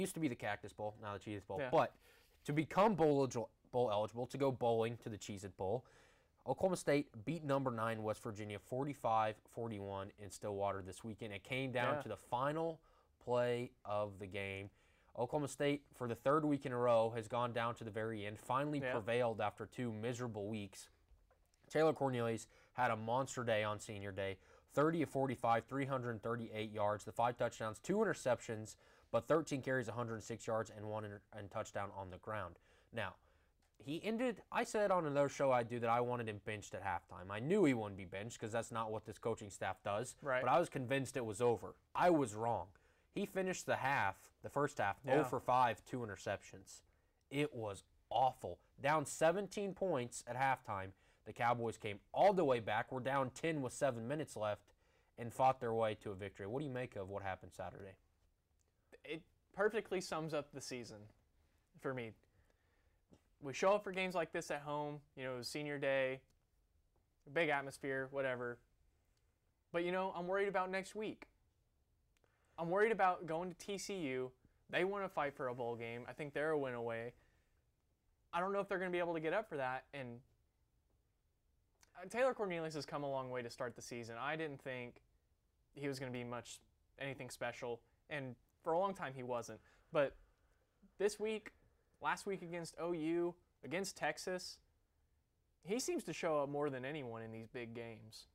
used to be the Cactus Bowl, now the Cheez-It Bowl. Yeah. But to become bowl eligible, to go bowling to the Cheez-It Bowl, Oklahoma State beat number 9 West Virginia 45-41 in Stillwater this weekend. It came down to the final play of the game. Oklahoma State, for the third week in a row, has gone down to the very end, finally prevailed after 2 miserable weeks. Taylor Cornelius had a monster day on senior day, 30 of 45, 338 yards, the 5 touchdowns, 2 interceptions, but 13 carries, 106 yards, and 1 touchdown on the ground. Now, I said on another show I do that I wanted him benched at halftime. I knew he wouldn't be benched because that's not what this coaching staff does, but I was convinced it was over. I was wrong. He finished the first half, 0 for 5, 2 interceptions. It was awful. Down 17 points at halftime, the Cowboys came all the way back. We're down 10 with 7 minutes left and fought their way to a victory. What do you make of what happened Saturday? It perfectly sums up the season for me. We show up for games like this at home, it was senior day, big atmosphere, whatever. But, I'm worried about next week. I'm worried about going to TCU. They want to fight for a bowl game. I think they're a win away. I don't know if they're going to be able to get up for that. And Taylor Cornelius has come a long way to start the season. I didn't think he was going to be anything special. And for a long time, he wasn't. But this week, last week against OU, against Texas, he seems to show up more than anyone in these big games.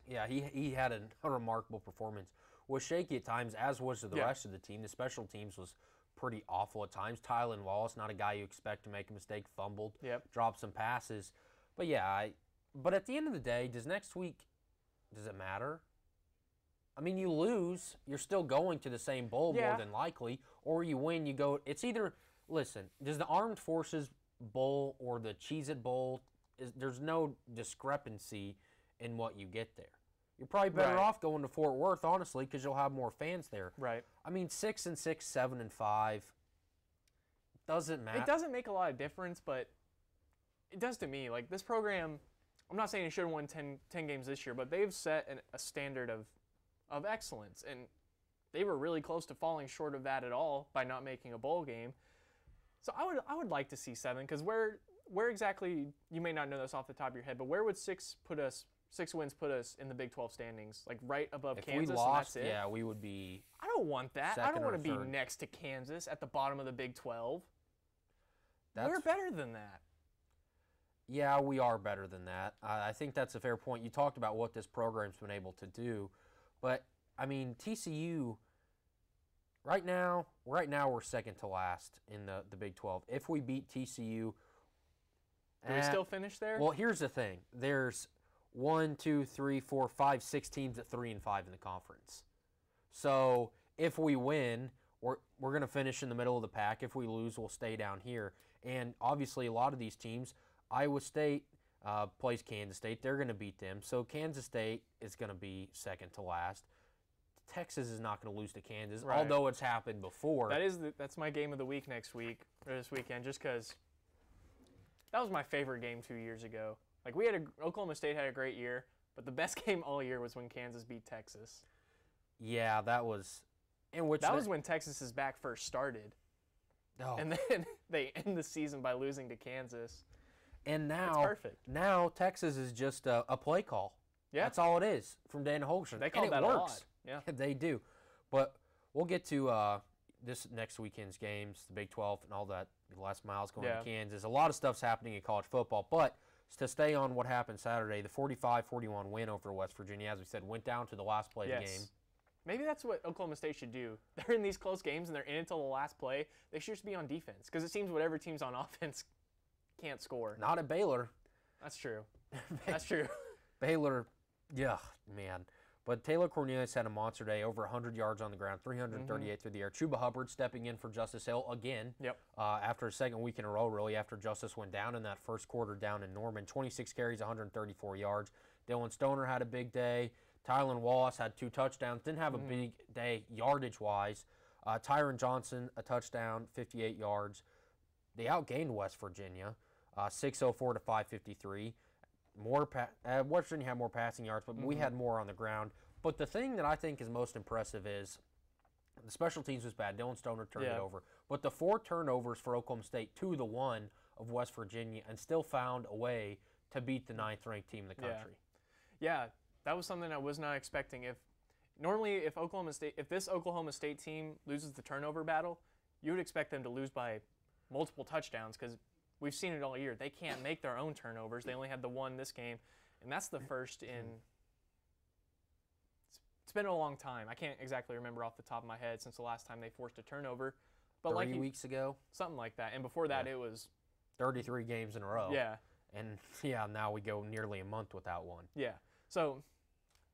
Yeah, he had a remarkable performance. Was shaky at times, as was the rest of the team. The special teams was pretty awful at times. Tylan Wallace, not a guy you expect to make a mistake, fumbled, dropped some passes. But but at the end of the day, does it matter? I mean, you lose, you're still going to the same bowl more than likely, or you win, you go. It's either, listen, does the Armed Forces Bowl or the Cheez-It Bowl, there's no discrepancy in what you get there. You're probably better off going to Fort Worth, honestly, because you'll have more fans there. Right. I mean, 6-6, 7-5, doesn't matter. It doesn't make a lot of difference, but it does to me. Like, this program, I'm not saying it should have won 10 games this year, but they've set a standard of excellence, and they were really close to falling short of that at all by not making a bowl game. So I would like to see 7, because where exactly, you may not know this off the top of your head, but where would 6 wins put us in the Big 12 standings? Like right above Kansas, we lost, and that's it? Yeah, we would be. I don't want that. I don't want to be third. next to Kansas at the bottom of the Big 12. We're better than that. Yeah, we are better than that. I think that's a fair point. You talked about what this program's been able to do, but I mean, TCU. Right now we're second to last in the Big 12. If we beat TCU, do we still finish there? Well, here's the thing. There's 1, 2, 3, 4, 5, 6 teams at 3 and 5 in the conference. So if we win, we're going to finish in the middle of the pack. If we lose, we'll stay down here. And obviously, a lot of these teams, Iowa State plays Kansas State. They're going to beat them. So Kansas State is going to be second to last. Texas is not going to lose to Kansas, although it's happened before. That's my game of the week next week, or this weekend, just because that was my favorite game 2 years ago. Like, Oklahoma State had a great year, but the best game all year was when Kansas beat Texas. Yeah, that was. That was when Texas's back first started. Oh. And then they end the season by losing to Kansas. And now, it's perfect. Now Texas is just a play call. Yeah. That's all it is from Dana Holmgren. They call that a lot. Yeah, they do. But we'll get to this next weekend's games, the Big 12 and all that. The last miles going to Kansas. A lot of stuff's happening in college football. But to stay on what happened Saturday, the 45-41 win over West Virginia, as we said, went down to the last play of the game. Maybe that's what Oklahoma State should do. They're in these close games and they're in until the last play. They should just be on defense, because it seems whatever team's on offense can't score. Not at Baylor. That's true. That's true. Baylor, man. But Taylor Cornelius had a monster day, over 100 yards on the ground, 338 through the air. Chuba Hubbard stepping in for Justice Hill again after a second week in a row, really, after Justice went down in that first quarter down in Norman. 26 carries, 134 yards. Dylan Stoner had a big day. Tylan Wallace had 2 touchdowns. Didn't have a big day yardage-wise. Tyron Johnson, a touchdown, 58 yards. They outgained West Virginia, 604 to 553. West Virginia had more passing yards, but we had more on the ground. But the thing that I think is most impressive is The special teams was bad. Dylan Stoner turned Yeah. it over. But the 4 turnovers for Oklahoma State, 2 to 1 of West Virginia, and still found a way to beat the 9th-ranked team in the country. Yeah, that was something I was not expecting. If this Oklahoma State team loses the turnover battle, you would expect them to lose by multiple touchdowns because we've seen it all year. They can't make their own turnovers. They only had the one this game, and that's the first in. It's been a long time. I can't exactly remember off the top of my head since the last time they forced a turnover, but 3 weeks ago, something like that. And before that, it was 33 games in a row. Yeah. And now we go nearly a month without one. Yeah. So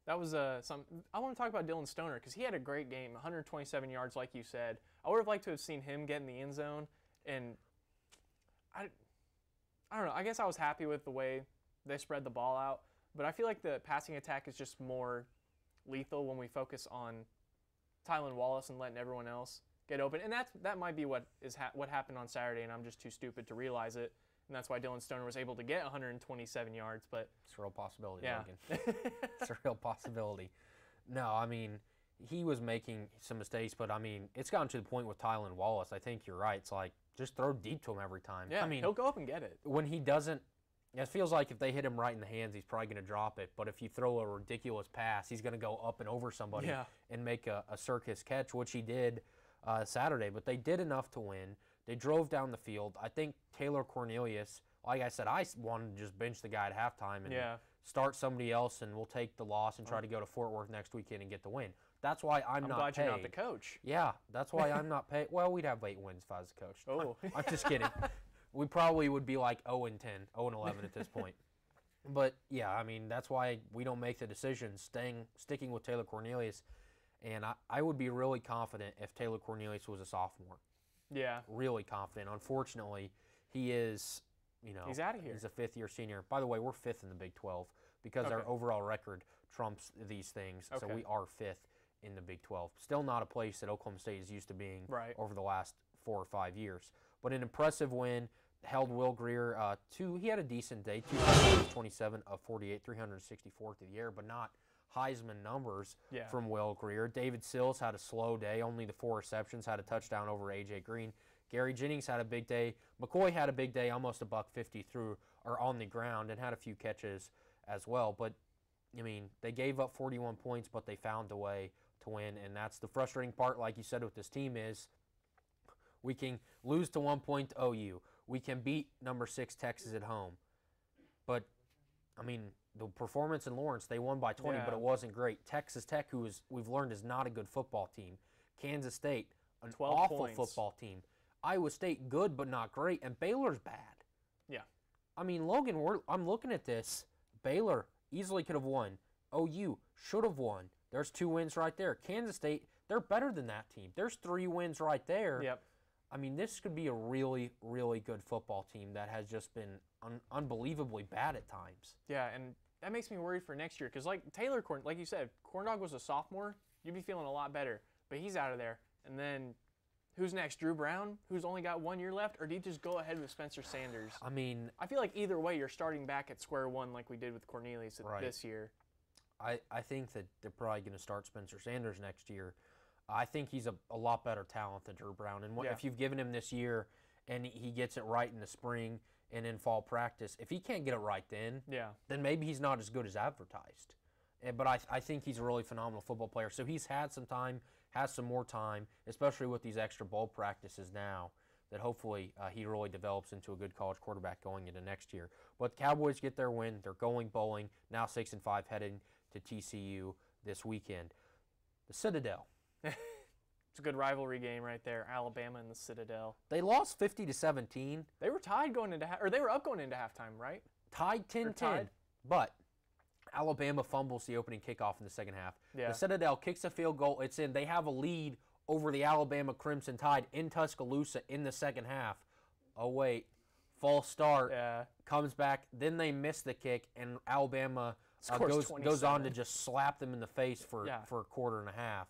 that was some. I want to talk about Dylan Stoner because he had a great game, 127 yards, like you said. I would have liked to have seen him get in the end zone, and I don't know. I guess I was happy with the way they spread the ball out, but I feel like the passing attack is just more lethal when we focus on Tylan Wallace and letting everyone else get open, and that might be what happened on Saturday, and I'm just too stupid to realize it. And that's why Dylan Stoner was able to get 127 yards. But it's a real possibility, yeah. Logan. It's a real possibility. No, I mean, he was making some mistakes, but, I mean, it's gotten to the point with Tylan Wallace. I think you're right. It's like, just throw deep to him every time. Yeah, I mean, he'll go up and get it. When he doesn't, it feels like if they hit him right in the hands, he's probably going to drop it. But if you throw a ridiculous pass, he's going to go up and over somebody and make a circus catch, which he did Saturday. But they did enough to win. They drove down the field. I think Taylor Cornelius, like I said, I wanted to just bench the guy at halftime and start somebody else, and we'll take the loss and try to go to Fort Worth next weekend and get the win. That's why I'm not glad paid. You're not the coach. Yeah, that's why I'm not paid. Well, we'd have 8 wins if I was the coach. Oh. I'm just kidding. We probably would be like 0-10, 0-11 at this point. But, yeah, I mean, that's why we don't make the decision sticking with Taylor Cornelius. And I would be really confident if Taylor Cornelius was a sophomore. Yeah. Really confident. Unfortunately, he is, he's out of here. He's a 5th-year senior. By the way, we're 5th in the Big 12 because our overall record trumps these things. So we are 5th in the Big 12. Still not a place that Oklahoma State is used to being over the last 4 or 5 years. But an impressive win. Held Will Greer he had a decent day, 227 of 48, 364 through the air, but not Heisman numbers from Will Greer. David Sills had a slow day, only the 4 receptions, had a touchdown over A.J. Green. Gary Jennings had a big day. McCoy had a big day, almost $150 through or on the ground, and had a few catches as well. But, I mean, they gave up 41 points, but they found a way to win, and that's the frustrating part, like you said, with this team is we can lose to 1 point to OU. We can beat number 6 Texas at home. But, I mean, the performance in Lawrence, they won by 20, but it wasn't great. Texas Tech, we've learned is not a good football team. Kansas State, an awful football team. Iowa State, good but not great. And Baylor's bad. Yeah. I mean, Logan, I'm looking at this. Baylor easily could have won. OU should have won. There's 2 wins right there. Kansas State, they're better than that team. There's 3 wins right there. Yep. I mean, this could be a really, really good football team that has just been unbelievably bad at times. Yeah, and that makes me worried for next year because, like like you said, Corndog was a sophomore. You'd be feeling a lot better, but he's out of there. And then who's next? Drew Brown, who's only got 1 year left, or do you just go ahead with Spencer Sanders? I mean, I feel like either way, you're starting back at square one like we did with Cornelius this year. I think that they're probably going to start Spencer Sanders next year. I think he's a lot better talent than Drew Brown. And if you've given him this year and he gets it right in the spring and in fall practice, if he can't get it right then maybe he's not as good as advertised. But I think he's a really phenomenal football player. So he's had some time, has some more time, especially with these extra bowl practices now, that hopefully he really develops into a good college quarterback going into next year. But the Cowboys get their win. They're going bowling, now 6-5, heading to TCU this weekend. The Citadel. It's a good rivalry game right there, Alabama and the Citadel. They lost 50-17. They were tied going into they were up going into halftime, right? Tied 10-10. But Alabama fumbles the opening kickoff in the second half. Yeah. The Citadel kicks a field goal. It's in. They have a lead over the Alabama Crimson Tide in Tuscaloosa in the second half. Oh, wait. False start. Yeah. Comes back. Then they miss the kick, and Alabama goes on to just slap them in the face for a quarter and a half.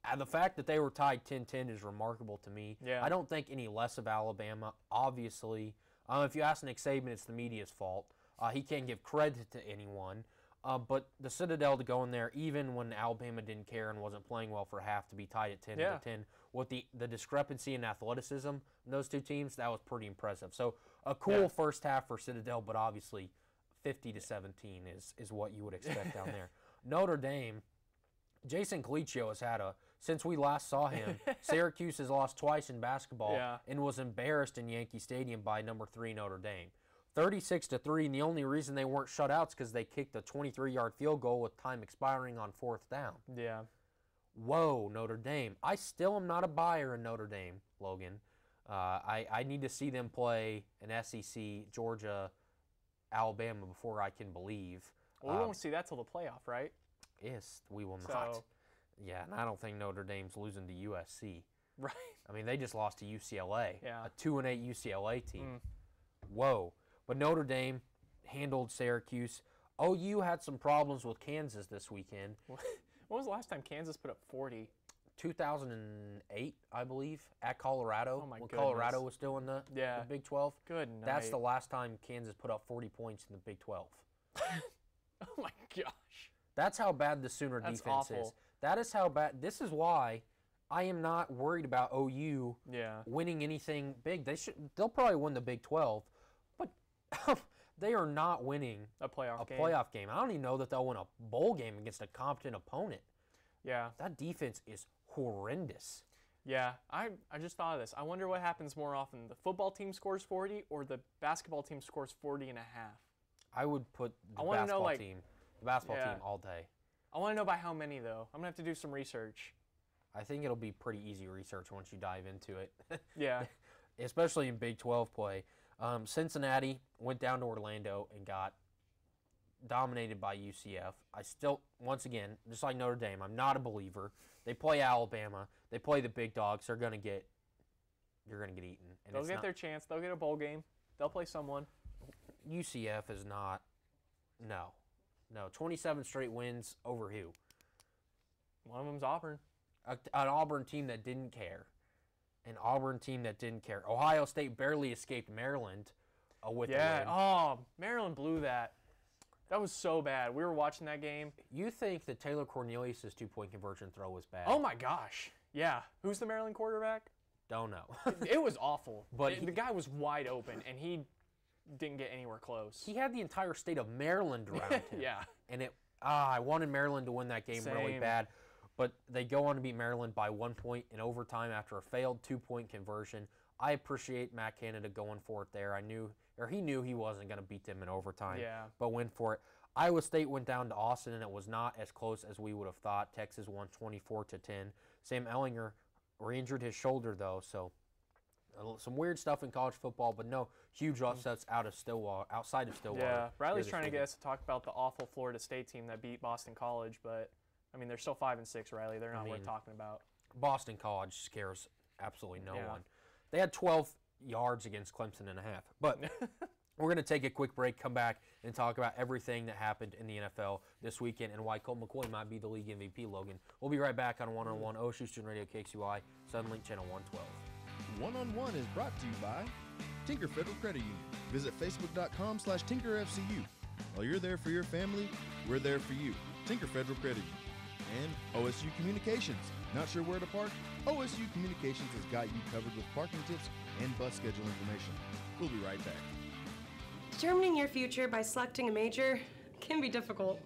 And the fact that they were tied 10-10 is remarkable to me. Yeah. I don't think any less of Alabama. Obviously, if you ask Nick Saban, it's the media's fault. He can't give credit to anyone. But the Citadel to go in there, even when Alabama didn't care and wasn't playing well for half, to be tied at 10-10, with the discrepancy in athleticism in those two teams, that was pretty impressive. So a cool first half for Citadel, but obviously 50-17 is what you would expect down there. Notre Dame, Jason Colicchio has had since we last saw him, Syracuse has lost twice in basketball and was embarrassed in Yankee Stadium by number 3 Notre Dame. 36-3, and the only reason they weren't shut out is because they kicked a 23-yard field goal with time expiring on 4th down. Yeah. Whoa, Notre Dame. I still am not a buyer in Notre Dame, Logan. I need to see them play an SEC, Georgia, Alabama before I can believe. Well, we won't see that till the playoff, right? Yes, we will not. Yeah, and I don't think Notre Dame's losing to USC. Right. I mean, they just lost to UCLA, a 2-8 UCLA team. Whoa. But Notre Dame handled Syracuse. OU had some problems with Kansas this weekend. When was the last time Kansas put up 40? 2008, I believe, at Colorado. Oh my when goodness. Colorado was still in the Big 12. Good night. That's the last time Kansas put up 40 points in the Big 12. Oh my gosh. That's how bad the Sooner defense is. That is how bad. This is why I am not worried about OU winning anything big. They'll probably win the Big 12, but they are not winning a playoff game. I don't even know that they'll win a bowl game against a competent opponent. Yeah. That defense is horrendous. Yeah, I just thought of this. I wonder what happens more often. The football team scores 40 or the basketball team scores 40 and a half. I would put the basketball team all day. I want to know by how many, though. I'm going to have to do some research. I think it'll be pretty easy research once you dive into it. Yeah. Especially in Big 12 play. Cincinnati went down to Orlando and got dominated by UCF. I still, once again, just like Notre Dame, I'm not a believer. They play Alabama. They play the big dogs. You're going to get eaten. And they'll get their chance. They'll get a bowl game. They'll play someone. UCF is not. No. 27 straight wins over who? One of them's Auburn. An Auburn team that didn't care. Ohio State barely escaped Maryland with the win. Oh, Maryland blew that. That was so bad. We were watching that game. You think that Taylor Cornelius' 2-point conversion throw was bad? Oh, my gosh. Yeah. Who's the Maryland quarterback? Don't know. It was awful. But the guy was wide open, and he didn't get anywhere close. He had the entire state of Maryland around him. Yeah. And I wanted Maryland to win that game really bad. But they go on to beat Maryland by 1 point in overtime after a failed 2-point conversion. I appreciate Matt Canada going for it there. He knew he wasn't going to beat them in overtime, but went for it. Iowa State went down to Austin, and it was not as close as we would have thought. Texas won 24-10. Sam Ehlinger re-injured his shoulder, though, so some weird stuff in college football, but no huge upsets outside of Stillwater. Yeah, Riley's trying to get us to talk about the awful Florida State team that beat Boston College, but I mean, they're still 5-6, Riley. They're not worth talking about. Boston College scares absolutely no one. They had 12 yards against Clemson and a half. But we're going to take a quick break, come back, and talk about everything that happened in the NFL this weekend and why Colt McCoy might be the league MVP, Logan. We'll be right back on One-on-One, OSU Student Radio KXUI, Suddenlink Channel 112. One-on-One is brought to you by Tinker Federal Credit Union. Visit Facebook.com/TinkerFCU. While you're there for your family, we're there for you. Tinker Federal Credit Union. And OSU Communications. Not sure where to park? OSU Communications has got you covered with parking tips and bus schedule information. We'll be right back. Determining your future by selecting a major can be difficult.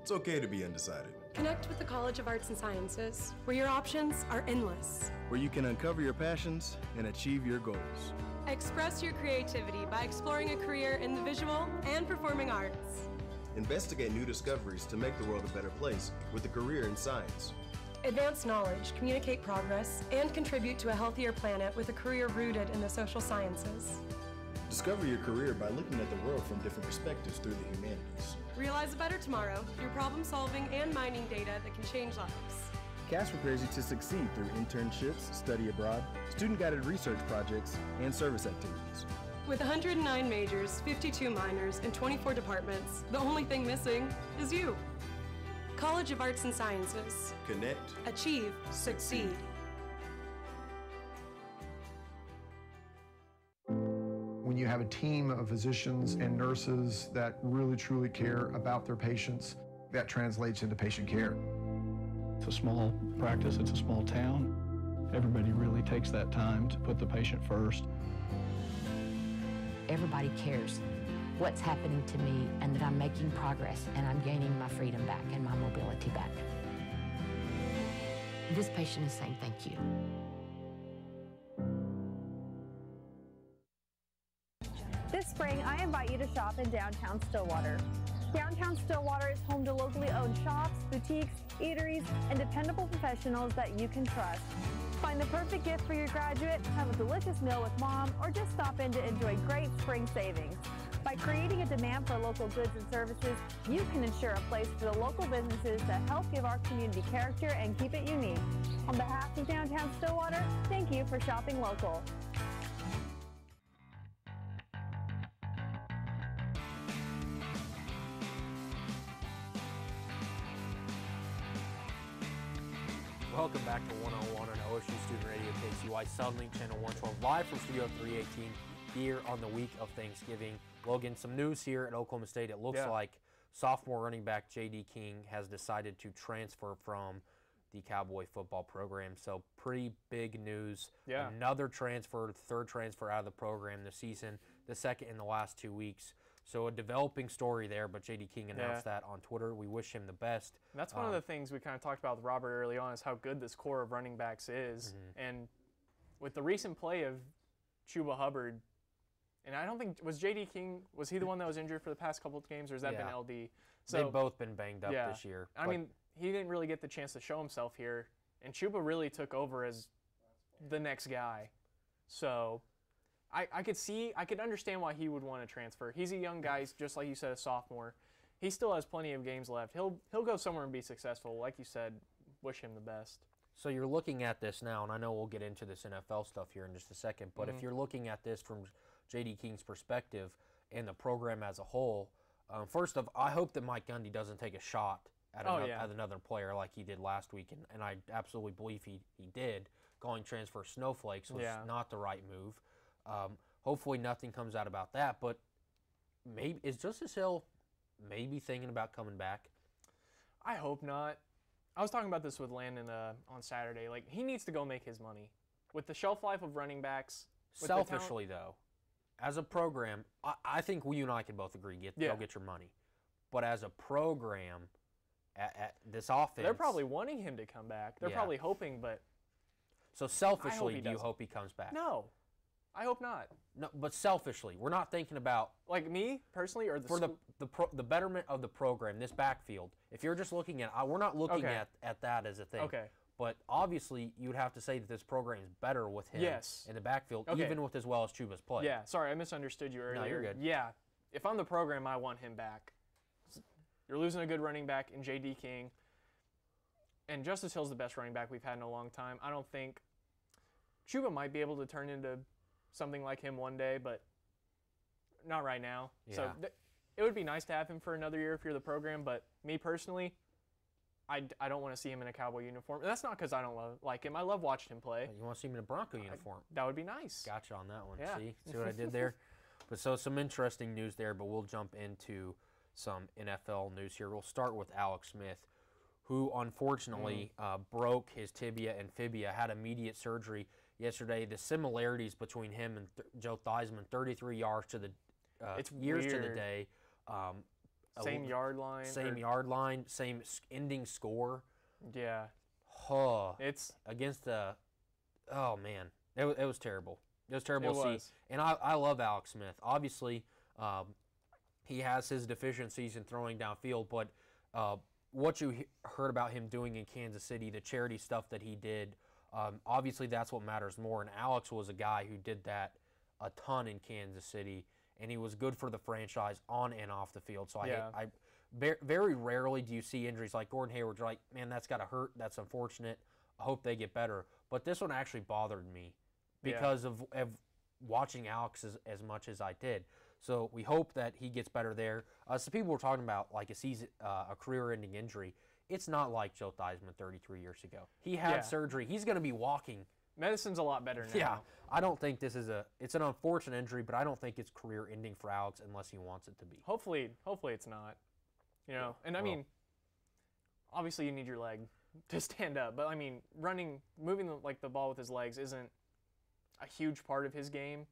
It's okay to be undecided. Connect with the College of Arts and Sciences, where your options are endless. Where you can uncover your passions and achieve your goals. Express your creativity by exploring a career in the visual and performing arts. Investigate new discoveries to make the world a better place with a career in science. Advance knowledge, communicate progress, and contribute to a healthier planet with a career rooted in the social sciences. Discover your career by looking at the world from different perspectives through the humanities. Realize a better tomorrow through problem solving and mining data that can change lives. CAS prepares you to succeed through internships, study abroad, student-guided research projects, and service activities. With 109 majors, 52 minors, and 24 departments, the only thing missing is you. College of Arts and Sciences. Connect. Achieve. Succeed. When when you have a team of physicians and nurses that really truly care about their patients, that translates into patient care. It's a small practice, it's a small town. Everybody really takes that time to put the patient first. Everybody cares what's happening to me and that I'm making progress and I'm gaining my freedom back and my mobility back. This patient is saying thank you. This spring, I invite you to shop in downtown Stillwater. Downtown Stillwater is home to locally owned shops, boutiques, eateries, and dependable professionals that you can trust. Find the perfect gift for your graduate, have a delicious meal with mom, or just stop in to enjoy great spring savings. By creating a demand for local goods and services, you can ensure a place for the local businesses that help give our community character and keep it unique. On behalf of Downtown Stillwater, thank you for shopping local. Welcome back to 101 on OSU Student Radio KCY Sunlink Channel 112, live from Studio 318 here on the week of Thanksgiving. Logan, some news here at Oklahoma State. It looks like sophomore running back J.D. King has decided to transfer from the Cowboy football program. So pretty big news. Yeah. Another transfer, third transfer out of the program this season, the second in the last 2 weeks. So a developing story there, but J.D. King announced that on Twitter. We wish him the best. And that's one of the things we kind of talked about with Robert early on is how good this core of running backs is. And with the recent play of Chuba Hubbard, and I don't think, was J.D. King, was he the one that was injured for the past couple of games, or has that been LD? So, they've both been banged up this year. I mean, he didn't really get the chance to show himself here, and Chuba really took over as the next guy. So I could understand why he would want to transfer. He's a young guy, just like you said, a sophomore. He still has plenty of games left. He'll go somewhere and be successful. Like you said, wish him the best. So you're looking at this now, and I know we'll get into this NFL stuff here in just a second, but if you're looking at this from J.D. King's perspective and the program as a whole, first off, I hope that Mike Gundy doesn't take a shot at another player like he did last week, and I absolutely believe he did. Going transfer snowflakes was not the right move. Hopefully nothing comes out about that, but maybe is Justice Hill maybe thinking about coming back? I hope not. I was talking about this with Landon on Saturday. Like, he needs to go make his money. With the shelf life of running backs. Selfishly, though, as a program, I think you and I can both agree, go get your money. But as a program, at this offense, they're probably wanting him to come back. They're probably hoping, but so selfishly, do you hope he comes back? No, I hope not. No, but selfishly, we're not thinking about like me personally, or the betterment of the program. This backfield, if you're just looking at, we're not looking at that as a thing. Okay. But obviously, you'd have to say that this program is better with him in the backfield, even with as well as Chuba's play. Yeah, sorry, I misunderstood you earlier. No, you're good. Yeah, if I'm the program, I want him back. You're losing a good running back in J.D. King, and Justice Hill's the best running back we've had in a long time. I don't think Chuba might be able to turn into something like him one day, but not right now. Yeah. So it would be nice to have him for another year if you're the program, but me personally, I don't want to see him in a Cowboy uniform. And that's not because I don't like him. I love watching him play. You want to see him in a Bronco uniform. That would be nice. Gotcha on that one. Yeah. See what I did there? But so some interesting news there, but we'll jump into some NFL news here. We'll start with Alex Smith, who unfortunately broke his tibia and fibia, had immediate surgery yesterday. The similarities between him and Joe Theismann, 33 yards to the years to the day. Same yard line. Same yard line, same ending score. Yeah. It's against the – oh, man. It was terrible. It was terrible to see. And I love Alex Smith. Obviously, he has his deficiencies in throwing downfield, but what you heard about him doing in Kansas City, the charity stuff that he did, obviously that's what matters more. And Alex was a guy who did that a ton in Kansas City, and he was good for the franchise on and off the field. So I very rarely do you see injuries like Gordon Hayward. You're like, man, that's got to hurt. That's unfortunate. I hope they get better. But this one actually bothered me because of watching Alex as much as I did. So we hope that he gets better there. So people were talking about like a career-ending injury. It's not like Joe Theismann 33 years ago. He had surgery. He's going to be walking Medicine's a lot better now. Yeah, I don't think this is it's an unfortunate injury, but I don't think it's career-ending for Alex unless he wants it to be. Hopefully it's not. You know, and I mean, obviously you need your leg to stand up, but I mean, moving the ball with his legs isn't a huge part of his game.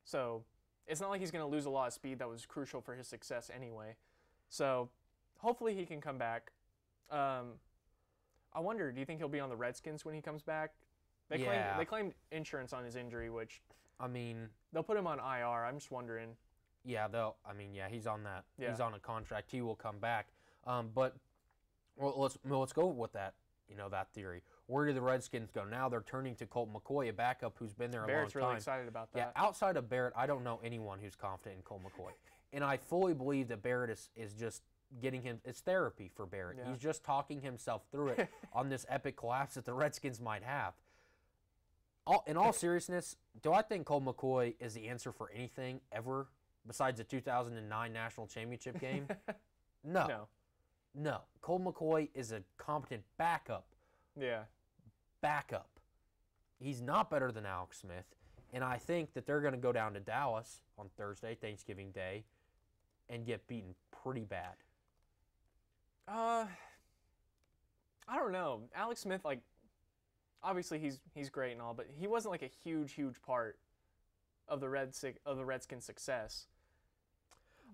So it's not like he's going to lose a lot of speed that was crucial for his success anyway. So hopefully he can come back. I wonder, do you think he'll be on the Redskins when he comes back? They claimed insurance on his injury, which, I mean, they'll put him on IR. I'm just wondering. Yeah, he's on that. Yeah. He's on a contract. He will come back. But let's go with that. That theory. Where do the Redskins go now? They're turning to Colt McCoy, a backup who's been there a Barrett's long time. really excited about that. Yeah, outside of Barrett, I don't know anyone who's confident in Colt McCoy, and I fully believe that Barrett is just getting him. It's therapy for Barrett. Yeah. He's just talking himself through it on this epic collapse that the Redskins might have. In all seriousness, do I think Colt McCoy is the answer for anything ever besides the 2009 National Championship game? No. Colt McCoy is a competent backup. Yeah. Backup. He's not better than Alex Smith, and I think that they're going to go down to Dallas on Thursday, Thanksgiving Day, and get beaten pretty bad. I don't know. Alex Smith, obviously he's great and all, but he wasn't a huge part of the Redskins' success.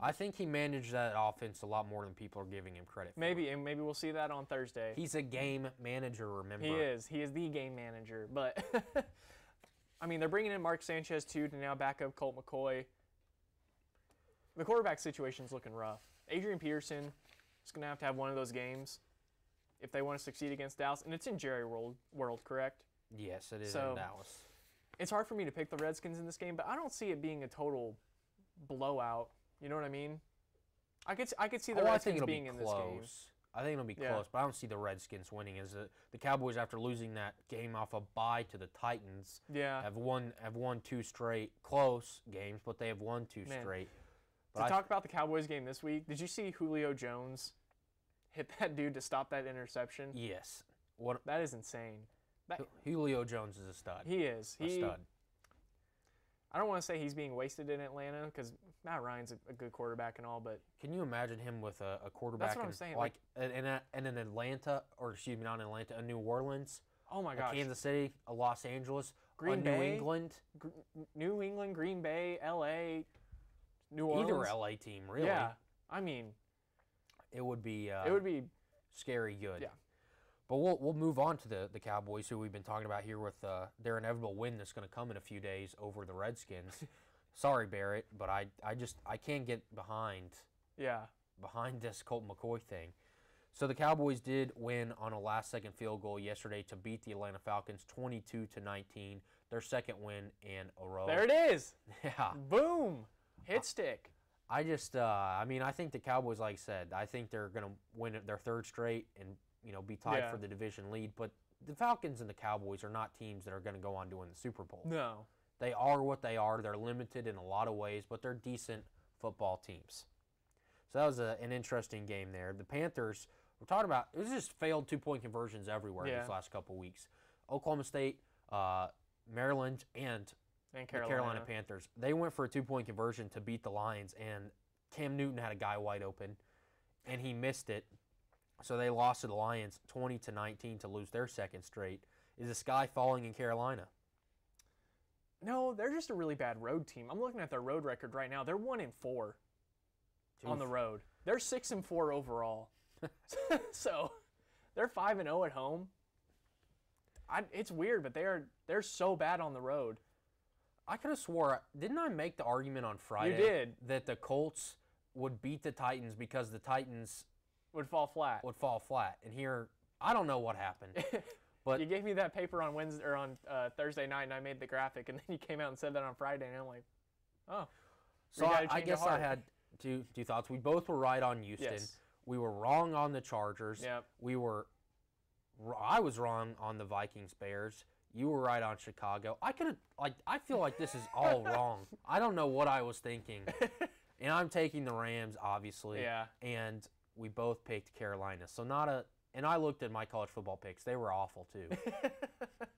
I think he managed that offense a lot more than people are giving him credit for. Maybe we'll see that on Thursday. He's a game manager, remember? He is the game manager. But, I mean, they're bringing in Mark Sanchez, too, to now back up Colt McCoy. The quarterback situation's looking rough. Adrian Peterson is going to have one of those games if they want to succeed against Dallas. And it's in Jerry World, correct? Yes, it is in Dallas. It's hard for me to pick the Redskins in this game, but I don't see it being a total blowout. You know what I mean? I could see the Redskins being in this game. I think it'll be close, but I don't see the Redskins winning. As the Cowboys, after losing that game off a bye to the Titans, have won 2 straight close games, but they have won 2 straight. But talk about the Cowboys game this week, did you see Julio Jones hit that dude to stop that interception? Yes. That is insane. Julio Jones is a stud. He is. A stud. I don't want to say he's being wasted in Atlanta because Matt Ryan's a good quarterback and all, but can you imagine him with a quarterback? That's what I'm saying. In an Atlanta, or excuse me, not in Atlanta, a New Orleans. Oh my gosh. Kansas City, a Los Angeles, Green Bay, New England, Green Bay, L.A., New Orleans. Either L.A. team, really. Yeah, I mean, it would be scary good. Yeah. But we'll move on to the Cowboys, who we've been talking about here with their inevitable win that's going to come in a few days over the Redskins. Sorry, Barrett, but I can't get behind this Colt McCoy thing. So the Cowboys did win on a last-second field goal yesterday to beat the Atlanta Falcons 22-19, their second win in a row. There it is. Yeah. Boom. Hit stick. I think the Cowboys, like I said, I think they're going to win their third straight and be tied for the division lead. But the Falcons and the Cowboys are not teams that are going to go on to win the Super Bowl. No. They are what they are. They're limited in a lot of ways, but they're decent football teams. So that was an interesting game there. The Panthers, we're talking about, it was just failed 2-point conversions everywhere in these last couple weeks. Oklahoma State, Maryland, and the Carolina Panthers. They went for a 2-point conversion to beat the Lions, and Cam Newton had a guy wide open, and he missed it. So they lost to the Lions 20-19 to lose their second straight. Is the sky falling in Carolina? No, they're just a really bad road team. I'm looking at their road record right now. They're 1-4 on the road. They're 6-4 overall. So they're 5-0 at home. It's weird, but they're so bad on the road. I could have swore, didn't I make the argument on Friday? You did. That the Colts would beat the Titans because the Titans would fall flat. And here, I don't know what happened. But you gave me that paper on Wednesday or on Thursday night, and I made the graphic, and then you came out and said that on Friday, and I'm like, oh. So I guess I had two thoughts. We both were right on Houston. Yes. We were wrong on the Chargers. Yep. I was wrong on the Vikings Bears. You were right on Chicago. I feel like this is all wrong. I don't know what I was thinking. And I'm taking the Rams, obviously. Yeah. And we both picked Carolina. So not And I looked at my college football picks. They were awful, too.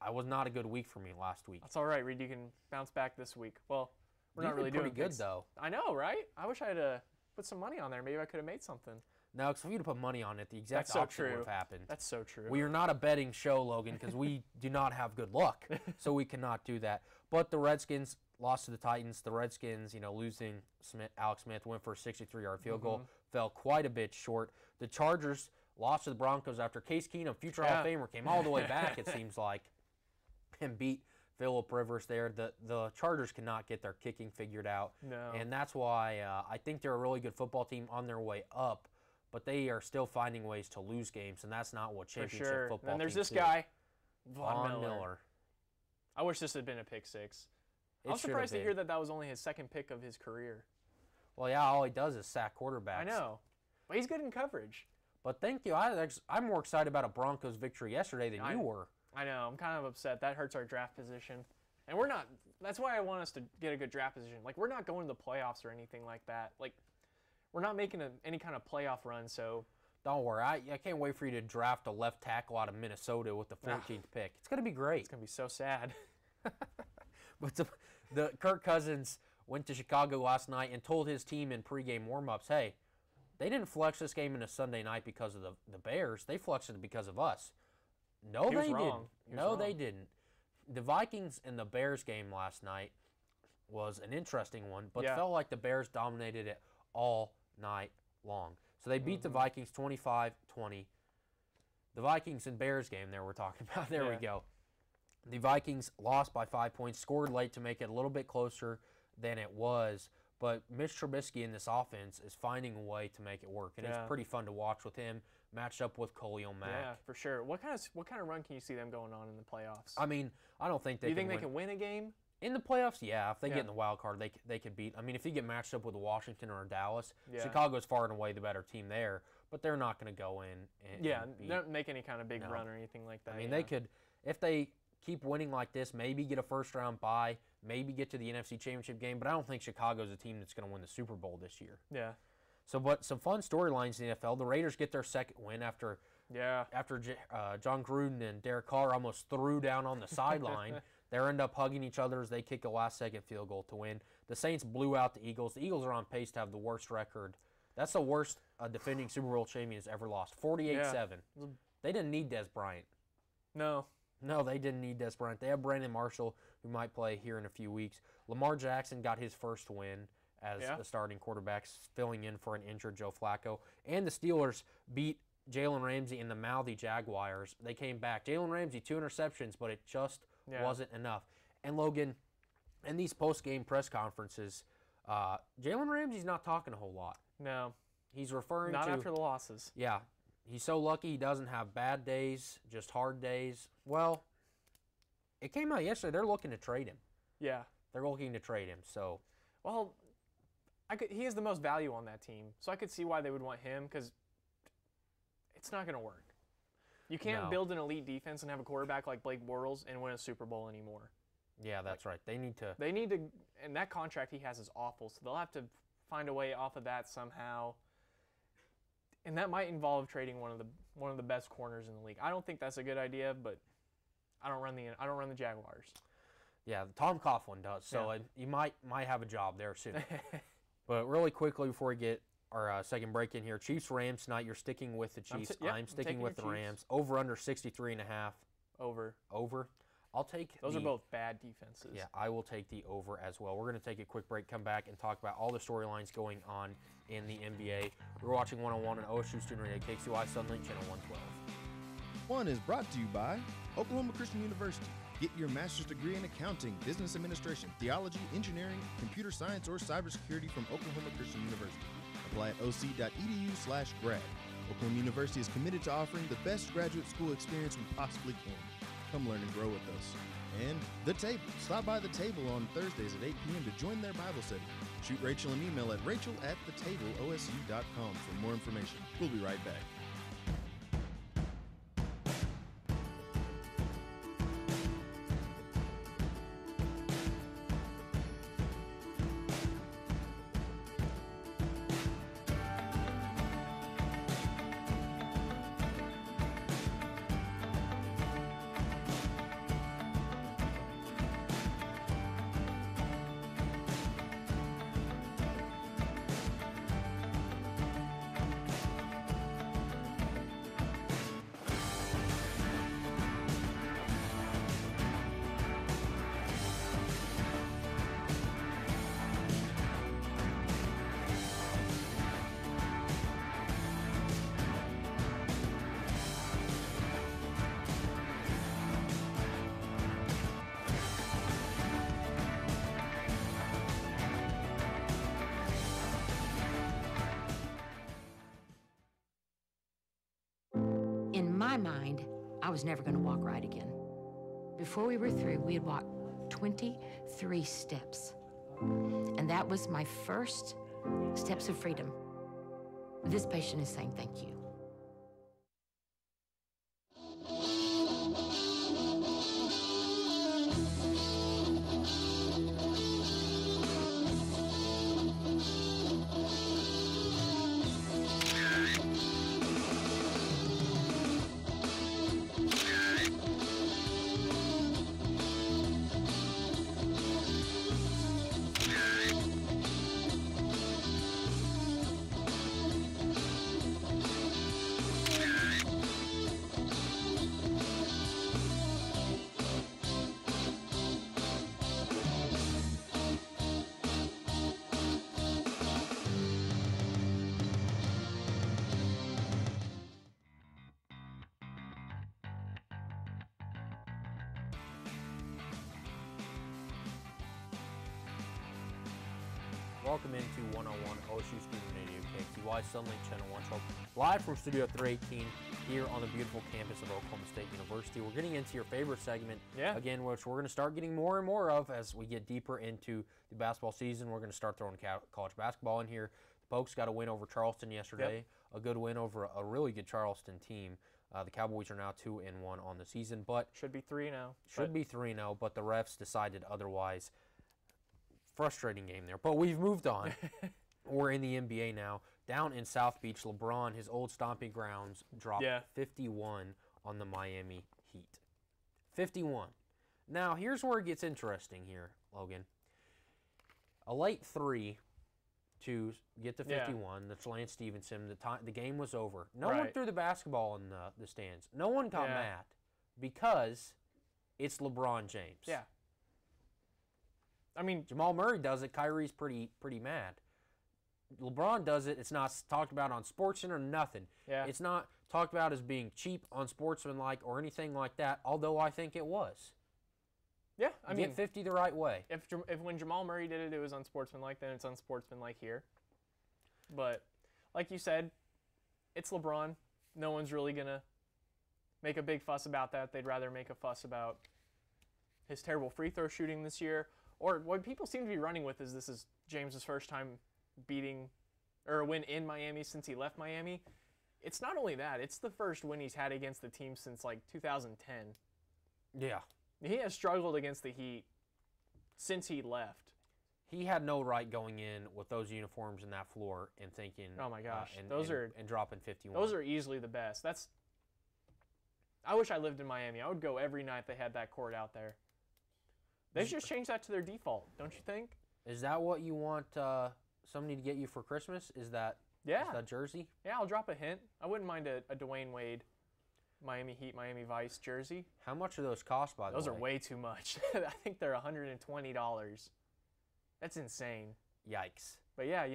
I was not a good week for me last week. That's all right, Reed. You can bounce back this week. Well, we're not really doing pretty good, though. I know, right? I wish I had put some money on there. Maybe I could have made something. No, because if you'd have put money on it, the exact opposite would have happened. That's so true. We are not a betting show, Logan, because we do not have good luck, so we cannot do that. But the Redskins lost to the Titans. The Redskins, losing Alex Smith, went for a 63-yard field goal, fell quite a bit short. The Chargers lost to the Broncos after Case Keenum, future Hall of Famer, came all the way back, it seems like, and beat Phillip Rivers there. The Chargers cannot get their kicking figured out, and that's why I think they're a really good football team on their way up. But they are still finding ways to lose games, and that's not what championship football And then there's teams this guy, Von Miller. I wish this had been a pick six. I was surprised to hear that was only his second pick of his career. Well, yeah, all he does is sack quarterbacks. I know, but he's good in coverage. But thank you. I'm more excited about a Broncos victory yesterday than you were. I know. I'm kind of upset. That hurts our draft position. And we're not – that's why I want us to get a good draft position. Like, we're not going to the playoffs or anything like that. Like, we're not making any kind of playoff run, so – Don't worry. I can't wait for you to draft a left tackle out of Minnesota with the 14th pick. It's going to be great. It's going to be so sad. But the Kirk Cousins went to Chicago last night and told his team in pregame warm-ups, hey, they didn't flex this game into Sunday night because of the Bears. They flexed it because of us. No, they didn't. No, they didn't. The Vikings and the Bears game last night was an interesting one, but felt like the Bears dominated it all night long. So they beat the Vikings 25-20. The Vikings and Bears game there we're talking about. There we go. The Vikings lost by 5 points, scored late to make it a little bit closer than it was. But Mitch Trubisky in this offense is finding a way to make it work, and it's pretty fun to watch with him matched up with Khalil Mack. Yeah, for sure. What kind of run can you see them going on in the playoffs? I mean, I don't think they. Do you think they can win a game in the playoffs? Yeah, if they get in the wild card, they could beat. I mean, if you get matched up with Washington or Dallas, Chicago's far and away the better team there, but they're not going to go in. And not make any kind of big run or anything like that. I mean, they could if they keep winning like this, maybe get a first-round bye, maybe get to the NFC Championship game, but I don't think Chicago's a team that's going to win the Super Bowl this year. Yeah. So, but some fun storylines in the NFL. The Raiders get their second win after John Gruden and Derek Carr almost threw down on the sideline. They end up hugging each other as they kick a last-second field goal to win. The Saints blew out the Eagles. The Eagles are on pace to have the worst record. That's the worst defending Super Bowl champion has ever lost, 48-7. They didn't need Des Bryant. No, they didn't need Des Bryant. They have Brandon Marshall, who might play here in a few weeks. Lamar Jackson got his first win as the starting quarterback, filling in for an injured Joe Flacco. And the Steelers beat Jalen Ramsey and the mouthy Jaguars. They came back. Jalen Ramsey, 2 interceptions, but it just wasn't enough. And Logan, in these post-game press conferences, Jalen Ramsey's not talking a whole lot. No. He's referring not to... Not after the losses. Yeah. He's so lucky he doesn't have bad days, just hard days. Well, it came out yesterday. They're looking to trade him. Yeah. They're looking to trade him. So, well, he has the most value on that team, so I could see why they would want him because it's not going to work. You can't build an elite defense and have a quarterback like Blake Bortles and win a Super Bowl anymore. Yeah, that's right. They need to, and that contract he has is awful, so they'll have to find a way off of that somehow. And that might involve trading one of the best corners in the league. I don't think that's a good idea, but I don't run the Jaguars. Yeah, Tom Coughlin does. So you might have a job there soon. But really quickly before we get our second break in here, Chiefs-Rams tonight. You're sticking with the Chiefs. I'm sticking with the Rams. Over under 63.5. Over. I'll take those are both bad defenses. Yeah, I will take the over as well. We're going to take a quick break, come back, and talk about all the storylines going on in the NBA. We're watching 101 on OSU Student Radio, KXUI Sunlink Channel 112. One is brought to you by Oklahoma Christian University. Get your master's degree in accounting, business administration, theology, engineering, computer science, or cybersecurity from Oklahoma Christian University. Apply at oc.edu/grad. Oklahoma University is committed to offering the best graduate school experience we possibly can. Come learn and grow with us. And The Table. Stop by The Table on Thursdays at 8 p.m. to join their Bible study. Shoot Rachel an email at rachel@thetableosu.com for more information. We'll be right back. In my mind, I was never going to walk right again. Before we were through, we had walked 23 steps. And that was my first steps of freedom. This patient is saying thank you. Welcome into 101 OSU Student Radio, KXUY Sunlink Channel 112, live from Studio 318 here on the beautiful campus of Oklahoma State University. We're getting into your favorite segment, again, which we're going to start getting more and more of as we get deeper into the basketball season. We're going to start throwing college basketball in here. The Pokes got a win over Charleston yesterday, a good win over a really good Charleston team. The Cowboys are now 2-1 on the season, but should be 3-0. Should be 3-0, but the refs decided otherwise. Frustrating game there, but we've moved on. We're in the NBA now. Down in South Beach, LeBron, his old stomping grounds, dropped 51 on the Miami Heat. 51. Now, here's where it gets interesting here, Logan. A late three to get to 51. That's Lance Stevenson. The game was over. No one threw the basketball in the stands. No one got mad because it's LeBron James. Yeah. I mean, Jamal Murray does it. Kyrie's pretty mad. LeBron does it. It's not talked about on SportsCenter, nothing. Yeah. It's not talked about as being cheap, unsportsmanlike, or anything like that, although I think it was. Yeah, I mean, get 50 the right way. If when Jamal Murray did it, it was unsportsmanlike, then it's unsportsmanlike here. But like you said, it's LeBron. No one's really going to make a big fuss about that. They'd rather make a fuss about his terrible free throw shooting this year. Or what people seem to be running with is this is James's first time beating or a win in Miami since he left Miami. It's not only that, it's the first win he's had against the team since like 2010. Yeah. He has struggled against the Heat since he left. He had no right going in with those uniforms and that floor and thinking, oh my gosh, and dropping 51. Those are easily the best. I wish I lived in Miami. I would go every night they had that court out there. They should just change that to their default, don't you think? Is that what you want somebody to get you for Christmas? Is that jersey? Yeah, I'll drop a hint. I wouldn't mind a Dwayne Wade Miami Heat, Miami Vice jersey. How much do those cost, by the way? Those are way too much. I think they're $120. That's insane. Yikes. But yeah,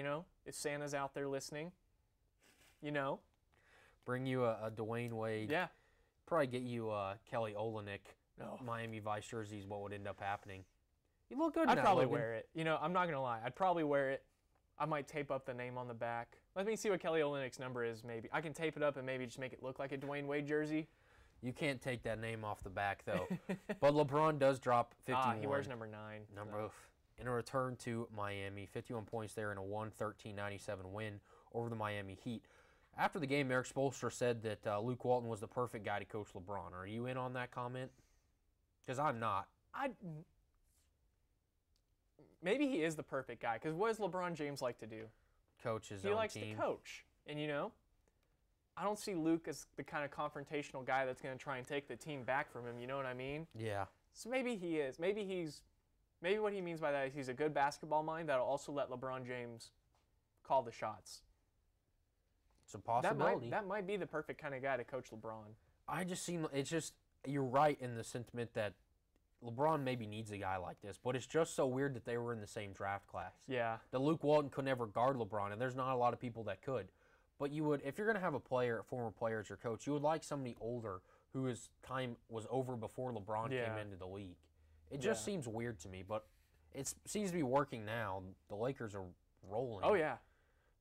if Santa's out there listening, bring you a Dwayne Wade. Yeah. Probably get you Kelly Olynyk. Miami Vice jersey is what would end up happening. You look good. I'd probably wear it. I'm not gonna lie. I'd probably wear it. I might tape up the name on the back. Let me see what Kelly Olynyk's number is. Maybe I can tape it up and maybe just make it look like a Dwayne Wade jersey. You can't take that name off the back though. But LeBron does drop 51. He wears number 9. In a return to Miami, 51 points there in a 113-97 win over the Miami Heat. After the game, Eric Spoelstra said that Luke Walton was the perfect guy to coach LeBron. Are you in on that comment? Because I'm not. Maybe he is the perfect guy. Because what does LeBron James like to do? Coach his own team. He likes to coach. And, I don't see Luke as the kind of confrontational guy that's going to try and take the team back from him. You know what I mean? Yeah. So maybe he is. Maybe what he means by that is he's a good basketball mind that'll also let LeBron James call the shots. It's a possibility. That might be the perfect kind of guy to coach LeBron. You're right in the sentiment that LeBron maybe needs a guy like this, but it's just so weird that they were in the same draft class. Yeah. That Luke Walton could never guard LeBron, and there's not a lot of people that could. But you would, if you're going to have a former player as your coach, you would like somebody older whose time was over before LeBron came into the league. It just seems weird to me, but it seems to be working now. The Lakers are rolling. Oh, yeah.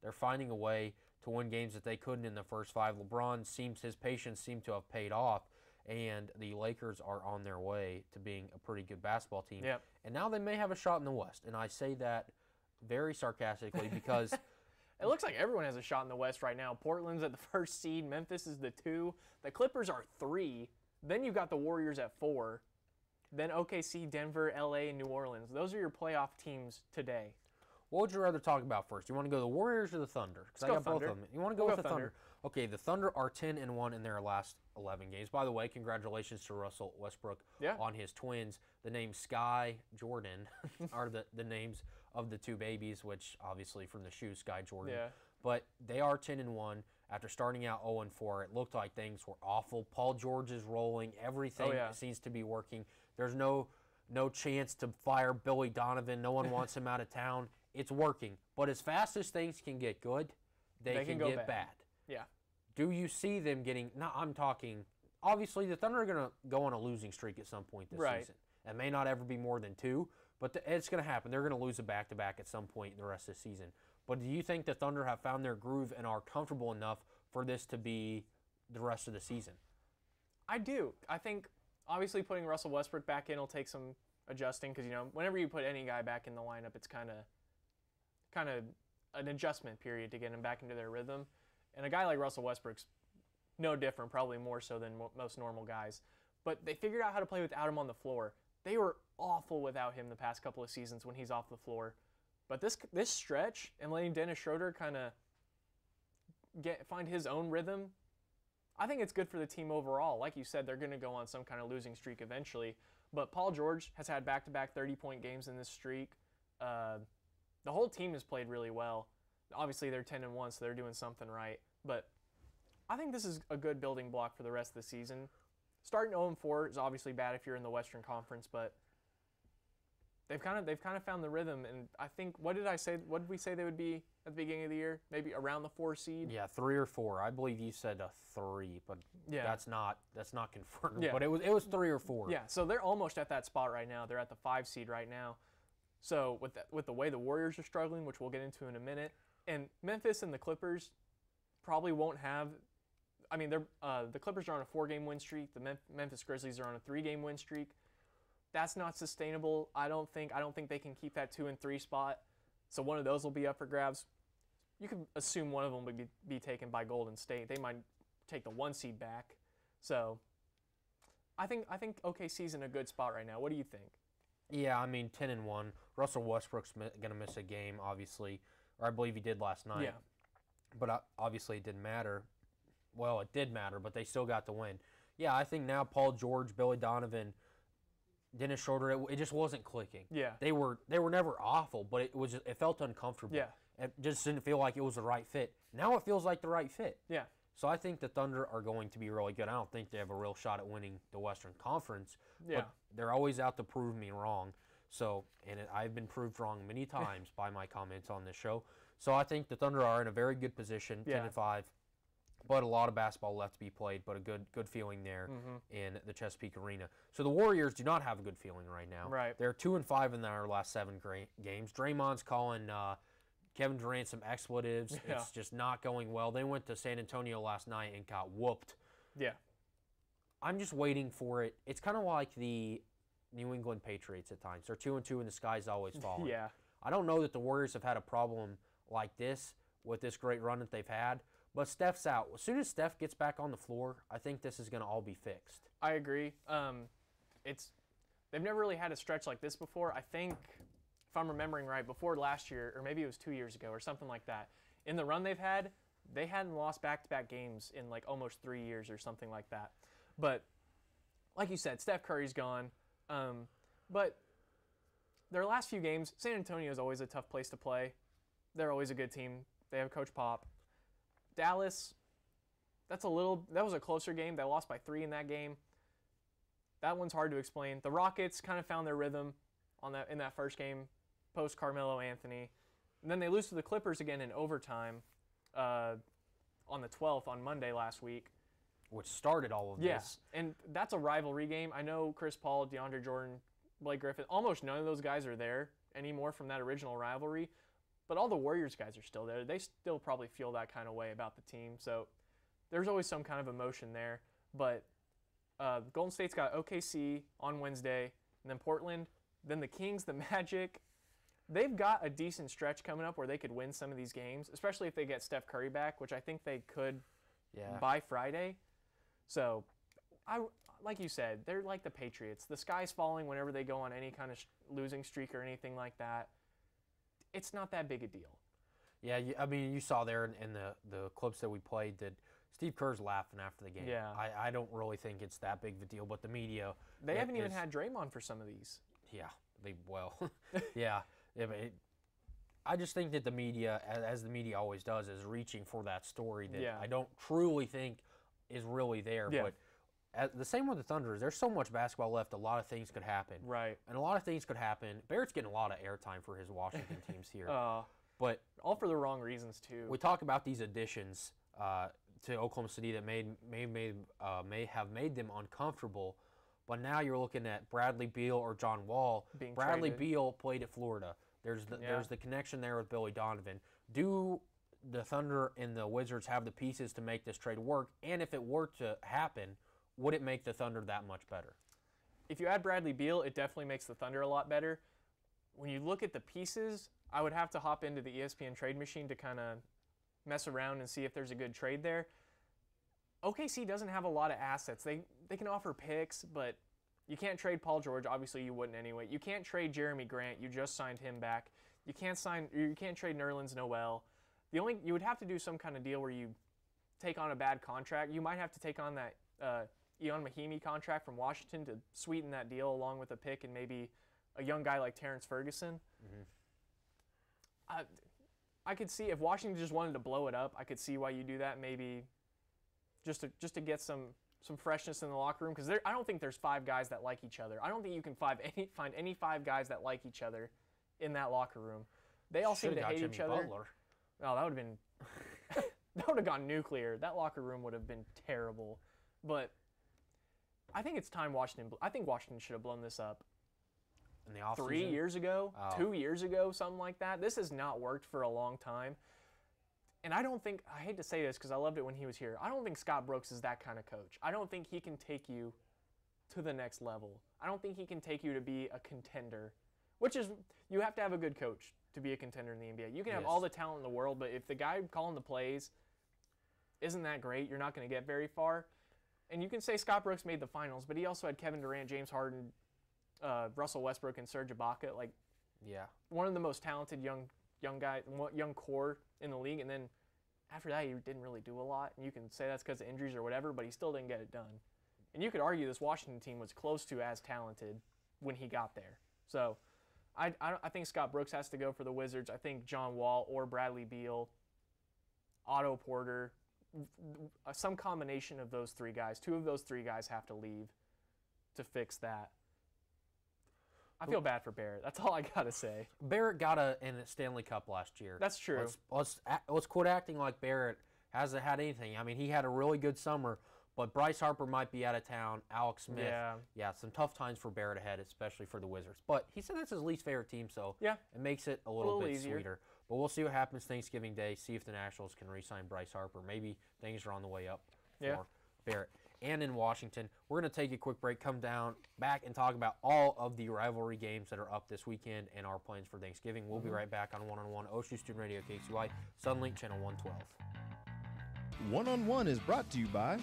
They're finding a way to win games that they couldn't in the first 5. His patience seemed to have paid off, and the Lakers are on their way to being a pretty good basketball team. Yep. And now they may have a shot in the West, and I say that very sarcastically because it looks like everyone has a shot in the West right now. Portland's at the 1st seed. Memphis is the 2. The Clippers are 3. Then you've got the Warriors at 4. Then OKC, Denver, LA, and New Orleans. Those are your playoff teams today. What would you rather talk about first? You want to go the Warriors or the Thunder? Because I got both of them. You want to go with the Thunder? Okay, the Thunder are 10-1 in their last 11 games. By the way, congratulations to Russell Westbrook on his twins. The names Sky Jordan are the names of the 2 babies, which obviously from the shoe Sky Jordan. Yeah. But they are 10-1 after starting out 0-4. It looked like things were awful. Paul George is rolling. Everything seems to be working. There's no chance to fire Billy Donovan. No one wants him out of town. It's working. But as fast as things can get good, they can get bad. Yeah. Do you see them getting – no, I'm talking – obviously the Thunder are going to go on a losing streak at some point this season. It may not ever be more than 2, but it's going to happen. They're going to lose a back-to-back at some point in the rest of the season. But do you think the Thunder have found their groove and are comfortable enough for this to be the rest of the season? I do. I think obviously putting Russell Westbrook back in will take some adjusting because, whenever you put any guy back in the lineup, it's kind of an adjustment period to get him back into their rhythm. And a guy like Russell Westbrook's no different, probably more so than most normal guys. But they figured out how to play without him on the floor. They were awful without him the past couple of seasons when he's off the floor. But this stretch and letting Dennis Schroeder kind of find his own rhythm, I think it's good for the team overall. Like you said, they're going to go on some kind of losing streak eventually. But Paul George has had back-to-back 30-point games in this streak. The whole team has played really well. Obviously, they're 10-1, so they're doing something right. But I think this is a good building block for the rest of the season. Starting 0-4 is obviously bad if you're in the Western Conference, but they've kind of found the rhythm. And I think what did we say they would be at the beginning of the year? Maybe around the 4 seed. Yeah, 3 or 4. I believe you said a 3, but that's not confirmed. Yeah. But it was 3 or 4. Yeah, so they're almost at that spot right now. They're at the 5 seed right now. So with the way the Warriors are struggling, which we'll get into in a minute, and Memphis and the Clippers probably won't have. I mean, the Clippers are on a 4-game win streak. The Memphis Grizzlies are on a 3-game win streak. That's not sustainable. I don't think they can keep that 2 and 3 spot. So one of those will be up for grabs. You could assume one of them would be taken by Golden State. They might take the 1 seed back. So I think OKC's in a good spot right now. What do you think? Yeah, I mean 10-1. Russell Westbrook's going to miss a game, obviously, or I believe he did last night. Yeah. But obviously it didn't matter. Well, it did matter, but they still got the win. Yeah, I think now Paul George, Billy Donovan, Dennis Schroeder, it just wasn't clicking. Yeah. They were never awful, but it felt uncomfortable. Yeah. It just didn't feel like it was the right fit. Now it feels like the right fit. Yeah. So I think the Thunder are going to be really good. I don't think they have a real shot at winning the Western Conference. Yeah. But they're always out to prove me wrong. So, I've been proved wrong many times by my comments on this show. So I think the Thunder are in a very good position, 10-5. But a lot of basketball left to be played, but a good feeling there in the Chesapeake Arena. So the Warriors do not have a good feeling right now. Right. They're 2-5 in their last 7 games. Draymond's calling Kevin Durant some expletives. Yeah. It's just not going well. They went to San Antonio last night and got whooped. Yeah. I'm just waiting for it. It's kind of like the New England Patriots at times. They're 2-2 and the sky's always falling. Yeah. I don't know that the Warriors have had a problem like this with this great run that they've had. But Steph's out. As soon as Steph gets back on the floor, I think this is going to all be fixed. I agree. They've never really had a stretch like this before. I think, if I'm remembering right, before last year, or maybe it was 2 years ago or something like that, in the run they've had, they hadn't lost back-to-back games in like almost 3 years or something like that. But like you said, Steph Curry's gone. But their last few games, San Antonio is always a tough place to play. They're always a good team. They have Coach Pop. Dallas, that was a closer game. They lost by 3 in that game. That one's hard to explain. The Rockets kind of found their rhythm in that first game, post Carmelo Anthony. And then they lose to the Clippers again in overtime on the 12th on Monday last week. Which started all of this. And that's a rivalry game. I know Chris Paul, DeAndre Jordan, Blake Griffin, almost none of those guys are there anymore from that original rivalry. But all the Warriors guys are still there. They still probably feel that kind of way about the team. So there's always some kind of emotion there. But Golden State's got OKC on Wednesday, and then Portland, then the Kings, the Magic. They've got a decent stretch coming up where they could win some of these games, especially if they get Steph Curry back, which I think they could by Friday. So, like you said, they're like the Patriots. The sky's falling whenever they go on any kind of losing streak or anything like that. It's not that big a deal. Yeah, I mean, you saw there in the clips that we played that Steve Kerr's laughing after the game. Yeah. I don't really think it's that big of a deal, but the media. They haven't even had Draymond for some of these. Yeah, yeah. Yeah, but I just think that the media, as the media always does, is reaching for that story that I don't truly think is really there. Yeah. But the same with the Thunder is there's so much basketball left, a lot of things could happen. Right. And a lot of things could happen. Barrett's getting a lot of airtime for his Washington teams here. But all for the wrong reasons, too. We talk about these additions to Oklahoma City that may have made them uncomfortable. But now you're looking at Bradley Beal or John Wall. Bradley Beal played at Florida. There's the connection there with Billy Donovan. Do the Thunder and the Wizards have the pieces to make this trade work? And if it were to happen, would it make the Thunder that much better? If you add Bradley Beal, it definitely makes the Thunder a lot better. When you look at the pieces, I would have to hop into the ESPN trade machine to kind of mess around and see if there's a good trade there. OKC doesn't have a lot of assets. They can offer picks, but you can't trade Paul George. Obviously, you wouldn't anyway. You can't trade Jeremy Grant. You just signed him back. You can't trade Nerlens Noel. You would have to do some kind of deal where you take on a bad contract. You might have to take on that Ian Mahimi contract from Washington to sweeten that deal along with a pick and maybe a young guy like Terrence Ferguson. I could see if Washington just wanted to blow it up, I could see why you do that. Maybe just to get some freshness in the locker room, because I don't think there's 5 guys that like each other. I don't think you can find any 5 guys that like each other in that locker room. They all seem to hate each other. Butler. Oh, that would have been that would have gone nuclear. That locker room would have been terrible. But I think it's time Washington should have blown this up. In the offseason? 3 years ago, 2 years ago, something like that. This has not worked for a long time. And I hate to say this because I loved it when he was here, I don't think Scott Brooks is that kind of coach. I don't think he can take you to the next level. I don't think he can take you to be a contender, which is, you have to have a good coach to be a contender in the NBA. You can have all the talent in the world, but if the guy calling the plays isn't that great, you're not going to get very far. And you can say Scott Brooks made the finals, but he also had Kevin Durant, James Harden, Russell Westbrook, and Serge Ibaka. One of the most talented young core in the league. And then after that, he didn't really do a lot. And you can say that's because of injuries or whatever, but he still didn't get it done. And you could argue this Washington team was close to as talented when he got there. So I think Scott Brooks has to go for the Wizards. I think John Wall or Bradley Beal, Otto Porter, some combination of those 3 guys. 2 of those 3 guys have to leave to fix that. I feel bad for Barrett. That's all I gotta say. Barrett got in a Stanley Cup last year. That's true. Let's quit acting like Barrett hasn't had anything. I mean, he had a really good summer, but Bryce Harper might be out of town. Alex Smith. Yeah, some tough times for Barrett ahead, especially for the Wizards. But he said that's his least favorite team, so it makes it a little bit easier. Sweeter. But we'll see what happens Thanksgiving Day. See if the Nationals can re-sign Bryce Harper. Maybe things are on the way up for Barrett. And in Washington, we're going to take a quick break, come back and talk about all of the rivalry games that are up this weekend and our plans for Thanksgiving. We'll be right back on One-on-One, OSU Student Radio, KCY, Sunlink Channel 112. One-on-One is brought to you by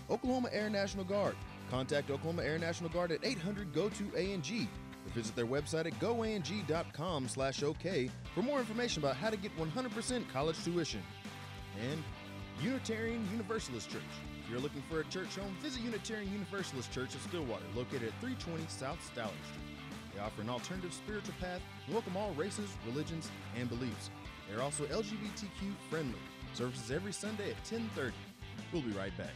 Oklahoma Air National Guard. Contact Oklahoma Air National Guard at 800-GO-TO-ANG or visit their website at goang.com/OK for more information about how to get 100% college tuition. And Unitarian Universalist Church. If you're looking for a church home, visit Unitarian Universalist Church of Stillwater, located at 320 South Stallard Street. They offer an alternative spiritual path and welcome all races, religions, and beliefs. They're also LGBTQ friendly. Services every Sunday at 10:30. We'll be right back.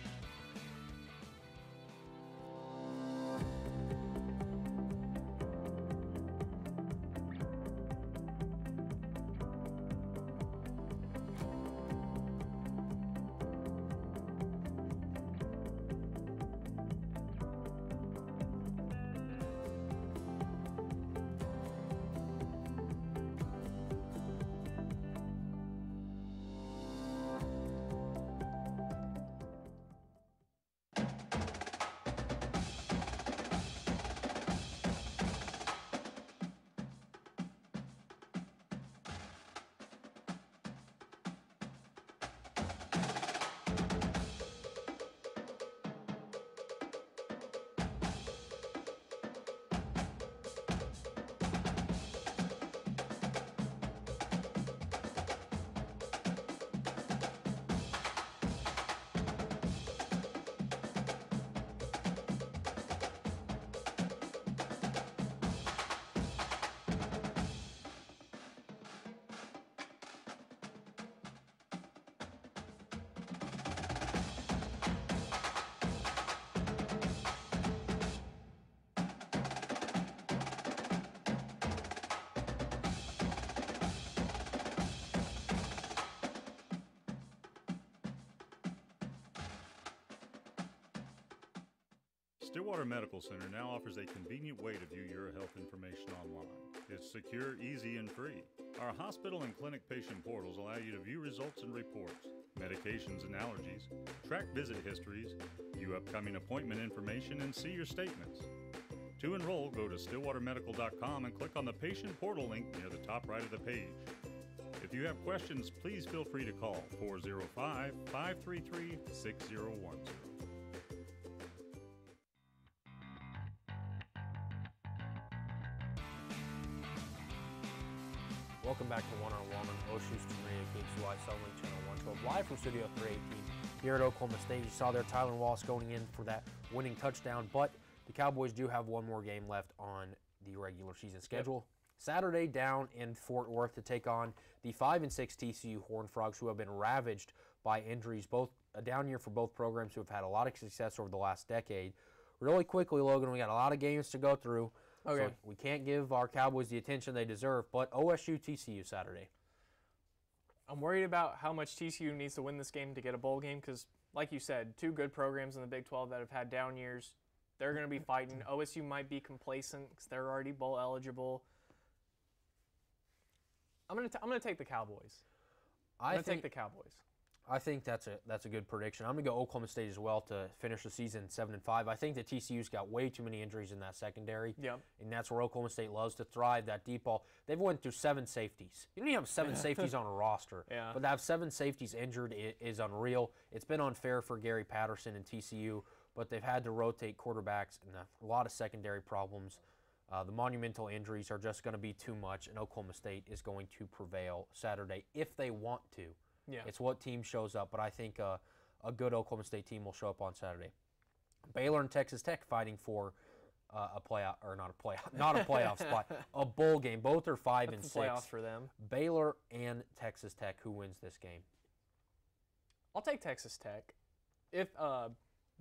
Stillwater Medical Center now offers a convenient way to view your health information online. It's secure, easy, and free. Our hospital and clinic patient portals allow you to view results and reports, medications and allergies, track visit histories, view upcoming appointment information, and see your statements. To enroll, go to stillwatermedical.com and click on the patient portal link near the top right of the page. If you have questions, please feel free to call 405-533-6010. Welcome back to One-on-One on OSU Student Radio KQI Southern Channel 112, live from Studio 318 here at Oklahoma State. You saw there Tyler Wallace going in for that winning touchdown, but the Cowboys do have one more game left on the regular season schedule. Yep. Saturday down in Fort Worth to take on the 5-6 TCU Horned Frogs, who have been ravaged by injuries. Both a down year for both programs, who have had a lot of success over the last decade. Really quickly, Logan, we got a lot of games to go through. Okay. So we can't give our Cowboys the attention they deserve, but OSU TCU Saturday. I'm worried about how much TCU needs to win this game to get a bowl game because, like you said, two good programs in the Big 12 that have had down years. They're going to be fighting. OSU might be complacent because they're already bowl eligible. I'm going to take the Cowboys. I'm going to take the Cowboys. I think that's a good prediction. I'm going to go Oklahoma State as well to finish the season 7-5. I think that TCU's got way too many injuries in that secondary. Yep. And that's where Oklahoma State loves to thrive, that deep ball. They've went through 7 safeties. You don't even have 7 safeties on a roster. Yeah. But to have 7 safeties injured is unreal. It's been unfair for Gary Patterson and TCU, but they've had to rotate quarterbacks and a lot of secondary problems. The monumental injuries are just going to be too much, and Oklahoma State is going to prevail Saturday if they want to. Yeah. It's what team shows up, but I think a good Oklahoma State team will show up on Saturday. Baylor and Texas Tech fighting for a playoff, or not a playoff spot, a bowl game. Both are 5-6. Playoffs for them. Baylor and Texas Tech. Who wins this game? I'll take Texas Tech if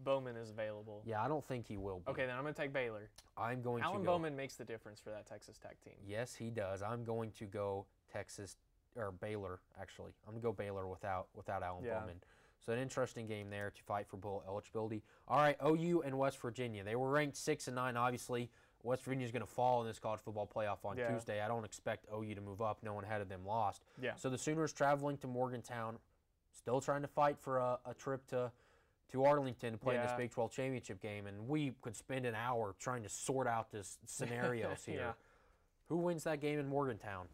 Bowman is available. Yeah, I don't think he will be. Okay, then I'm going to take Baylor. I'm going to go. Alan Bowman makes the difference for that Texas Tech team. Yes, he does. I'm going to go Baylor, actually. I'm going to go Baylor without Alan Bowman. So an interesting game there to fight for bowl eligibility. All right, OU and West Virginia. They were ranked 6 and 9. Obviously, West Virginia is going to fall in this college football playoff on Tuesday. I don't expect OU to move up. No one ahead of them lost. Yeah. So the Sooners traveling to Morgantown, still trying to fight for a trip to Arlington to play in this Big 12 championship game. And we could spend an hour trying to sort out this scenarios here. Yeah. Who wins that game in Morgantown?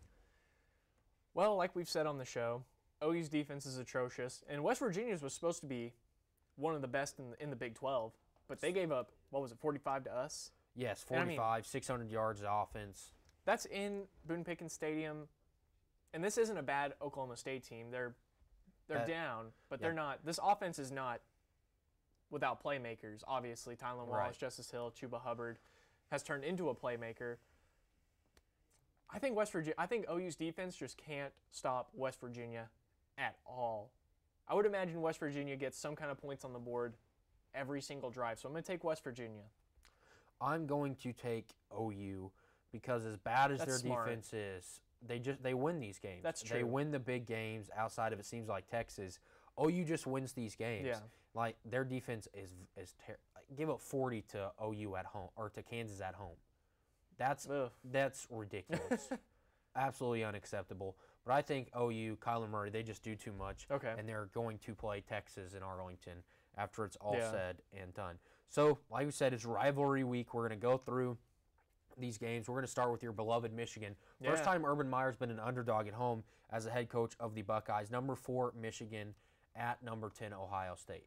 Well, like we've said on the show, OU's defense is atrocious, and West Virginia's was supposed to be one of the best in the Big 12, but they gave up, 45 to us? Yes, 45, 600 yards of offense. That's in Boone Pickens Stadium, and this isn't a bad Oklahoma State team. They're down, but they're not. This offense is not without playmakers, obviously. Tylen Wallace, Justice Hill, Chuba Hubbard has turned into a playmaker. I think OU's defense just can't stop West Virginia at all. I would imagine West Virginia gets some kind of points on the board every single drive, so I'm going to take West Virginia. I'm going to take OU because as bad as their defense is, they win these games. That's true. They win the big games outside of, it seems like, Texas. OU just wins these games. Yeah. Like, their defense is give up 40 to OU at home, or to Kansas at home. That's ridiculous. Absolutely unacceptable. But I think OU, Kyler Murray, they just do too much. Okay. And they're going to play Texas in Arlington after it's all said and done. So, like we said, it's rivalry week. We're going to go through these games. We're going to start with your beloved Michigan. First time Urban Meyer's been an underdog at home as the head coach of the Buckeyes. Number 4, Michigan at number 10, Ohio State.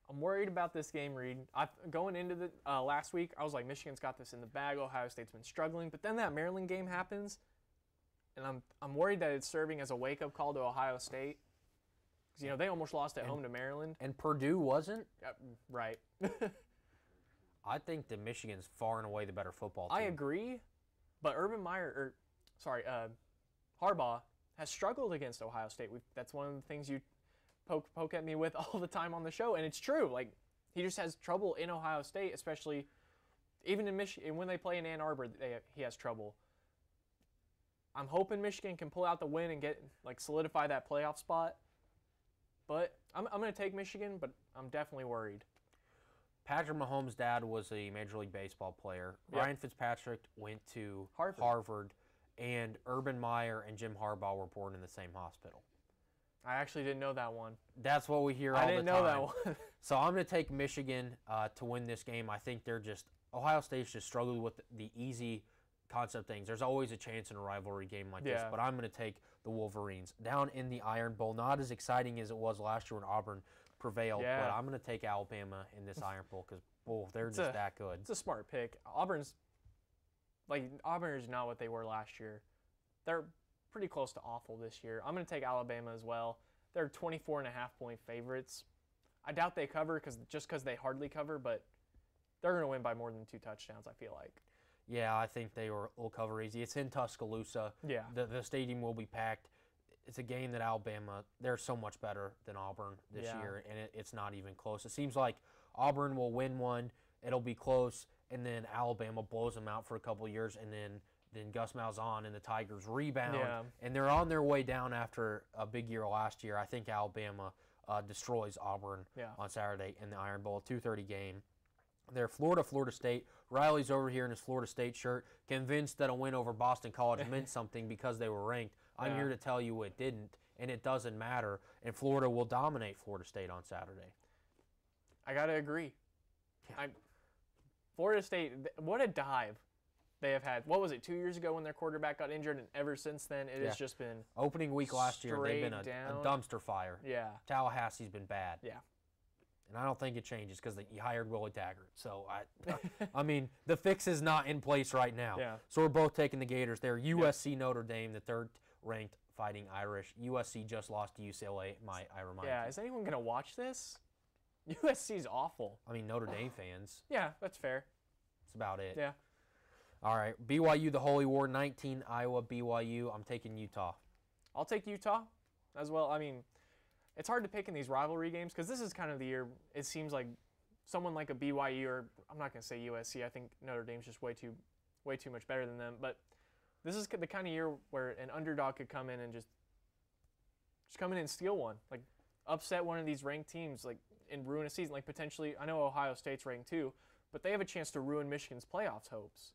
I'm worried about this game, Reed. Going into the last week, I was like, Michigan's got this in the bag. Ohio State's been struggling. But then that Maryland game happens, and I'm worried that it's serving as a wake-up call to Ohio State. Because, they almost lost at home to Maryland. And Purdue wasn't? Right. I think that Michigan's far and away the better football team. I agree, but Harbaugh has struggled against Ohio State. That's one of the things you poke at me with all the time on the show, and it's true. Like, he just has trouble in Ohio State, especially even in Michigan. When they play in Ann Arbor, he has trouble. I'm hoping Michigan can pull out the win and solidify that playoff spot. But I'm going to take Michigan, but I'm definitely worried. Patrick Mahomes' dad was a Major League Baseball player. Yep. Ryan Fitzpatrick went to Harvard, and Urban Meyer and Jim Harbaugh were born in the same hospital. I actually didn't know that one. That's what we hear all the time. I didn't know that one. So I'm going to take Michigan to win this game. I think Ohio State's just struggled with the easy concept things. There's always a chance in a rivalry game like this, but I'm going to take the Wolverines. Down in the Iron Bowl, not as exciting as it was last year when Auburn prevailed, but I'm going to take Alabama in this Iron Bowl because, they're just that good. It's a smart pick. Auburn is not what they were last year. They're pretty close to awful this year. I'm going to take Alabama as well. They're 24.5-point favorites. I doubt they cover because they hardly cover, but they're going to win by more than 2 touchdowns, I feel like. Yeah, I think they will cover easy. It's in Tuscaloosa. Yeah. The stadium will be packed. It's a game that Alabama, they're so much better than Auburn this year, and it's not even close. It seems like Auburn will win one, it'll be close, and then Alabama blows them out for a couple of years, and then Gus Malzahn and the Tigers rebound, and they're on their way down after a big year last year. I think Alabama destroys Auburn on Saturday in the Iron Bowl, 2:30 game. They're Florida State. Riley's over here in his Florida State shirt, convinced that a win over Boston College meant something because they were ranked. I'm here to tell you it didn't, and it doesn't matter, and Florida will dominate Florida State on Saturday. I got to agree. Florida State, what a dive they have had. What was it, 2 years ago when their quarterback got injured, and ever since then it has just been opening week last year, they've been a dumpster fire. Yeah. Tallahassee's been bad. Yeah. And I don't think it changes because you hired Willie Taggart. So, I mean, the fix is not in place right now. Yeah. So we're both taking the Gators there. USC, Notre Dame, the third-ranked Fighting Irish. USC just lost to UCLA, I remind you. Yeah, is anyone going to watch this? USC's awful. I mean, Notre Dame fans. Yeah, that's fair. That's about it. Yeah. All right, BYU, the Holy War, 19, Iowa, BYU. I'm taking Utah. I'll take Utah as well. I mean, it's hard to pick in these rivalry games because this is kind of the year it seems like someone like a BYU, or I'm not going to say USC. I think Notre Dame's just way too much better than them. But this is the kind of year where an underdog could come in and just come in and steal one, like upset one of these ranked teams, like and ruin a season. Like potentially, I know Ohio State's ranked too, but they have a chance to ruin Michigan's playoffs hopes.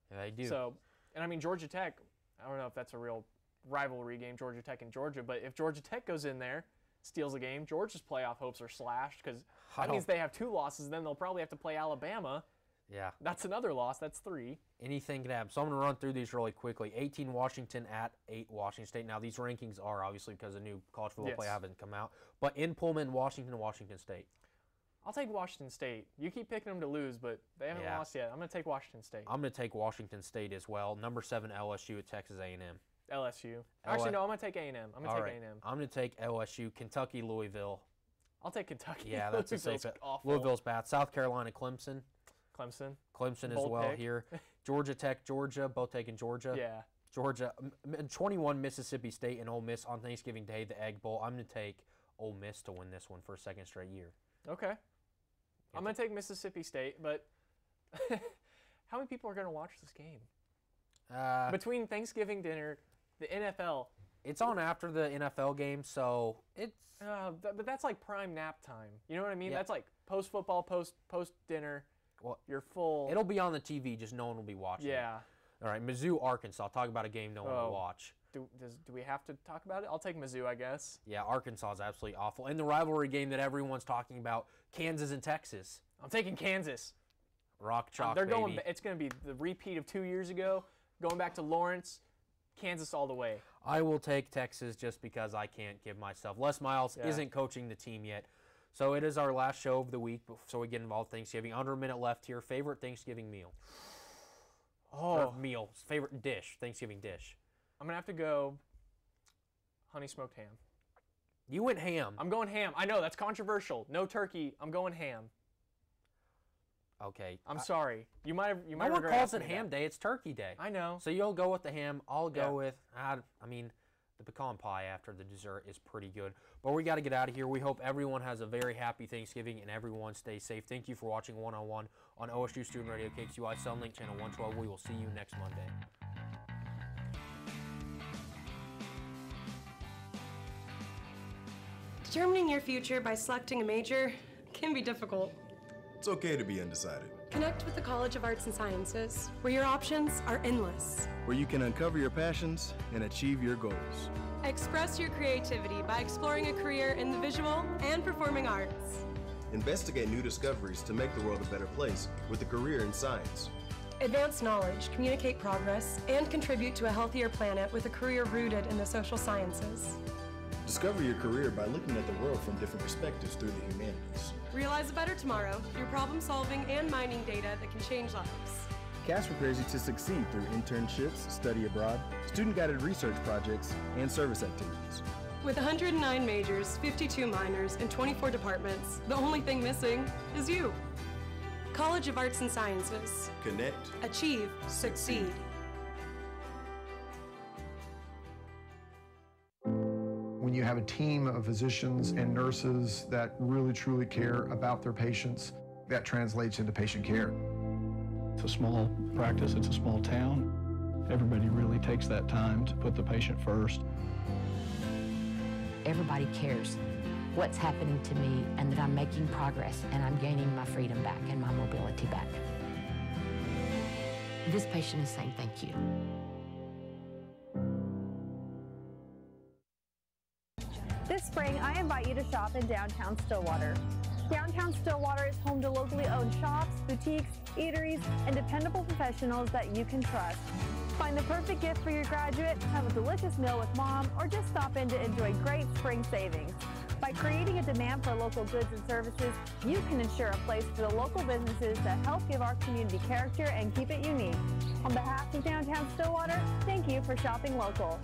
Yeah, they do. So, and I mean Georgia Tech. I don't know if that's a real rivalry game, Georgia Tech and Georgia, but if Georgia Tech goes in there, steals a game, Georgia's playoff hopes are slashed because that means they have 2 losses. Then they'll probably have to play Alabama. Yeah. That's another loss. That's 3. Anything can happen. So I'm going to run through these really quickly. 18 Washington at 8 Washington State. Now these rankings are obviously because the new college football play haven't come out. But in Pullman, Washington State. I'll take Washington State. You keep picking them to lose, but they haven't lost yet. I'm going to take Washington State. I'm going to take Washington State as well. Number 7 LSU at Texas A&M. LSU. Actually, no, I'm going to take A&M. I'm going to take A&M. I'm going to take LSU. Kentucky, Louisville. I'll take Kentucky. Yeah, that's a safe bet. Awful. Louisville's bad. South Carolina, Clemson. Clemson as well here. Georgia Tech, Georgia. Both taking Georgia. Yeah. Georgia. 21 Mississippi State and Ole Miss on Thanksgiving Day, the Egg Bowl. I'm going to take Ole Miss to win this one for a second straight year. Okay. I'm going to take Mississippi State, but how many people are going to watch this game? Between Thanksgiving dinner, the NFL. It's on after the NFL game, so it's... but that's like prime nap time. You know what I mean? Yeah. That's like post-football, post-dinner. Well, you're full. It'll be on the TV, just no one will be watching. Yeah. All right, Mizzou, Arkansas. Talk about a game no one will watch. Do we have to talk about it? I'll take Mizzou, I guess. Yeah, Arkansas is absolutely awful. And the rivalry game that everyone's talking about, Kansas and Texas. I'm taking Kansas. Rock chalk, baby. It's going to be the repeat of 2 years ago, going back to Lawrence, Kansas all the way. I will take Texas just because I can't give myself. Les Miles isn't coaching the team yet. So it is our last show of the week, so we get involved with Thanksgiving. Under a minute left here. Favorite Thanksgiving meal? Meal. Favorite dish, Thanksgiving dish. I'm going to have to go honey smoked ham. You went ham. I'm going ham. I know, that's controversial. No turkey. I'm going ham. Okay. I'm sorry. You might no one calls it ham day. It's turkey day. I know. So you'll go with the ham. I'll go with, the pecan pie after the dessert is pretty good. But we got to get out of here. We hope everyone has a very happy Thanksgiving and everyone stays safe. Thank you for watching One-on-One on OSU Student Radio, KXUI Sunlink Channel 112. We will see you next Monday. Determining your future by selecting a major can be difficult. It's okay to be undecided. Connect with the College of Arts and Sciences, where your options are endless. Where you can uncover your passions and achieve your goals. Express your creativity by exploring a career in the visual and performing arts. Investigate new discoveries to make the world a better place with a career in science. Advance knowledge, communicate progress, and contribute to a healthier planet with a career rooted in the social sciences. Discover your career by looking at the world from different perspectives through the humanities. Realize a better tomorrow through problem solving and mining data that can change lives. CAS prepares you to succeed through internships, study abroad, student-guided research projects, and service activities. With 109 majors, 52 minors, and 24 departments, the only thing missing is you. College of Arts and Sciences. Connect. Achieve. Succeed. When you have a team of physicians and nurses that really truly care about their patients, that translates into patient care. It's a small practice, it's a small town. Everybody really takes that time to put the patient first. Everybody cares what's happening to me and that I'm making progress and I'm gaining my freedom back and my mobility back. This patient is saying thank you. This spring, I invite you to shop in downtown Stillwater. Downtown Stillwater is home to locally owned shops, boutiques, eateries, and dependable professionals that you can trust. Find the perfect gift for your graduate, have a delicious meal with mom, or just stop in to enjoy great spring savings. By creating a demand for local goods and services, you can ensure a place for the local businesses that help give our community character and keep it unique. On behalf of Downtown Stillwater, thank you for shopping local.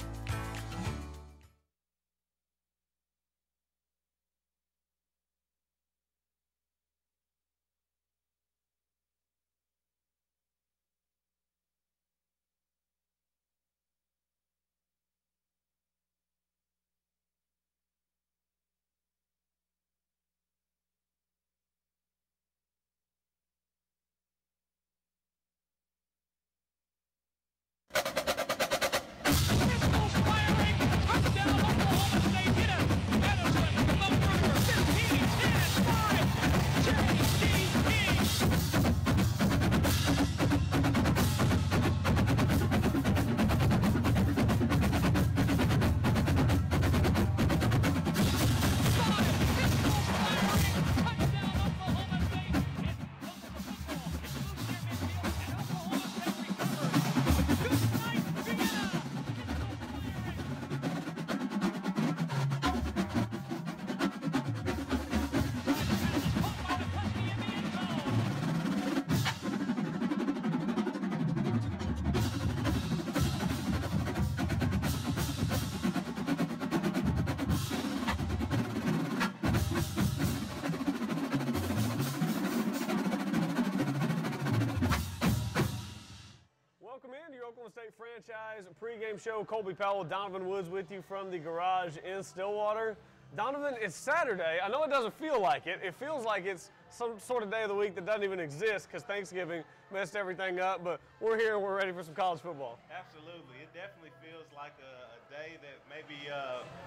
Franchise pregame show. Colby Powell, Donovan Woods with you from the garage in Stillwater. Donovan, it's Saturday. I know it doesn't feel like it. It feels like it's some sort of day of the week that doesn't even exist because Thanksgiving messed everything up, but we're here and we're ready for some college football. Absolutely. It definitely feels like a day that maybe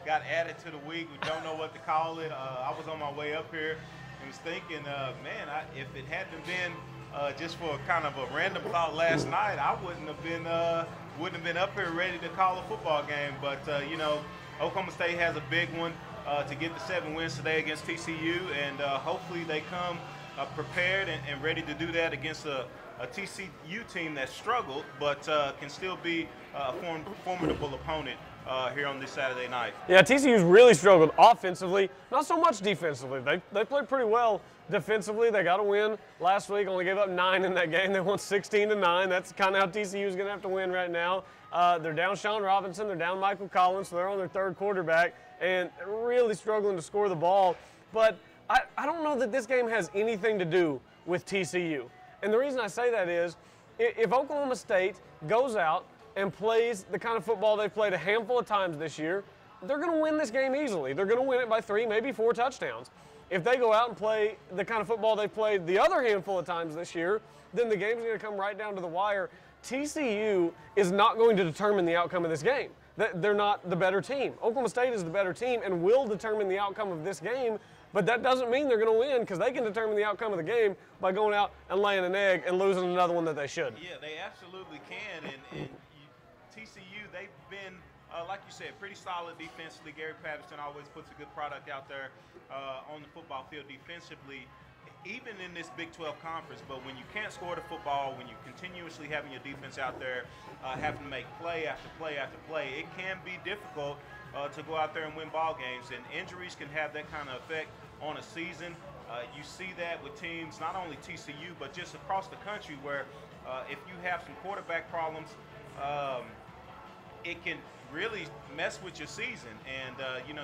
got added to the week. We don't know what to call it. I was on my way up here and was thinking, man, if it hadn't been just for kind of a random thought last night, I wouldn't have been up here ready to call a football game. But you know, Oklahoma State has a big one to get the 7 wins today against TCU, and hopefully they come prepared and ready to do that against a TCU team that struggled, but can still be a formidable opponent here on this Saturday night. Yeah, TCU's really struggled offensively, not so much defensively. They played pretty well defensively. They got a win last week, only gave up 9 in that game. They won 16-9. That's kind of how TCU is going to have to win right now. They're down Sean Robinson. They're down Michael Collins, so they're on their third quarterback and really struggling to score the ball. But I don't know that this game has anything to do with TCU. And the reason I say that is if Oklahoma State goes out and plays the kind of football they've played a handful of times this year, they're going to win this game easily. They're going to win it by 3, maybe 4 touchdowns. If they go out and play the kind of football they've played the other handful of times this year, then the game's going to come right down to the wire. TCU is not going to determine the outcome of this game. They're not the better team. Oklahoma State is the better team and will determine the outcome of this game, but that doesn't mean they're going to win, because they can determine the outcome of the game by going out and laying an egg and losing another one that they should. Yeah, they absolutely can. And TCU, they've been, like you said, pretty solid defensively. Gary Patterson always puts a good product out there on the football field defensively, even in this Big 12 conference. But when you can't score the football, when you're continuously having your defense out there having to make play after play after play, it can be difficult to go out there and win ball games. And injuries can have that kind of effect on a season. You see that with teams, not only TCU, but just across the country, where if you have some quarterback problems, it can really mess with your season. And,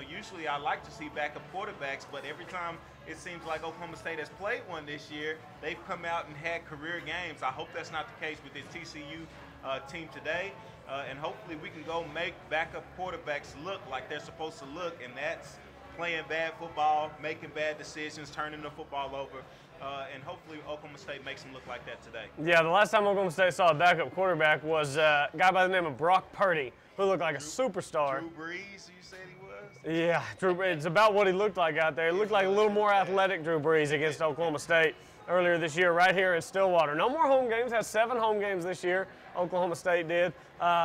usually I like to see backup quarterbacks, but every time it seems like Oklahoma State has played one this year, they've come out and had career games. I hope that's not the case with this TCU team today. And hopefully we can go make backup quarterbacks look like they're supposed to look, and that's playing bad football, making bad decisions, turning the football over. And hopefully Oklahoma State makes them look like that today. Yeah, the last time Oklahoma State saw a backup quarterback was a guy by the name of Brock Purdy, who looked like a superstar. Drew Brees, you said he was? Yeah, Drew Brees. It's about what he looked like out there. He looked like a little more athletic Drew Brees against Oklahoma State earlier this year right here in Stillwater. No more home games. Has 7 home games this year, Oklahoma State did.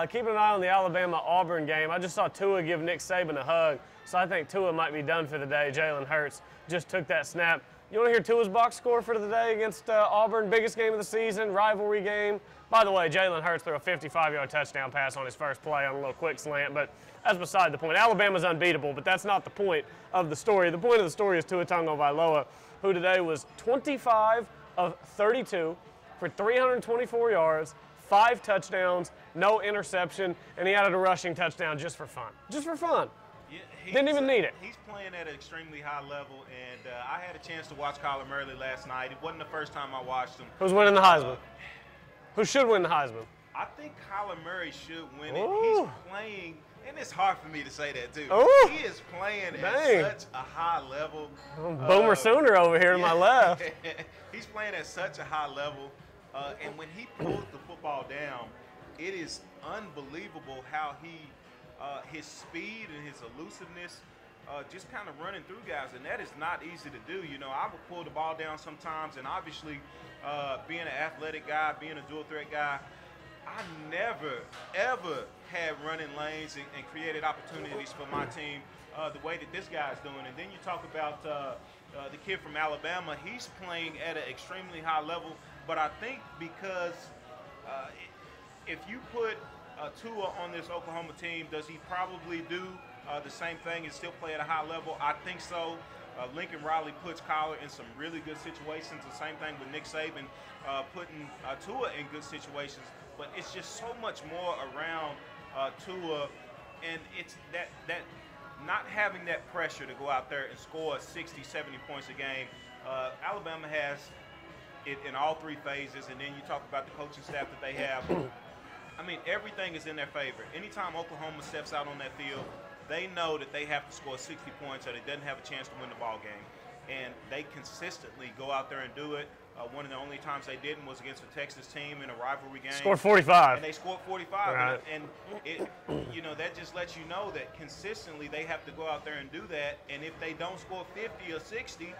Keeping an eye on the Alabama-Auburn game. I just saw Tua give Nick Saban a hug, so I think Tua might be done for the day. Jalen Hurts just took that snap. You want to hear Tua's box score for the day against Auburn? Biggest game of the season, rivalry game. By the way, Jalen Hurts threw a 55-yard touchdown pass on his first play on a little quick slant, but that's beside the point. Alabama's unbeatable, but that's not the point of the story. The point of the story is Tua Tagovailoa, who today was 25 of 32 for 324 yards, 5 touchdowns, no interception, and he added a rushing touchdown just for fun. Just for fun. Yeah, didn't even need it. He's playing at an extremely high level, and I had a chance to watch Kyler Murray last night. It wasn't the first time I watched him. Who's winning the Heisman? Who should win the Heisman? I think Kyler Murray should win it. Ooh. He's playing, and it's hard for me to say that too. Ooh. He is playing Dang. at such a high level. Boomer Sooner over here to my left. He's playing at such a high level, and when he pulls the football down, it is unbelievable how he, his speed and his elusiveness, just kind of running through guys, and that is not easy to do. I would pull the ball down sometimes, and obviously being an athletic guy, being a dual threat guy, I never, ever had running lanes and created opportunities for my team the way that this guy's doing. And then you talk about the kid from Alabama. He's playing at an extremely high level, but I think because if you put Tua on this Oklahoma team, does he probably do the same thing and still play at a high level? I think so. Lincoln Riley puts Kyler in some really good situations. The same thing with Nick Saban putting Tua in good situations. But it's just so much more around Tua, and it's that not having that pressure to go out there and score 60, 70 points a game. Alabama has it in all 3 phases, and then you talk about the coaching staff that they have. I mean, everything is in their favor. Anytime Oklahoma steps out on that field, they know that they have to score 60 points or they doesn't have a chance to win the ball game. And they consistently go out there and do it. One of the only times they didn't was against a Texas team in a rivalry game. Scored 45. And they scored 45. Right. And that just lets you know that consistently they have to go out there and do that. And if they don't score 50 or 60,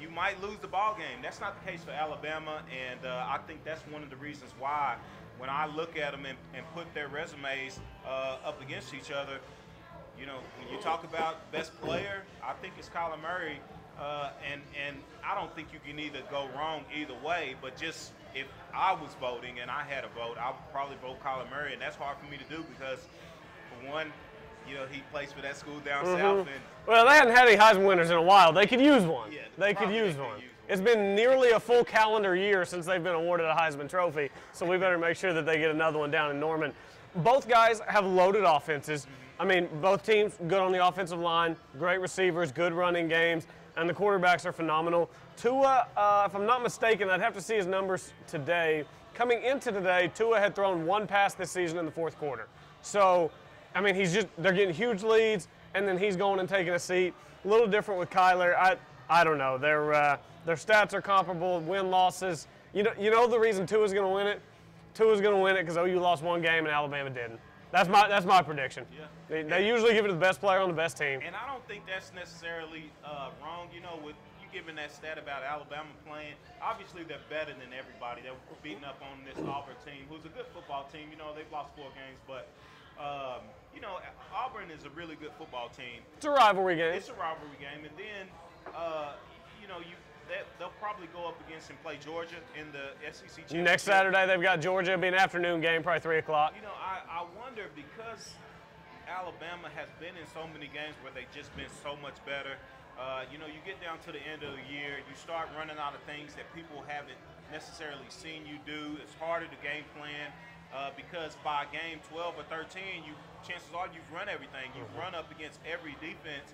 you might lose the ball game. That's not the case for Alabama, and I think that's one of the reasons why when I look at them and put their resumes up against each other, when you talk about best player, I think it's Kyler Murray, and I don't think you can either go wrong either way, but just if I was voting and I had a vote, I would probably vote Kyler Murray, and that's hard for me to do because, for one, he plays for that school down south. And well, they hadn't had any Heisman winners in a while. They could use one. Yeah, they could use one. It's been nearly a full calendar year since they've been awarded a Heisman Trophy, so we better make sure that they get another one down in Norman. Both guys have loaded offenses. I mean, both teams good on the offensive line, great receivers, good running games, and the quarterbacks are phenomenal. Tua, if I'm not mistaken, I'd have to see his numbers today. Coming into today, Tua had thrown 1 pass this season in the 4th quarter. So, I mean, they're getting huge leads, and then he's going and taking a seat. A little different with Kyler. I don't know. Their stats are comparable, win-losses. You know the reason Tua's going to win it? Tua's going to win it because OU lost one game and Alabama didn't. That's my prediction. Yeah. They usually give it to the best player on the best team. And I don't think that's necessarily wrong. You know, with you giving that stat about Alabama playing, obviously they're better than everybody. They're beating up on this Auburn team, who's a good football team. You know, they've lost 4 games, but you know, Auburn is a really good football team. It's a rivalry game. It's a rivalry game, and then you know they'll probably go up against and play Georgia in the SEC championship. Next Saturday they've got Georgia. It'll be an afternoon game, probably 3 o'clock. You know, I wonder, because Alabama has been in so many games where they've just been so much better. You know, you get down to the end of the year, you start running out of things that people haven't necessarily seen you do. It's harder to game plan because by game 12 or 13, chances are you've run everything. You've run up against every defense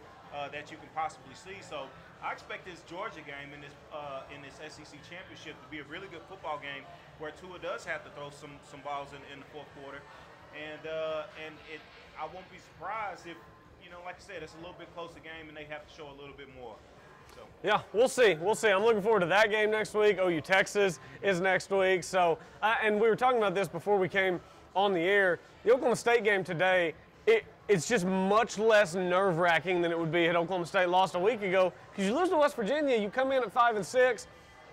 that you can possibly see. So I expect this Georgia game in this SEC championship to be a really good football game where Tua does have to throw some balls in the fourth quarter, and I won't be surprised if, you know, like I said, it's a little bit closer game and they have to show a little bit more. So. Yeah, we'll see. We'll see. I'm looking forward to that game next week. OU Texas is next week. So, and we were talking about this before we came on the air. The Oklahoma State game today, it's just much less nerve-wracking than it would be had Oklahoma State lost a week ago. Because you lose to West Virginia, you come in at 5-6.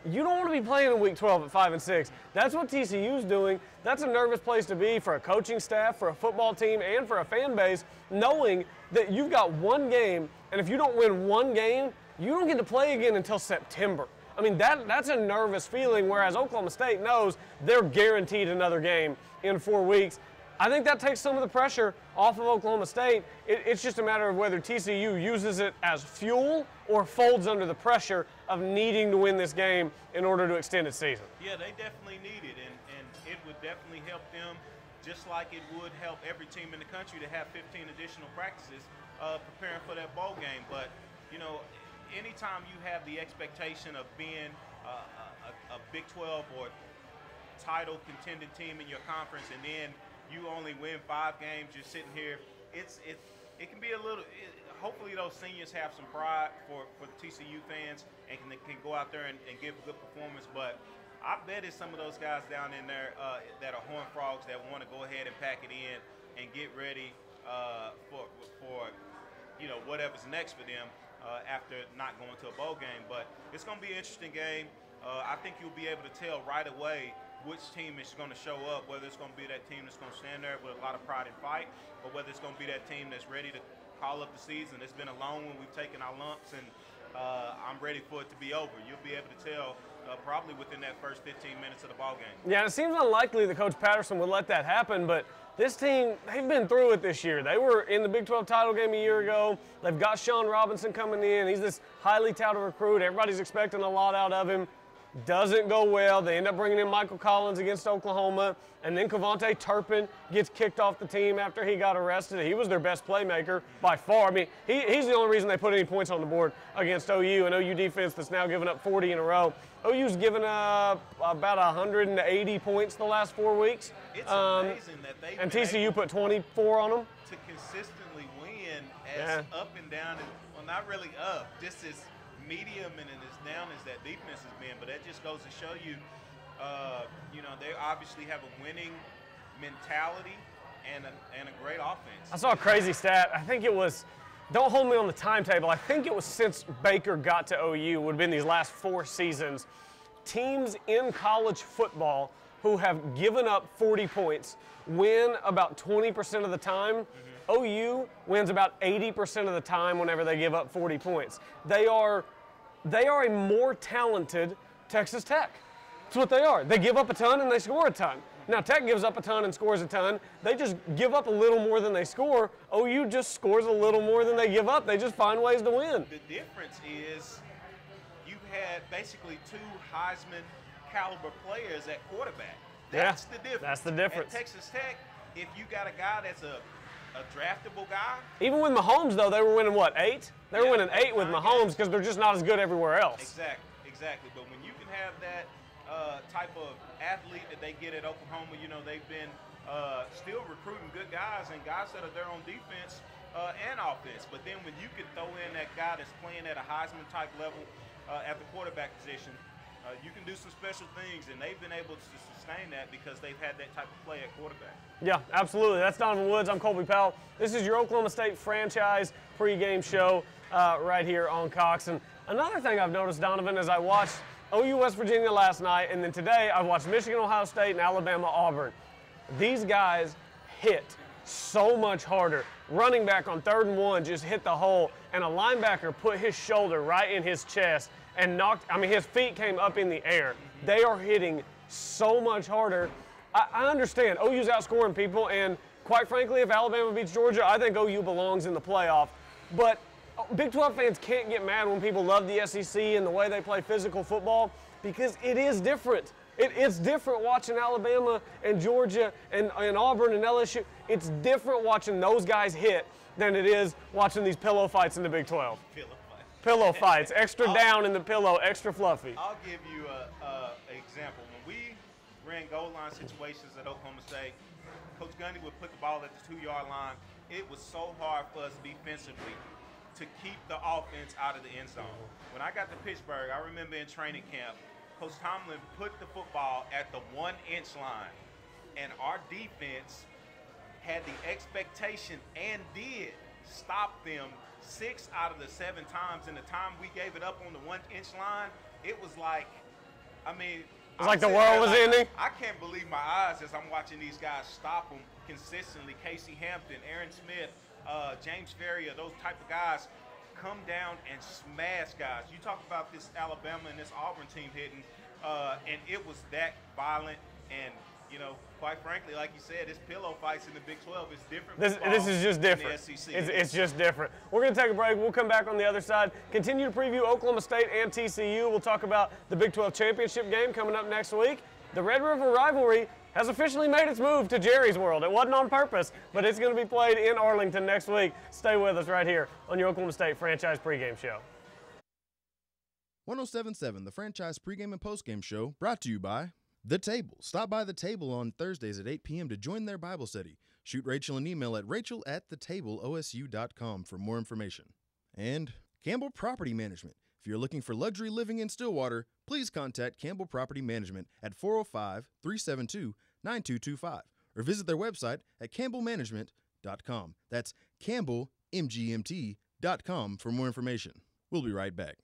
You don't want to be playing in Week 12 at 5-6. That's what TCU's doing. That's a nervous place to be for a coaching staff, for a football team, and for a fan base, knowing that you've got one game, and if you don't win one game, you don't get to play again until September. I mean, that's a nervous feeling, whereas Oklahoma State knows they're guaranteed another game in 4 weeks. I think that takes some of the pressure off of Oklahoma State. It's just a matter of whether TCU uses it as fuel or folds under the pressure of needing to win this game in order to extend its season. Yeah, they definitely need it, and it would definitely help them, just like it would help every team in the country to have 15 additional practices preparing for that bowl game. But, you know, anytime you have the expectation of being a Big 12 or title contending team in your conference, and then you only win 5 games, you're sitting here, it can be a little, hopefully those seniors have some pride for the TCU fans and can go out there and give a good performance. But I bet it's some of those guys down in there that are Horned Frogs that want to go ahead and pack it in and get ready for you know, whatever's next for them after not going to a bowl game. But it's going to be an interesting game. I think you'll be able to tell right away which team is going to show up, whether it's going to be that team that's going to stand there with a lot of pride and fight, or whether it's going to be that team that's ready to call up the season. It's been a long one. We've taken our lumps, and I'm ready for it to be over. You'll be able to tell probably within that first 15 minutes of the ball game. Yeah, it seems unlikely that Coach Patterson would let that happen, but this team, they've been through it this year. They were in the Big 12 title game a year ago. They've got Sean Robinson coming in. He's this highly touted recruit. Everybody's expecting a lot out of him. Doesn't go well. They end up bringing in Michael Collins against Oklahoma, and then Kevontae Turpin gets kicked off the team after he got arrested. He was their best playmaker by far. I mean, he's the only reason they put any points on the board against OU, an OU defense that's now given up 40 in a row. OU's given up about 180 points the last 4 weeks. It's amazing that they've and been TCU put 24 on them. To consistently win as up and down, well, not really up, just as medium and as down as that defense has been. But that just goes to show you, you know, they obviously have a winning mentality and a great offense. I saw a crazy stat. I think it was, don't hold me on the timetable, I think it was since Baker got to OU, would have been these last 4 seasons, teams in college football who have given up 40 points win about 20% of the time. OU wins about 80% of the time whenever they give up 40 points. They are a more talented Texas Tech. That's what they are. They give up a ton and they score a ton. Now, Tech gives up a ton and scores a ton. They just give up a little more than they score. OU just scores a little more than they give up. They just find ways to win. The difference is you've had basically 2 Heisman caliber players at quarterback. That's the difference. That's the difference. At Texas Tech, if you got a guy that's a draftable guy. Even with Mahomes, though, they were winning, what, 8? They were winning 8 with Mahomes because they're just not as good everywhere else. Exactly. But when you can have that type of athlete that they get at Oklahoma, you know, they've been still recruiting good guys and guys that are there on defense and offense. But then when you can throw in that guy that's playing at a Heisman-type level at the quarterback position, you can do some special things, and they've been able to sustain that because they've had that type of play at quarterback. Yeah, absolutely. That's Donovan Woods. I'm Colby Powell. This is your Oklahoma State franchise pregame show right here on Cox. And another thing I've noticed, Donovan, is I watched OU West Virginia last night, and then today I watched Michigan, Ohio State, and Alabama, Auburn. These guys hit so much harder. Running back on 3rd and 1 just hit the hole, and a linebacker put his shoulder right in his chest and knocked, his feet came up in the air. They are hitting so much harder. I understand OU's outscoring people, and quite frankly, if Alabama beats Georgia, I think OU belongs in the playoff. But Big 12 fans can't get mad when people love the SEC and the way they play physical football, because it is different. It's different watching Alabama and Georgia and Auburn and LSU. It's different watching those guys hit than it is watching these pillow fights in the Big 12. Pillow fights, extra down in the pillow, extra fluffy. I'll give you an example. When we ran goal line situations at Oklahoma State, Coach Gundy would put the ball at the 2-yard line. It was so hard for us defensively to keep the offense out of the end zone. When I got to Pittsburgh, I remember in training camp, Coach Tomlin put the football at the 1-inch line, and our defense had the expectation and did stop them 6 out of the 7 times. In the time we gave it up on the 1-inch line, it was like, it was like the world was ending. I can't believe my eyes as I'm watching these guys stop them consistently. Casey Hampton, Aaron Smith, James Ferrier, those type of guys come down and smash guys. You talk about this Alabama and this Auburn team hitting, and it was that violent. And, quite frankly, like you said, this pillow fights in the Big 12 is different. This is just different. It's just different. We're going to take a break. We'll come back on the other side. Continue to preview Oklahoma State and TCU. We'll talk about the Big 12 championship game coming up next week. The Red River rivalry has officially made its move to Jerry's World. It wasn't on purpose, but it's going to be played in Arlington next week. Stay with us right here on your Oklahoma State franchise pregame show. 107.7, the franchise pregame and postgame show, brought to you by The Table. Stop by The Table on Thursdays at 8 p.m. to join their Bible study. Shoot Rachel an email at rachel@thetableosu.com for more information. And Campbell Property Management. If you're looking for luxury living in Stillwater, please contact Campbell Property Management at 405-372-9225 or visit their website at campbellmanagement.com. That's campbellmgmt.com for more information. We'll be right back.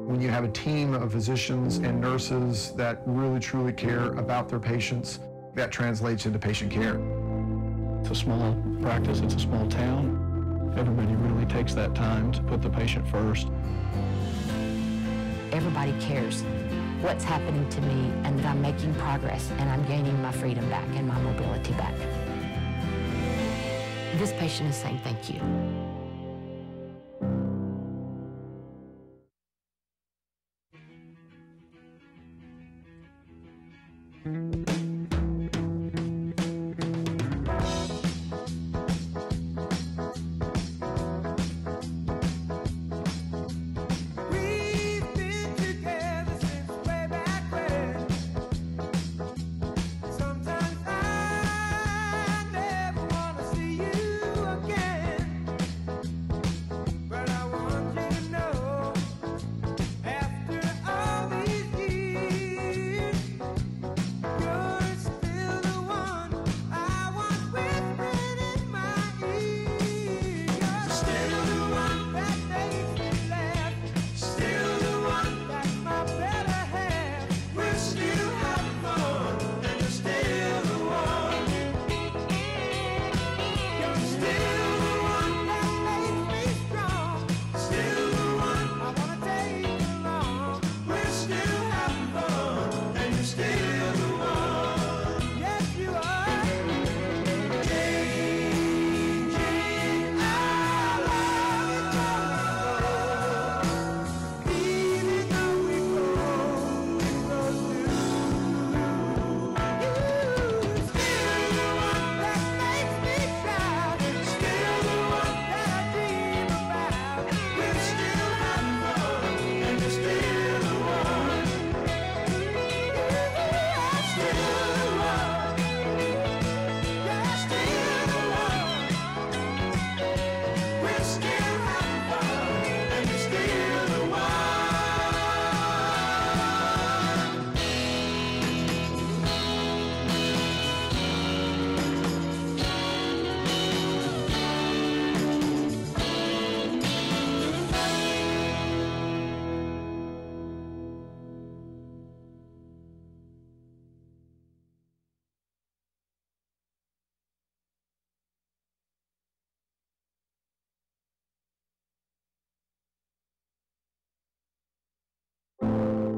When you have a team of physicians and nurses that really truly care about their patients, that translates into patient care. It's a small practice, it's a small town. Everybody really takes that time to put the patient first. Everybody cares. what's happening to me and that I'm making progress and I'm gaining my freedom back and my mobility back. This patient is saying thank you.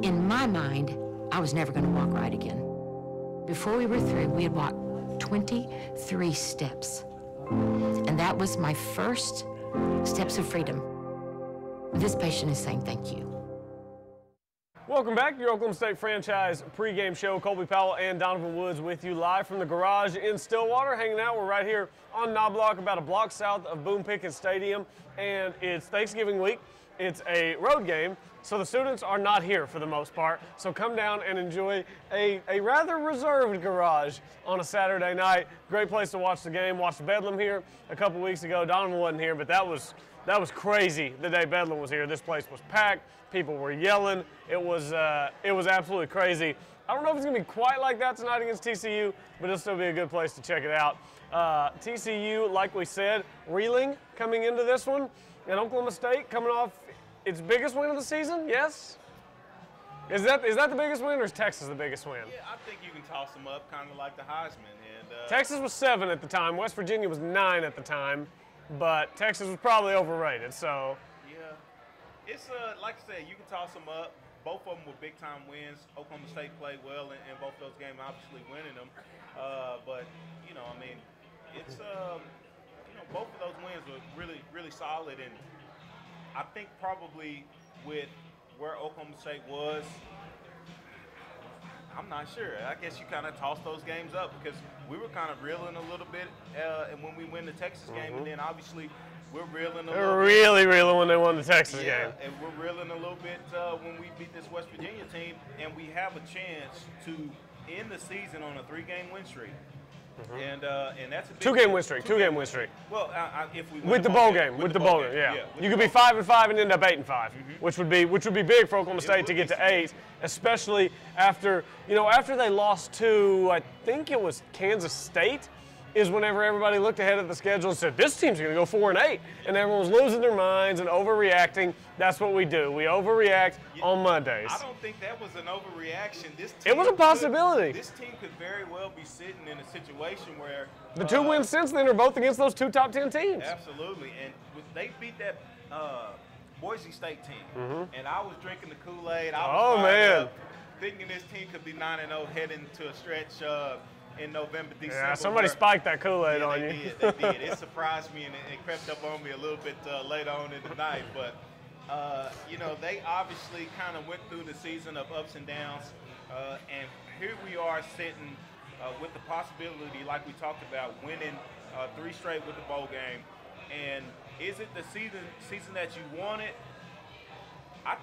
In my mind, I was never going to walk right again. Before we were through, we had walked 23 steps. And that was my first steps of freedom. This patient is saying thank you. Welcome back to your Oklahoma State franchise pregame show. Colby Powell and Donovan Woods with you live from the garage in Stillwater, hanging out. We're right here on Knobloch, about a block south of Boone Pickens Stadium, and it's Thanksgiving week. It's a road game, so the students are not here for the most part. So come down and enjoy a rather reserved garage on a Saturday night. Great place to watch the game. Watched Bedlam here a couple weeks ago. Donovan wasn't here, but that was crazy the day Bedlam was here. This place was packed. People were yelling. It was absolutely crazy. I don't know if it's going to be quite like that tonight against TCU, but it'll still be a good place to check it out. TCU, like we said, reeling coming into this one. And Oklahoma State coming off its biggest win of the season, yes? Is that the biggest win, or is Texas the biggest win? Yeah, I think you can toss them up kind of like the Heisman. And Texas was 7 at the time. West Virginia was 9 at the time. But Texas was probably overrated, so. Yeah. It's, like I said, you can toss them up. Both of them were big-time wins. Oklahoma State played well in both those games, obviously winning them. But, you know, I mean, it's, you know, both of those wins were really, really solid. And I think probably with where Oklahoma State was, I'm not sure. I guess you kind of toss those games up because we were kind of reeling a little bit and when we win the Texas game, and then obviously we're reeling a little bit. They're really reeling when they won the Texas game. And we're reeling a little bit when we beat this West Virginia team, and we have a chance to end the season on a 3-game win streak. And that's a big 2-game win streak. 2-game win streak. Well, if we win with the bowl game, with the bowl game, yeah. You could be 5-5 and end up 8-5, which would be big for Oklahoma State to get to 8, especially after they lost to, I think it was Kansas State, is whenever everybody looked ahead at the schedule and said, this team's going to go 4-8, and everyone was losing their minds and overreacting. That's what we do. We overreact on Mondays. I don't think that was an overreaction. It was a possibility. This team could very well be sitting in a situation where the 2 wins since then are both against those 2 top 10 teams. Absolutely, and they beat that Boise State team, and I was drinking the Kool-Aid. Oh man. thinking this team could be 9-0 heading to a stretch in November, December. Yeah, somebody spiked that Kool-Aid on you. They did. It surprised me, and it crept up on me a little bit later on in the night. But, you know, they obviously kind of went through the season of ups and downs. And here we are sitting with the possibility, like we talked about, winning 3 straight with the bowl game. And is it the season that you wanted? I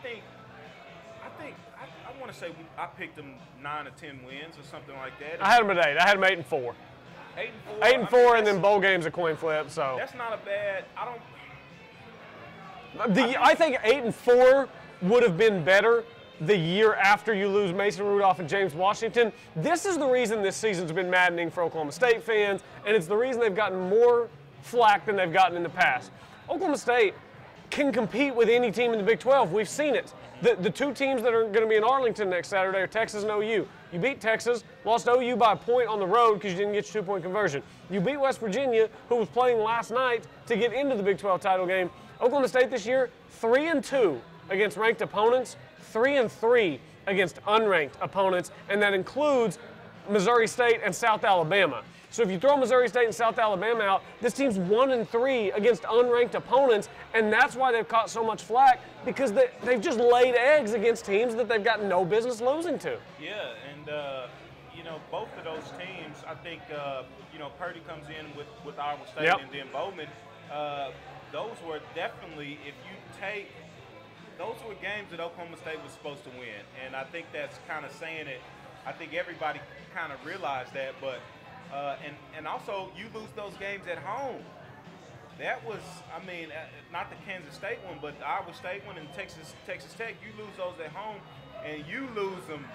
want to say I picked them 9 or 10 wins or something like that. I had them at 8. I had them 8-4. 8-4. 8-4, and then bowl game's a coin flip. So that's not a bad. I think 8-4 would have been better the year after you lose Mason Rudolph and James Washington. This is the reason this season's been maddening for Oklahoma State fans, and it's the reason they've gotten more flack than they've gotten in the past. Oklahoma State can compete with any team in the Big 12. We've seen it. The 2 teams that are going to be in Arlington next Saturday are Texas and OU. You beat Texas, lost OU by a point on the road because you didn't get your 2-point conversion. You beat West Virginia, who was playing last night to get into the Big 12 title game. Oklahoma State this year, 3-2 against ranked opponents, 3-3 against unranked opponents, and that includes Missouri State and South Alabama. So if you throw Missouri State and South Alabama out, this team's 1-3 against unranked opponents, and that's why they've caught so much flack, because they've just laid eggs against teams that they've got no business losing to. Yeah, and you know, both of those teams, I think, you know, Purdy comes in with Iowa State, yep. And then Bowman. Those were definitely, if you take, those were games that Oklahoma State was supposed to win, and I think that's kind of saying it. I think everybody kind of realized that, but. And also, you lose those games at home. That was, I mean, not the Kansas State one, but the Iowa State one and Texas Tech. You lose those at home, and you lose them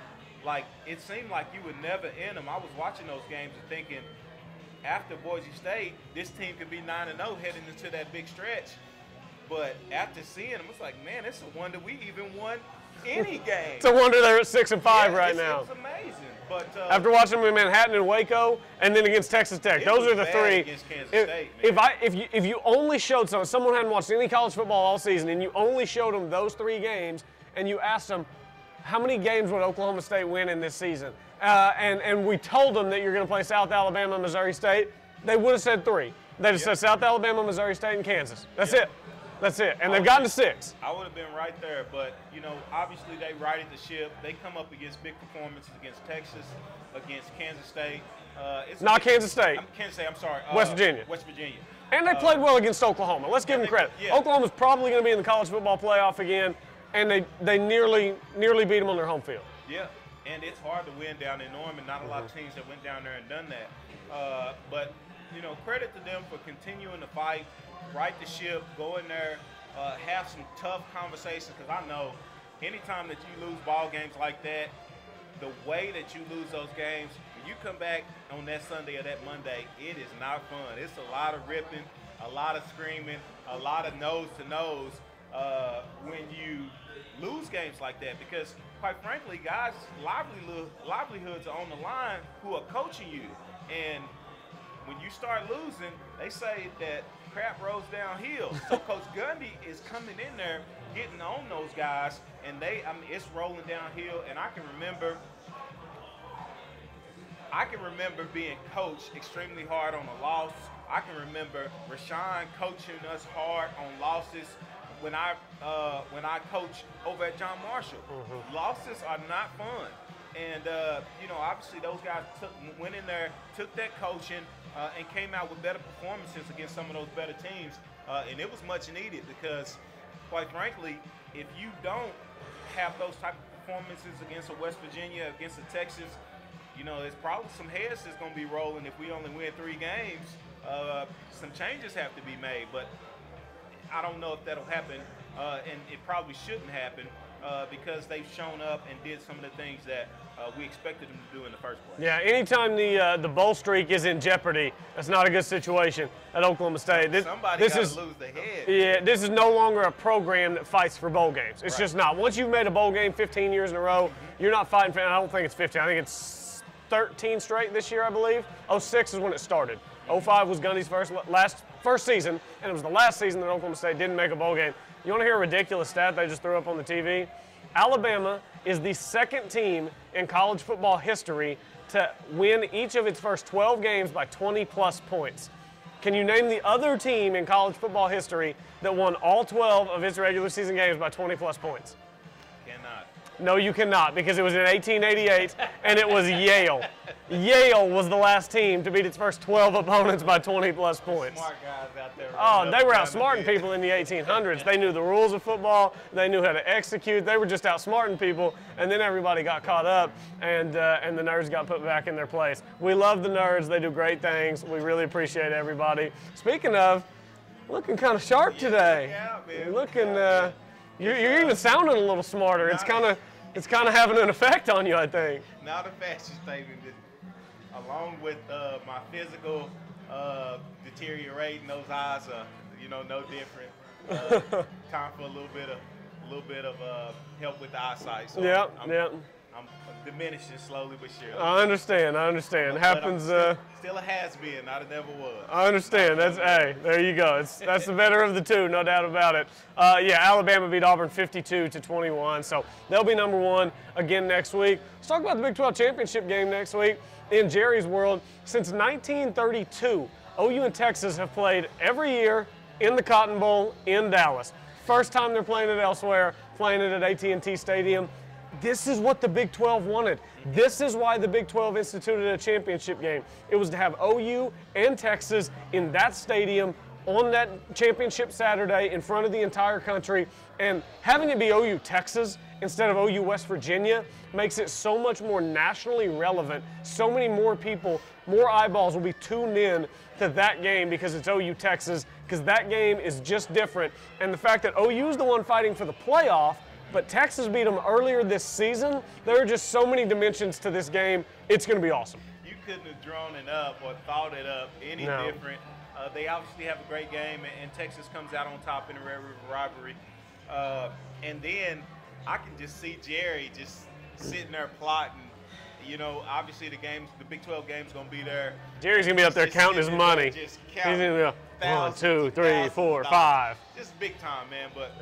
like it seemed like you would never end them. I was watching those games and thinking, after Boise State, this team could be 9-0 heading into that big stretch. But after seeing them, it's like, man, it's a wonder we even won any game. It's a wonder they're at 6-5 right now. It's amazing. But after watching them in Manhattan and Waco, and then against Texas Tech, those are the 3. Against Kansas State, man. If you only showed someone hadn't watched any college football all season, and you only showed them those 3 games, and you asked them, how many games would Oklahoma State win in this season? And we told them that you're going to play South Alabama, Missouri State, they would have said 3. They'd have said South Alabama, Missouri State, and Kansas. That's it. That's it. And they've gotten to 6. I would have been right there, but, you know, obviously they righted the ship. They come up against big performances against Texas, against Kansas State. Not Kansas State. Kansas State, I'm sorry. West Virginia. West Virginia. And they played well against Oklahoma. Let's give them credit. Yeah. Oklahoma's probably going to be in the college football playoff again, and they nearly beat them on their home field. Yeah, and it's hard to win down in Norman. Not a lot of teams that went down there and done that. But, you know, credit to them for continuing to fight, right the ship, go in there, have some tough conversations, because I know anytime that you lose ball games like that, the way that you lose those games, when you come back on that Sunday or that Monday, it is not fun. It's a lot of ripping, a lot of screaming, a lot of nose to nose when you lose games like that, because quite frankly, guys' livelihoods are on the line who are coaching you. And when you start losing, they say that crap rolls downhill. So Coach Gundy is coming in there, getting on those guys, and it's rolling downhill. And I can remember being coached extremely hard on a loss. I can remember Rashawn coaching us hard on losses when I coached over at John Marshall. Mm-hmm. Losses are not fun. And, you know, obviously those guys went in there, took that coaching, and came out with better performances against some of those better teams. And it was much needed because, quite frankly, if you don't have those type of performances against a West Virginia, against a Texas, you know, there's probably some heads that's going to be rolling if we only win 3 games. Some changes have to be made, but I don't know if that'll happen, and it probably shouldn't happen because they've shown up and did some of the things that we expected them to do in the first place. Yeah, anytime the bowl streak is in jeopardy, that's not a good situation at Oklahoma State. Somebody got to lose the head. Yeah, this is no longer a program that fights for bowl games. It's just not. Once you've made a bowl game 15 years in a row, you're not fighting for. I don't think it's 15. I think it's 13 straight this year, I believe. 06 is when it started. 05 was Gundy's first season, and it was the last season that Oklahoma State didn't make a bowl game. You want to hear a ridiculous stat they just threw up on the TV? Alabama is the second team in college football history to win each of its first 12 games by 20-plus points. Can you name the other team in college football history that won all 12 of its regular season games by 20-plus points? Cannot. No, you cannot, because it was in 1888, and it was Yale. Yale was the last team to beat its first 12 opponents by 20-plus points. Smart guys out there. Oh, they were outsmarting people in the 1800s. They knew the rules of football. They knew how to execute. They were just outsmarting people, and then everybody got caught up, and the nerds got put back in their place. We love the nerds. They do great things. We really appreciate everybody. Speaking of, looking kind of sharp today. You're looking. You're even sounding a little smarter. It's kind of having an effect on you, I think. Now the fashion statement, along with my physical deteriorating, those eyes are, no different. Time for a little bit of help with the eyesight. So I'm diminishing slowly but surely. I understand. Happens. Still a has-been, not a never was. I understand. There you go. That's the better of the two, no doubt about it. Alabama beat Auburn 52-21, so they'll be number one again next week. Let's talk about the Big 12 championship game next week. In Jerry's world, since 1932, OU and Texas have played every year in the Cotton Bowl in Dallas. First time they're playing it elsewhere, playing it at AT&T Stadium. This is what the Big 12 wanted. This is why the Big 12 instituted a championship game. It was to have OU and Texas in that stadium on that championship Saturday in front of the entire country. And having it be OU Texas instead of OU West Virginia makes it so much more nationally relevant. So many more people, more eyeballs will be tuned in to that game because it's OU Texas, because that game is just different. And the fact that OU is the one fighting for the playoff, but Texas beat them earlier this season, there are just so many dimensions to this game. It's going to be awesome. You couldn't have drawn it up or thought it up any different. They obviously have a great game, and Texas comes out on top in the Red River rivalry. And then I can just see Jerry just sitting there plotting. Obviously the Big 12 game's going to be there. Jerry's going to be up there counting his money. Just He's going to be 1, 2, 3, 4, 5. Just big time, man. But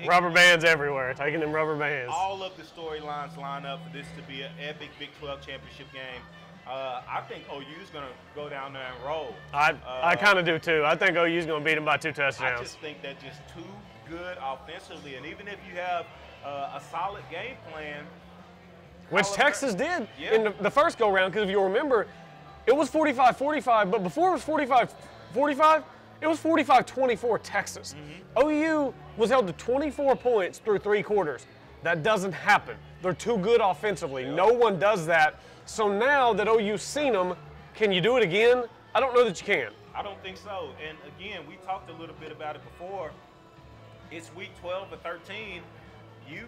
rubber bands everywhere, taking them rubber bands. All of the storylines line up for this to be an epic Big 12 championship game. I think OU's going to go down there and roll. I kind of do too. I think OU's going to beat them by 2 touchdowns. I just think they're just too good offensively, and even if you have a solid game plan, which Texas did in the first go-round, because if you remember, it was 45-45, but before it was 45-45, it was 45-24 Texas. OU was held to 24 points through 3 quarters. That doesn't happen. They're too good offensively. No one does that. So now that OU's seen them, can you do it again? I don't know that you can. I don't think so. And again, we talked a little bit about it before. It's week 12 or 13. You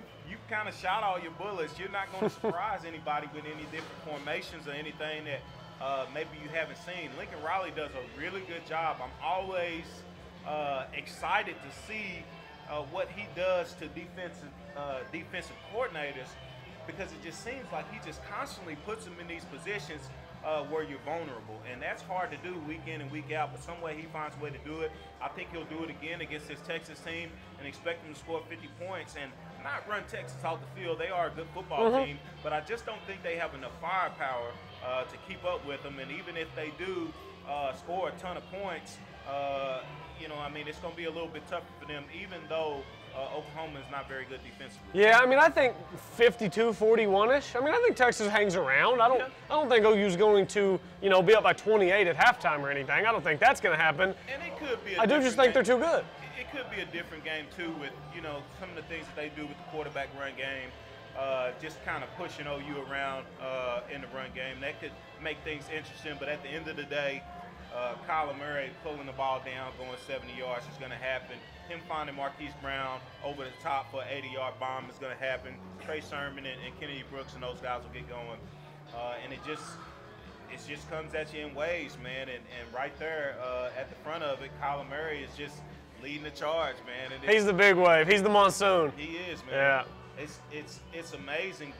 kind of shot all your bullets. You're not going to surprise anybody with any different formations or anything that maybe you haven't seen. Lincoln Riley does a really good job. I'm always excited to see what he does to defensive coordinators, because it just seems like he just constantly puts them in these positions where you're vulnerable. And that's hard to do week in and week out, but some way he finds a way to do it. I think he'll do it again against his Texas team and expect them to score 50 points and not run Texas off the field. They are a good football team, but I just don't think they have enough firepower to keep up with them. And even if they do score a ton of points, it's going to be a little bit tougher for them, even though Oklahoma is not very good defensively. Yeah, I think 52-41-ish. I think Texas hangs around. I don't think OU's going to, be up by 28 at halftime or anything. I don't think that's going to happen. And it could be. I do just think they're too good. It could be a different game too, with some of the things that they do with the quarterback run game, just kind of pushing OU around in the run game. That could make things interesting. But at the end of the day, Kyler Murray pulling the ball down, going 70 yards is going to happen. Him finding Marquise Brown over the top for an 80-yard bomb is going to happen. Trey Sermon and Kennedy Brooks and those guys will get going. And it just comes at you in waves, man. And right there at the front of it, Kyler Murray is just leading the charge, man. And he's the big wave. He's the monsoon. He is, man. Yeah. It's amazing.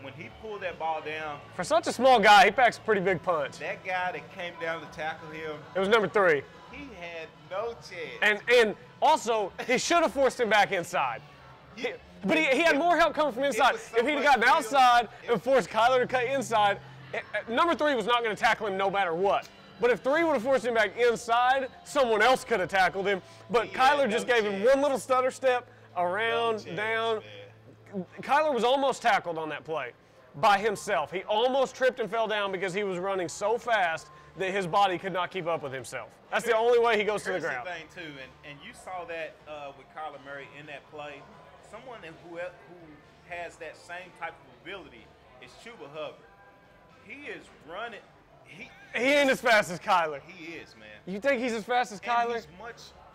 When he pulled that ball down. For such a small guy, he packs a pretty big punch. That guy that came down to tackle him. It was number 3. He had no chance. And also, he should have forced him back inside. But he had more help coming from inside. If he'd have gotten outside and forced Kyler to cut inside, number 3 was not going to tackle him no matter what. But if 3 would have forced him back inside, someone else could have tackled him. But Kyler just gave him one little stutter step, around, down. Kyler was almost tackled on that play by himself. He almost tripped and fell down because he was running so fast that his body could not keep up with himself. That's the only way he goes to the ground. Here's the thing, too, and you saw that with Kyler Murray in that play. Someone who has that same type of ability is Chuba Hubbard. He is running. He ain't as fast as Kyler. He is, man. You think he's as fast as Kyler? And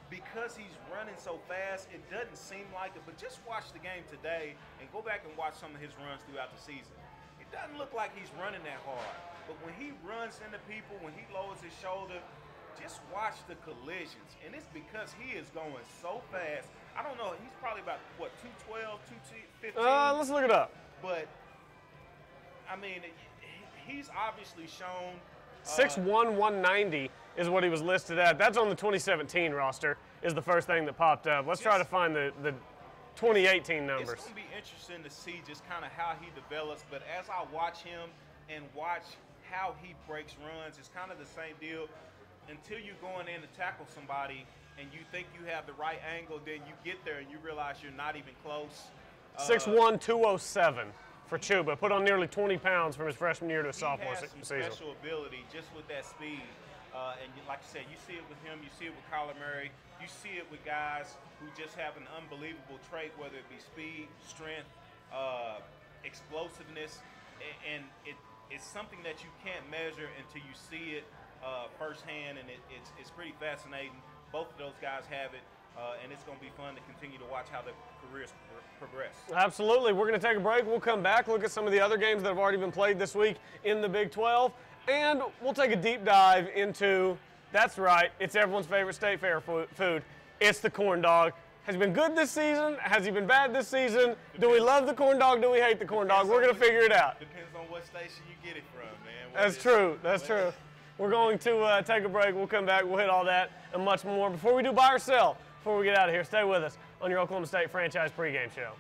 because he's running so fast, it doesn't seem like it. But just watch the game today and go back and watch some of his runs throughout the season. It doesn't look like he's running that hard. But when he runs into people, when he lowers his shoulder, just watch the collisions. And it's because he is going so fast. I don't know. He's probably about, what, 212, 215? Let's look it up. But, I mean, he's obviously shown 6'1", 190 is what he was listed at. That's on the 2017 roster, is the first thing that popped up. Let's try to find the 2018 numbers. It's going to be interesting to see just kind of how he develops. But as I watch him and watch how he breaks runs, it's kind of the same deal. Until you're going in to tackle somebody and you think you have the right angle, then you get there and you realize you're not even close. 6'1", 207 for Chuba. Put on nearly 20 pounds from his freshman year to his sophomore season. He has some special ability just with that speed. And like I said, you see it with him, you see it with Kyler Murray, you see it with guys who just have an unbelievable trait, whether it be speed, strength, explosiveness, and it's something that you can't measure until you see it firsthand, and it's pretty fascinating. Both of those guys have it, and it's going to be fun to continue to watch how their careers progress. Absolutely. We're going to take a break. We'll come back, look at some of the other games that have already been played this week in the Big 12, and we'll take a deep dive into, that's right, it's everyone's favorite state fair food. It's the corn dog. Has he been good this season? Has he been bad this season? Do we love the corn dog? Do we hate the corn dog? We're going to figure it out. Depends on what station you get it from, man. That's true. That's true. We're going to take a break. We'll come back. We'll hit all that and much more. Before we do buy or sell, before we get out of here, stay with us on your Oklahoma State Franchise Pregame Show.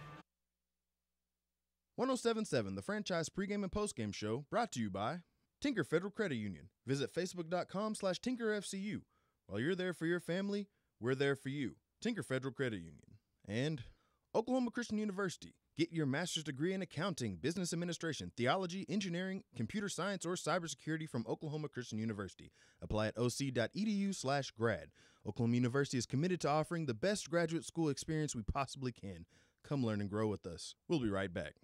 107.7, the Franchise Pregame and Postgame Show, brought to you by Tinker Federal Credit Union. Visit facebook.com/TinkerFCU. While you're there for your family, we're there for you. Tinker Federal Credit Union. And Oklahoma Christian University. Get your master's degree in accounting, business administration, theology, engineering, computer science, or cybersecurity from Oklahoma Christian University. Apply at oc.edu/grad. Oklahoma University is committed to offering the best graduate school experience we possibly can. Come learn and grow with us. We'll be right back.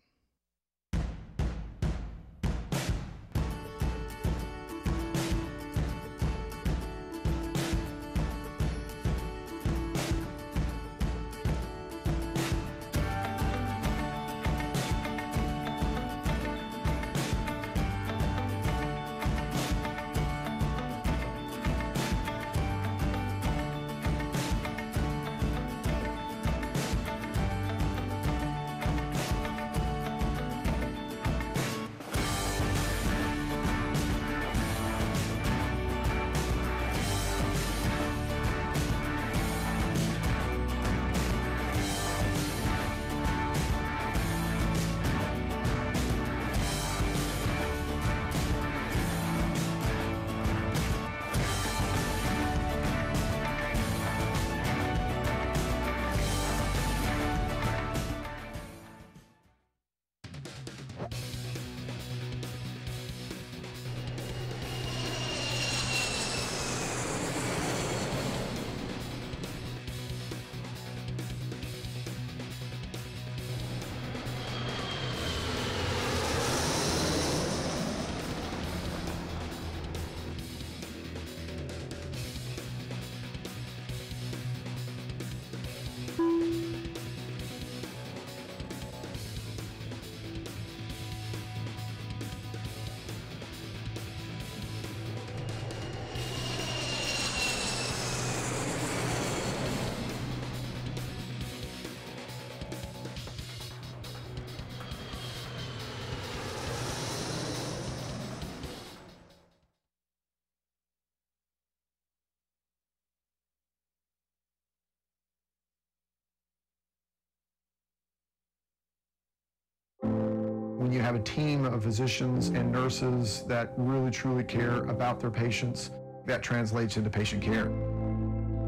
you have a team of physicians and nurses that really truly care about their patients, that translates into patient care.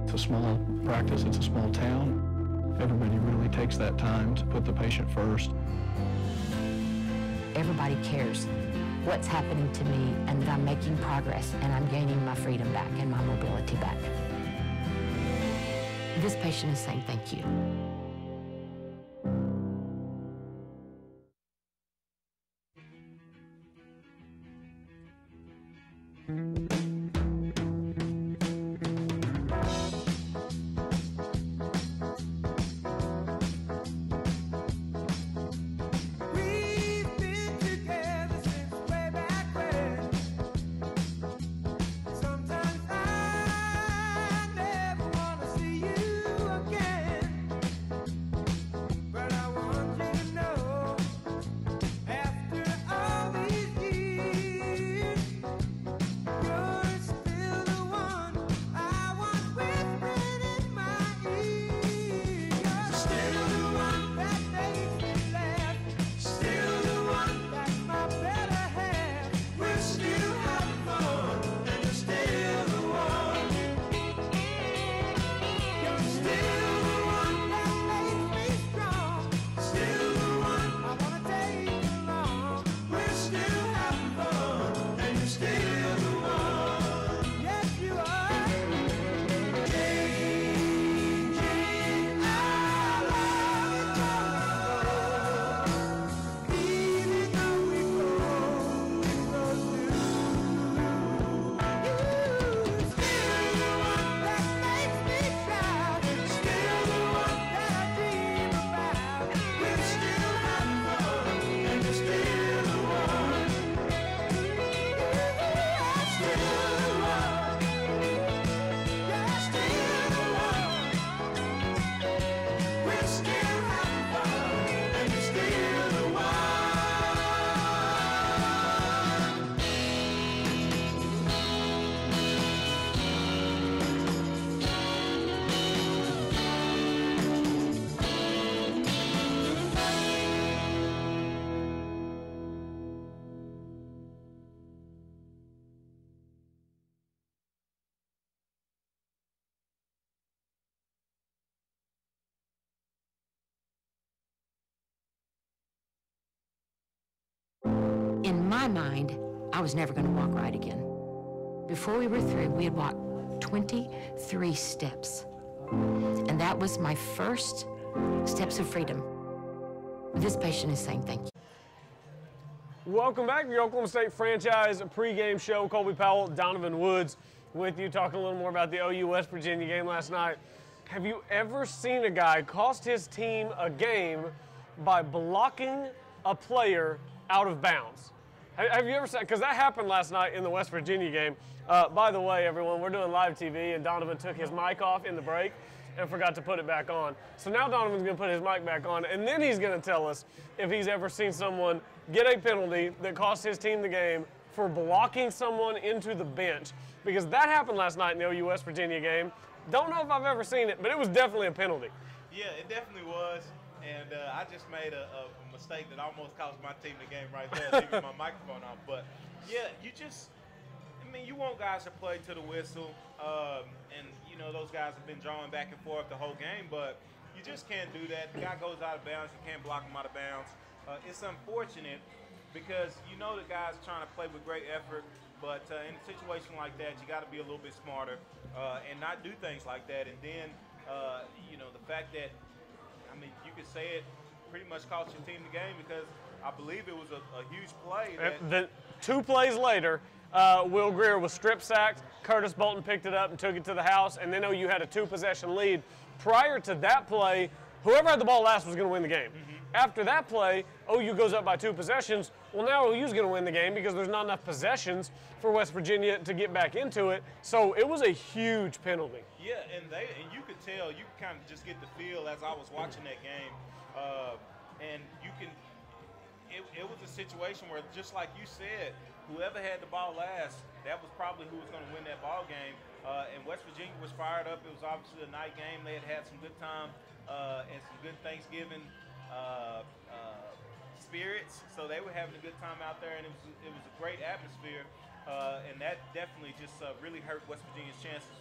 It's a small practice, it's a small town. Everybody really takes that time to put the patient first. Everybody cares what's happening to me and that I'm making progress and I'm gaining my freedom back and my mobility back. This patient is saying thank you. In my mind, I was never going to walk right again. Before we were through, we had walked 23 steps. And that was my first steps of freedom. This patient is saying thank you. Welcome back to the Oklahoma State Franchise pregame show. Colby Powell, Donovan Woods with you, talking a little more about the OU West Virginia game last night. Have you ever seen a guy cost his team a game by blocking a player out of bounds? Have you ever seen, because that happened last night in the West Virginia game. By the way, everyone, we're doing live TV, and Donovan took his mic off in the break and forgot to put it back on. So now Donovan's going to put his mic back on, and then he's going to tell us if he's ever seen someone get a penalty that cost his team the game for blocking someone into the bench, because that happened last night in the OU West Virginia game. Don't know if I've ever seen it, but it was definitely a penalty. Yeah, it definitely was. And I just made a mistake that almost cost my team the game right there, leaving my microphone off. But, yeah, you want guys to play to the whistle. And, those guys have been drawing back and forth the whole game. But you just can't do that. The guy goes out of bounds. You can't block him out of bounds. It's unfortunate because the guy's trying to play with great effort. But in a situation like that, you got to be a little bit smarter and not do things like that. And then, the fact that, you could say it pretty much cost your team the game because I believe it was a huge play. The 2 plays later, Will Greer was strip sacked. Curtis Bolton picked it up and took it to the house, and then OU had a 2-possession lead. Prior to that play, whoever had the ball last was going to win the game. After that play, OU goes up by 2 possessions. Well, now OU's going to win the game because there's not enough possessions for West Virginia to get back into it. So it was a huge penalty. Yeah, and you could tell, you could kind of just get the feel as I was watching that game. And it was a situation where, just like you said, whoever had the ball last, that was probably who was going to win that ball game. And West Virginia was fired up. It was obviously a night game. They had some good time and some good Thanksgiving spirits, so they were having a good time out there, and it was a great atmosphere, and that definitely just really hurt West Virginia's chances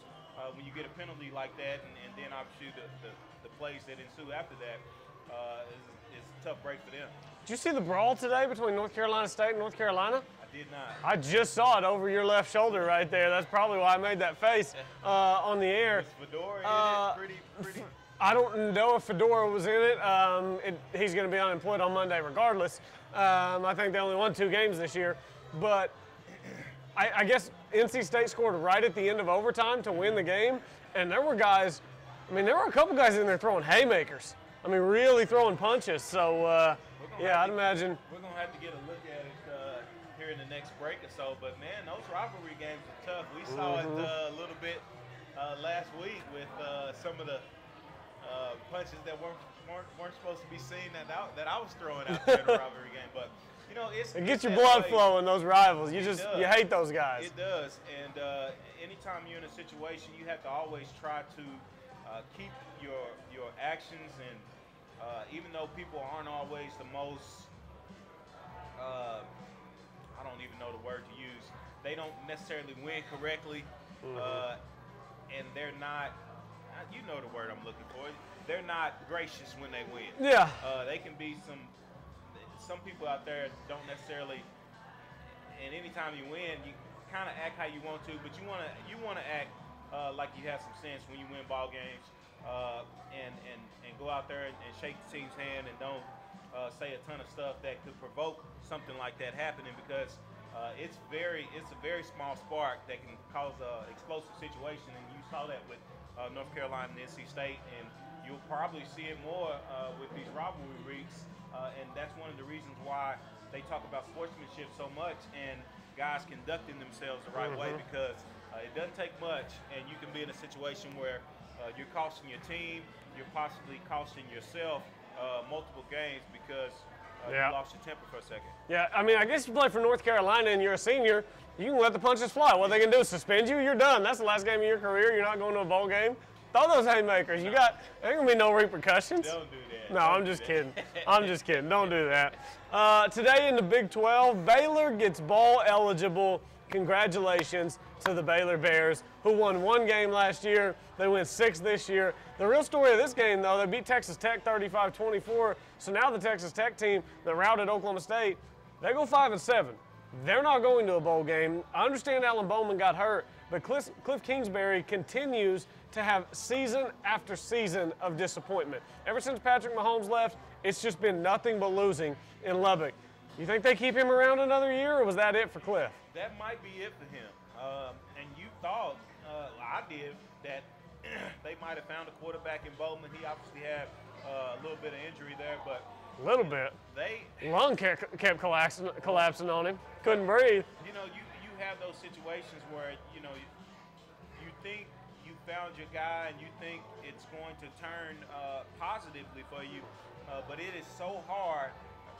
when you get a penalty like that, and then obviously the plays that ensue after that is a tough break for them. Did you see the brawl today between North Carolina State and North Carolina? I did not. I just saw it over your left shoulder right there. That's probably why I made that face on the air. Was Fedora in it? Pretty. I don't know if Fedora was in it. He's going to be unemployed on Monday regardless. I think they only won 2 games this year. But I guess NC State scored right at the end of overtime to win the game. And there were guys, there were a couple guys in there throwing haymakers. Really throwing punches. So, I'd imagine. We're going to have to get a look at it here in the next break or so. But, man, those rivalry games are tough. We saw it a little bit last week with some of the punches that weren't supposed to be seen that I was throwing out there in the rivalry game, but it gets your blood flowing. Those rivals, you hate those guys. It does, and anytime you're in a situation, you have to always try to keep your actions, and even though people aren't always the most, I don't even know the word to use. They don't necessarily win correctly, and they're not. You know the word I'm looking for. They're not gracious when they win. Yeah. They can be some people out there don't necessarily. And anytime you win, you kind of act how you want to, but you want to act like you have some sense when you win ball games, and go out there and shake the team's hand and don't say a ton of stuff that could provoke something like that happening, because it's a very small spark that can cause an explosive situation, and you saw that with North Carolina and NC State, and you'll probably see it more with these rivalry weeks, and that's one of the reasons why they talk about sportsmanship so much and guys conducting themselves the right way, because it doesn't take much, and you can be in a situation where you're costing your team, you're possibly costing yourself multiple games because you lost your temper for a second. Yeah, I guess you play for North Carolina and you're a senior, you can let the punches fly. What they can do is suspend you, you're done. That's the last game of your career. You're not going to a bowl game. Throw those haymakers. There ain't going to be no repercussions. Don't do that. No, I'm just kidding. I'm just kidding. Don't do that. Today in the Big 12, Baylor gets bowl eligible. Congratulations to the Baylor Bears, who won 1 game last year. They win 6 this year. The real story of this game, though, they beat Texas Tech 35-24. So now the Texas Tech team that routed Oklahoma State, they go 5-7. They're not going to a bowl game. I understand Alan Bowman got hurt, but Cliff Kingsbury continues to have season after season of disappointment. Ever since Patrick Mahomes left, it's just been nothing but losing in Lubbock. You think they keep him around another year, or was that it for Cliff? That might be it for him. And you thought, I did, that they might have found a quarterback in Bowman. He obviously had a little bit of injury there, but a little bit. Lung kept collapsing on him. Couldn't breathe. You have those situations where you think you found your guy and you think it's going to turn positively for you, but it is so hard.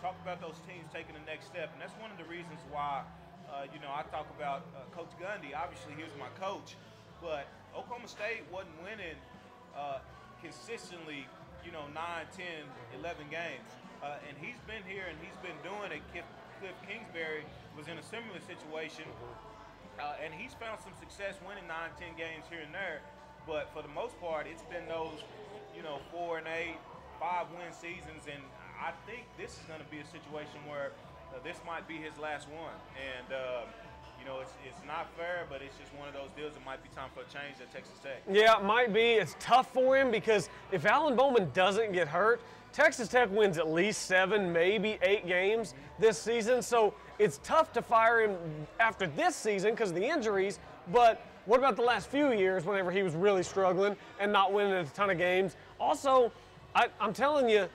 Talk about those teams taking the next step, and that's one of the reasons why I talk about Coach Gundy. Obviously, he was my coach, but Oklahoma State wasn't winning consistently, 9, 10, 11 games. And he's been here and he's been doing it. Cliff Kingsbury was in a similar situation, and he's found some success winning 9, 10 games here and there. But for the most part, it's been those, 4 and 8, 5-win seasons. And I think this is going to be a situation where this might be his last one. And it's not fair, but it's just one of those deals. It might be time for a change at Texas Tech. Yeah, it might be. It's tough for him because if Alan Bowman doesn't get hurt, Texas Tech wins at least 7, maybe 8 games this season. So it's tough to fire him after this season because of the injuries. But what about the last few years whenever he was really struggling and not winning a ton of games? Also, I'm telling you,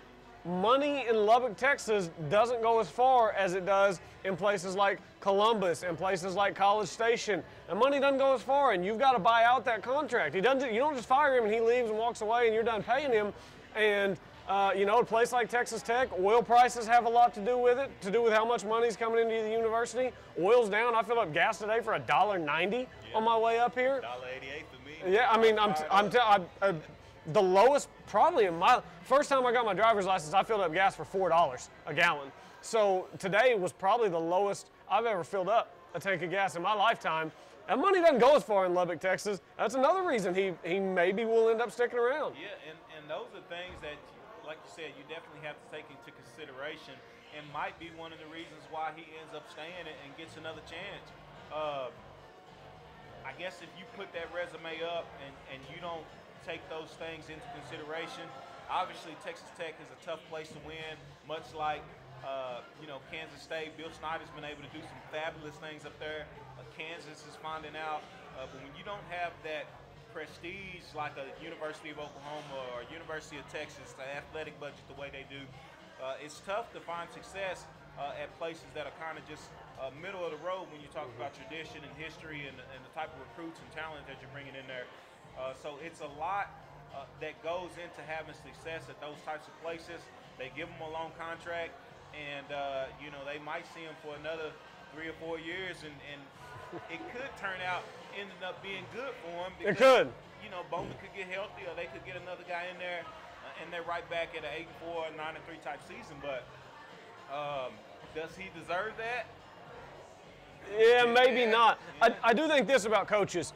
money in Lubbock, Texas doesn't go as far as it does in places like Columbus and places like College Station. And money doesn't go as far, and you've got to buy out that contract. You don't just fire him and he leaves and walks away and you're done paying him. And, a place like Texas Tech, oil prices have a lot to do with it, to do with how much money's coming into the university. Oil's down. I filled up gas today for $1.90 on my way up here. $1.88 for me. Yeah, the lowest probably in my first time I got my driver's license, I filled up gas for $4 a gallon. So today was probably the lowest I've ever filled up a tank of gas in my lifetime. That money doesn't go as far in Lubbock, Texas. That's another reason he maybe will end up sticking around. Yeah, and those are things that, like you said, you definitely have to take into consideration, and might be one of the reasons why he ends up staying and gets another chance. I guess if you put that resume up and you don't take those things into consideration, obviously Texas Tech is a tough place to win, much like Kansas State. Bill Snyder's been able to do some fabulous things up there. Kansas is finding out, but when you don't have that prestige like a University of Oklahoma or University of Texas, the athletic budget the way they do, it's tough to find success at places that are kind of just middle of the road when you talk about tradition and history and the type of recruits and talent that you're bringing in there. So it's a lot that goes into having success at those types of places. They give them a long contract, and they might see him for another 3 or 4 years, and it could turn out ending up being good for him. Because, it could. Bowman could get healthy, or they could get another guy in there, and they're right back at an 8-4, 9-3 type season. But does he deserve that? Yeah, maybe not. Yeah. I do think this about coaches.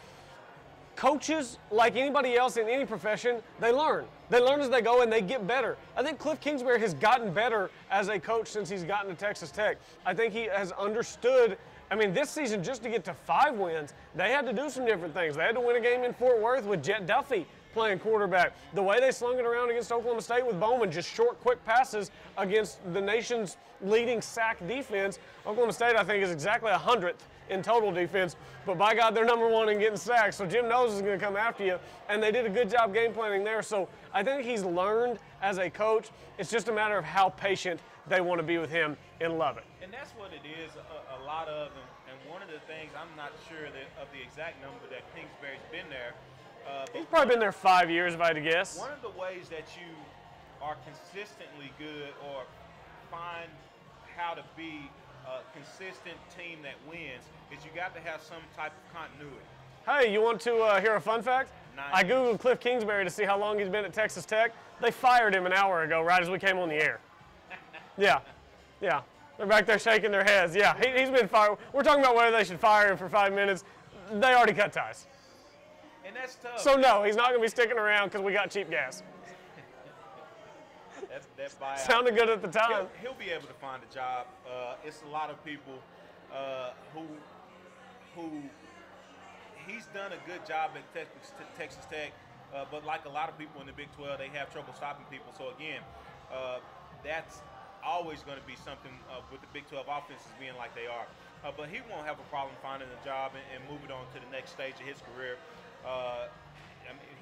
Coaches, like anybody else in any profession, they learn. They learn as they go, and they get better. I think Cliff Kingsbury has gotten better as a coach since he's gotten to Texas Tech. I think he has understood. I mean, this season, just to get to 5 wins, they had to do some different things. They had to win a game in Fort Worth with Jet Duffy playing quarterback. The way they slung it around against Oklahoma State with Bowman, just short, quick passes against the nation's leading sack defense. Oklahoma State, I think, is exactly 100th in total defense, but by God, they're number 1 in getting sacks. So Jim knows is going to come after you, and they did a good job game planning there. So I think he's learned as a coach. It's just a matter of how patient they want to be with him in Lubbock. And that's what it is, a lot of them. And one of the things, I'm not sure of the exact number that Kingsbury's been there. He's probably been there 5 years, if I had to guess. One of the ways that you are consistently good or find how to be a consistent team that wins is you got to have some type of continuity. Hey, you want to hear a fun fact? Nice. I Googled Cliff Kingsbury to see how long he's been at Texas Tech. They fired him an hour ago, right as we came on the air. Yeah. They're back there shaking their heads. Yeah, he's been fired. We're talking about whether they should fire him for 5 minutes. They already cut ties. And that's tough. So no, he's not going to be sticking around because we got cheap gas. That buyout. Sounded good at the time. He'll be able to find a job. It's a lot of people who he's done a good job at Texas Tech, but like a lot of people in the Big 12, they have trouble stopping people. So again, that's always going to be something with the Big 12 offenses being like they are. But he won't have a problem finding a job and moving on to the next stage of his career.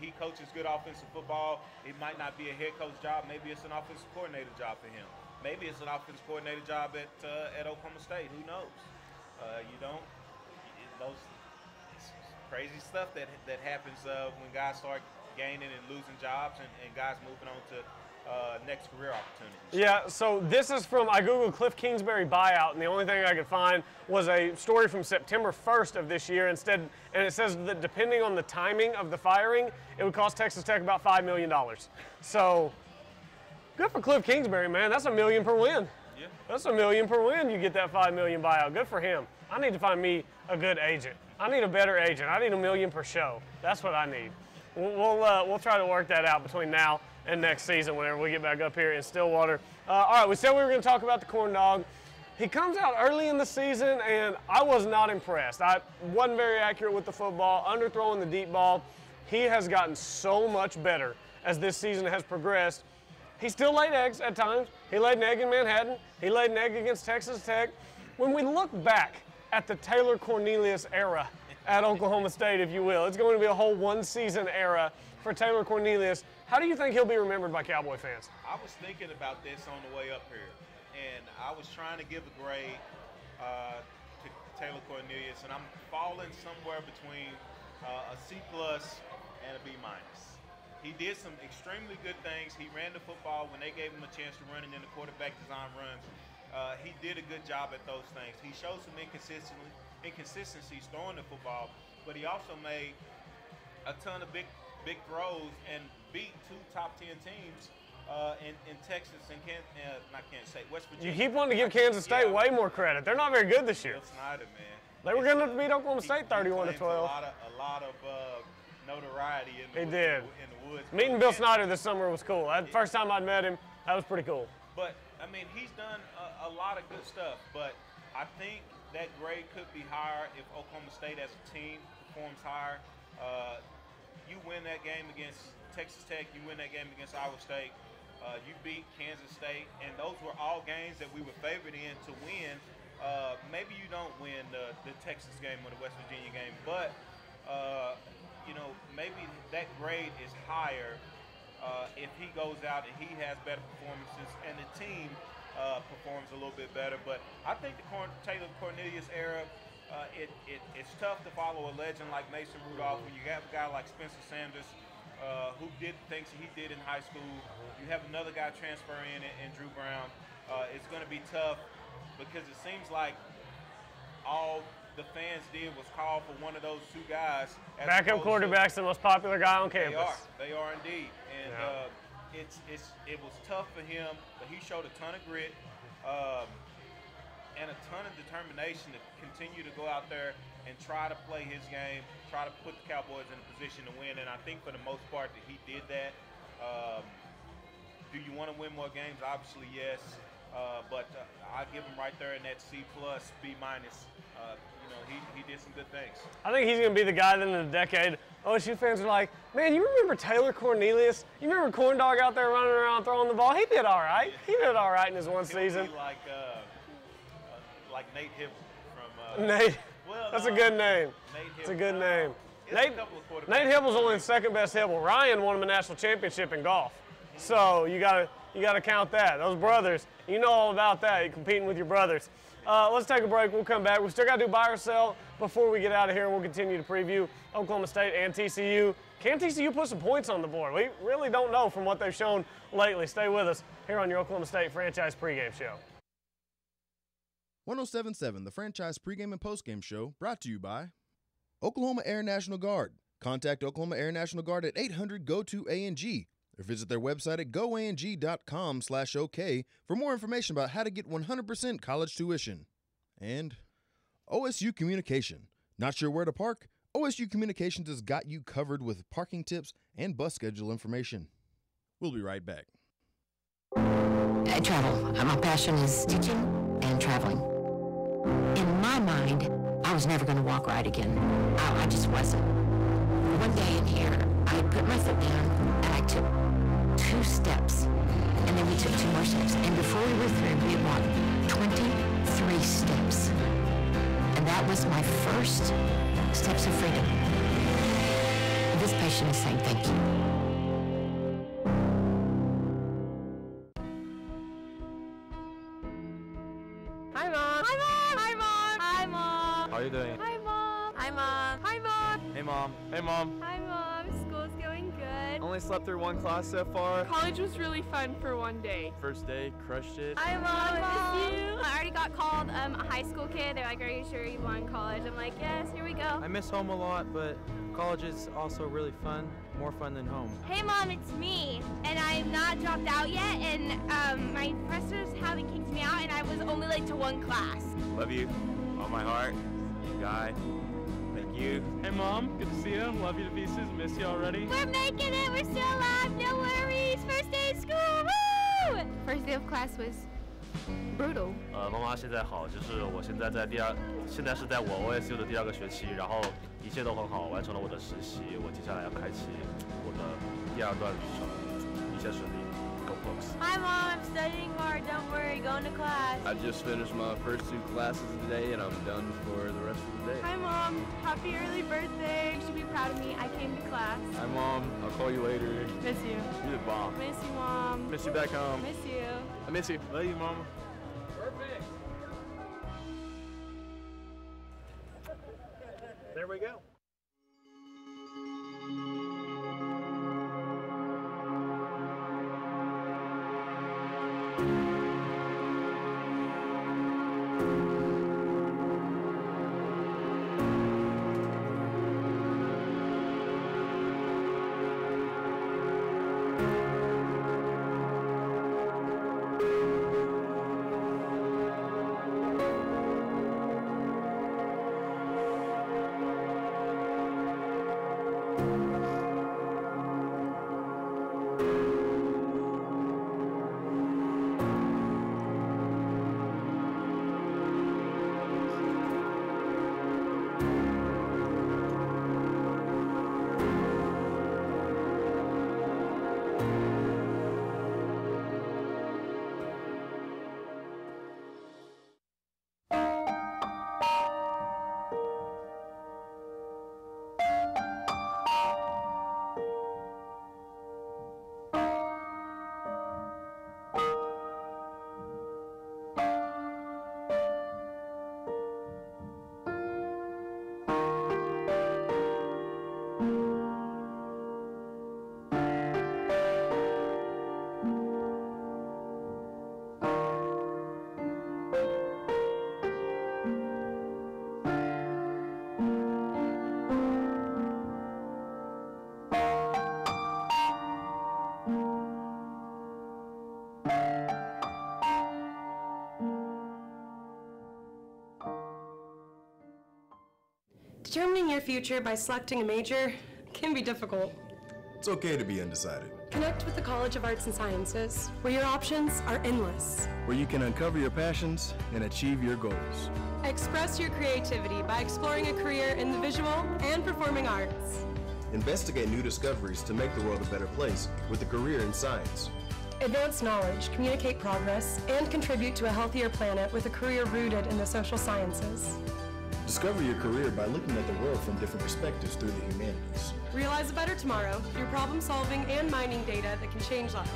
He coaches good offensive football. It might not be a head coach job. Maybe it's an offensive coordinator job for him. Maybe it's an offensive coordinator job at Oklahoma State. Who knows? Those crazy stuff that happens when guys start gaining and losing jobs and guys moving on to next career opportunities. Yeah, so this is from, I Googled Cliff Kingsbury buyout, and the only thing I could find was a story from September 1st of this year instead, and it says that depending on the timing of the firing, it would cost Texas Tech about $5 million. So, good for Cliff Kingsbury, man. That's $1 million per win. Yeah. That's $1 million per win. You get that $5 million buyout. Good for him. I need to find me a good agent. I need a better agent. I need $1 million per show. That's what I need. We'll try to work that out between now and next season whenever we get back up here in Stillwater. All right, we said we were going to talk about the corn dog. He comes out early in the season, and I was not impressed. I wasn't very accurate with the football, underthrowing the deep ball. He has gotten so much better as this season has progressed. He still laid eggs at times. He laid an egg in Manhattan. He laid an egg against Texas Tech. When we look back at the Taylor Cornelius era at Oklahoma State, if you will, it's going to be a whole one-season era for Taylor Cornelius. How do you think he'll be remembered by Cowboy fans? I was thinking about this on the way up here, and I was trying to give a grade to Taylor Cornelius, and I'm falling somewhere between a C+ and a B-. He did some extremely good things. He ran the football when they gave him a chance to run it in the quarterback design runs. He did a good job at those things. He showed some inconsistencies throwing the football, but he also made a ton of big throws and beat 2 top 10 teams in Texas and not Kansas State, West Virginia. You keep wanting to give Kansas State way more credit. They're not very good this year. Bill Snyder, man. They were going to beat Oklahoma State 31-12. A lot of notoriety in the woods. Meeting Bill Snyder this summer was cool. That first time I'd met him, that was pretty cool. But I mean, he's done a lot of good stuff. But I think that grade could be higher if Oklahoma State as a team performs higher. You win that game against Texas Tech. You win that game against Iowa State. You beat Kansas State, and those were all games that we were favored in to win. Maybe you don't win the Texas game or the West Virginia game, but you know, maybe that grade is higher if he goes out and he has better performances and the team performs a little bit better. But I think the Taylor Cornelius era, it's tough to follow a legend like Mason Rudolph when you have a guy like Spencer Sanders who did things he did in high school. You have another guy transfer in Drew Brown. It's going to be tough because it seems like all the fans did was call for one of those two guys. Backup quarterback's the most popular guy on campus. They are indeed. And it was tough for him, but he showed a ton of grit and a ton of determination to continue to go out there and try to play his game, try to put the Cowboys in a position to win. And I think for the most part that he did that. Do you want to win more games? Obviously, yes. But I give him right there in that C+, B-. You know, he did some good things. I think he's going to be the guy that in a decade, OSU fans are like, man, you remember Taylor Cornelius? You remember Corn Dog out there running around throwing the ball? He did all right. He did all right in his one season. Be like Nate Hibble from Nate. Well, that's a good name. That's a good name. Nate Hibble's only the second best Hibble. Ryan won him a national championship in golf. So you gotta count that. Those brothers, you know all about that. You're competing with your brothers. Let's take a break. We'll come back. We still got to do buy or sell before we get out of here. We'll continue to preview Oklahoma State and TCU. Can TCU put some points on the board? We really don't know from what they've shown lately. Stay with us here on your Oklahoma State Franchise Pregame Show. 107.7, the Franchise Pregame and Postgame Show, brought to you by Oklahoma Air National Guard. Contact Oklahoma Air National Guard at 800-GO-TO-ANG or visit their website at goang.com/OK for more information about how to get 100% college tuition. And OSU Communication. Not sure where to park? OSU Communications has got you covered with parking tips and bus schedule information. We'll be right back. I travel. My passion is teaching and traveling. In my mind, I was never going to walk right again. I just wasn't. One day in here, I put my foot down and I took 2 steps, and then we took 2 more steps. And before we were through, we had walked 23 steps. And that was my first steps of freedom. This patient is saying thank you. Hi, Mom. Hi, Mom. Hi, Mom. Hi, Mom. How are you doing? Hi, Mom. Hi, Mom. Hi, Mom. Hey, Mom. Hey, Mom. Hi, Mom. School's going good. Only slept through 1 class so far. College was really fun for one day. First day, crushed it. Hi, Mom. I miss you. I already got called a high school kid. They're like, are you sure you want college? I'm like, yes, here we go. I miss home a lot, but college is also really fun. More fun than home. Hey, Mom, it's me. And I'm not dropped out yet, and my professors haven't kicked me out, and I was only late to 1 class. Love you. All my heart. Guy. Thank you. Hey, Mom. Good to see you. Love you to pieces. Miss you already. We're making it. We're still alive. No worries. First day of school. Woo! First day of class was brutal. 妈妈现在好，就是我现在是在我 OSU 的第2个学期，然后一切都很好，完成了我的实习，我接下来要开启我的第2段旅程，一切顺利。Go Bucks. Hi, Mom. I'm studying hard. Don't worry. Going to class. I just finished my first 2 classes today, and I'm done for the rest of the day. Hi, Mom. Happy early birthday. You should be proud of me. I came to class. Hi, Mom. I'll call you later. Miss you. You're the bomb. Miss you, Mom. Miss you back home. Miss you. I miss you. Love you, Mama. Perfect. There we go. Determining your future by selecting a major can be difficult. It's okay to be undecided. Connect with the College of Arts and Sciences, where your options are endless. Where you can uncover your passions and achieve your goals. Express your creativity by exploring a career in the visual and performing arts. Investigate new discoveries to make the world a better place with a career in science. Advance knowledge, communicate progress, and contribute to a healthier planet with a career rooted in the social sciences. Discover your career by looking at the world from different perspectives through the humanities. Realize a better tomorrow through problem solving and mining data that can change lives.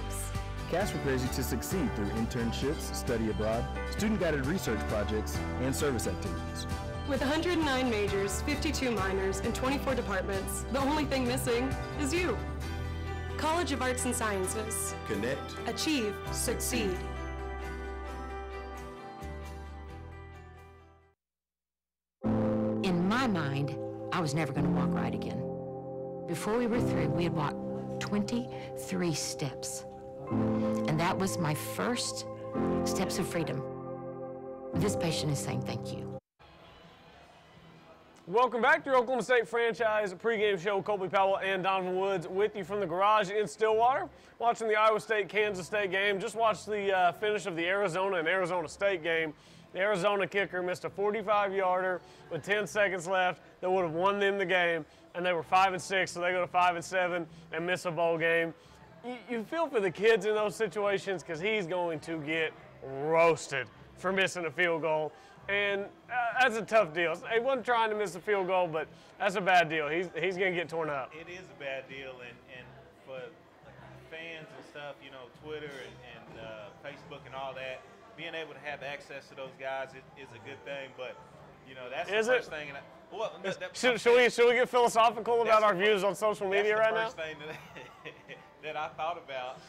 Cash prepares you to succeed through internships, study abroad, student-guided research projects, and service activities. With 109 majors, 52 minors, and 24 departments, the only thing missing is you. College of Arts and Sciences. Connect. Achieve. Succeed. In my mind, I was never going to walk right again. Before we were through, we had walked 23 steps. And that was my first steps of freedom. This patient is saying thank you. Welcome back to your Oklahoma State franchise pregame show. Colby Powell and Donovan Woods with you from the garage in Stillwater. Watching the Iowa State-Kansas State game. Just watched the finish of the Arizona and Arizona State game. The Arizona kicker missed a 45-yarder with 10 seconds left that would have won them the game, and they were 5-6, so they go to 5-7 and miss a bowl game. You feel for the kids in those situations because he's going to get roasted for missing a field goal. And that's a tough deal. He wasn't trying to miss a field goal, but that's a bad deal. He's going to get torn up. It is a bad deal, and for fans and stuff, you know, Twitter and Facebook and all that, being able to have access to those guys is a good thing. But, you know, that's the first thing. Should we get philosophical about our views on social media right now? That's the first thing that I thought about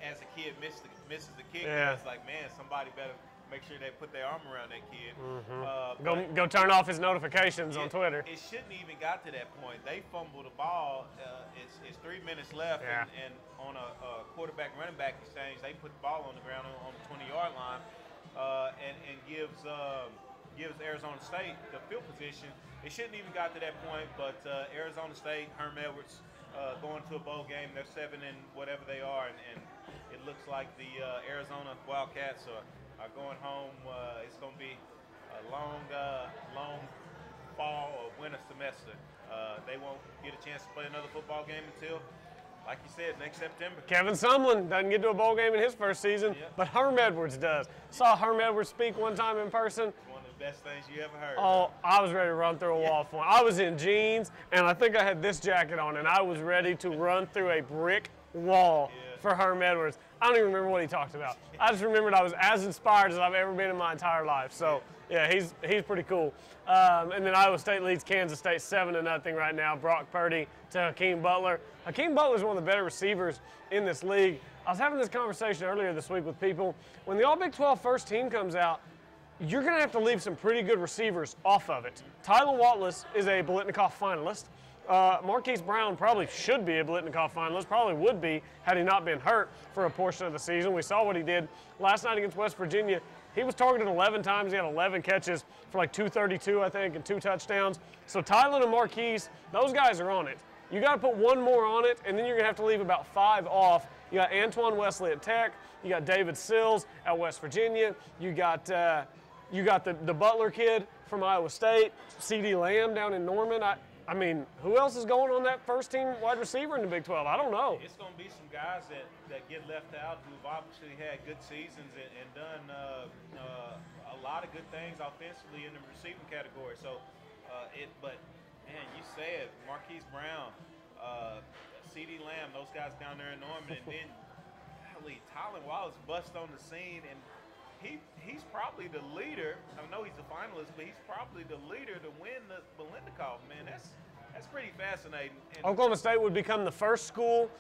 as a kid misses the kick. Yeah. It's like, man, somebody better make sure they put their arm around that kid. Go turn off his notifications on Twitter. It shouldn't even got to that point. They fumbled the ball. It's 3 minutes left, and on a quarterback running back exchange, they put the ball on the ground on the 20-yard line, and gives Arizona State the field position. It shouldn't even got to that point, but Arizona State, Herm Edwards, going to a bowl game. They're 7 and whatever they are, and it looks like the Arizona Wildcats are going home. It's going to be a long fall or winter semester. They won't get a chance to play another football game until, like you said, next September. Kevin Sumlin doesn't get to a bowl game in his first season, but Herm Edwards does. Saw Herm Edwards speak one time in person. One of the best things you ever heard. Oh, I was ready to run through a wall for him. I was in jeans, and I think I had this jacket on, and I was ready to run through a brick wall for Herm Edwards. I don't even remember what he talked about. I just remembered I was as inspired as I've ever been in my entire life. So, yeah, he's pretty cool. And then Iowa State leads Kansas State 7-0 right now. Brock Purdy to Hakeem Butler. Hakeem Butler is one of the better receivers in this league. I was having this conversation earlier this week with people. When the All-Big 12 first team comes out, you're going to have to leave some pretty good receivers off of it. Tyler Watless is a Biletnikoff finalist. Marquise Brown probably should be a Biletnikoff finalist, probably would be had he not been hurt for a portion of the season. We saw what he did last night against West Virginia. He was targeted 11 times. He had 11 catches for like 232, I think, and 2 touchdowns. So Tyler and Marquise, those guys are on it. You got to put one more on it, and then you're going to have to leave about 5 off. You got Antoine Wesley at Tech. You got David Sills at West Virginia. You got the Butler kid from Iowa State, CeeDee Lamb down in Norman. I mean, who else is going on that first team wide receiver in the Big 12? I don't know. It's going to be some guys that get left out who've obviously had good seasons and done a lot of good things offensively in the receiving category. So, but man, you said Marquise Brown, CeeDee Lamb, those guys down there in Norman, and then Tyler Wallace bust on the scene, and he's probably the leader. I know he's a finalist, but he's probably the leader to win the Biletnikoff. Man, that's pretty fascinating. And Oklahoma State would become the first school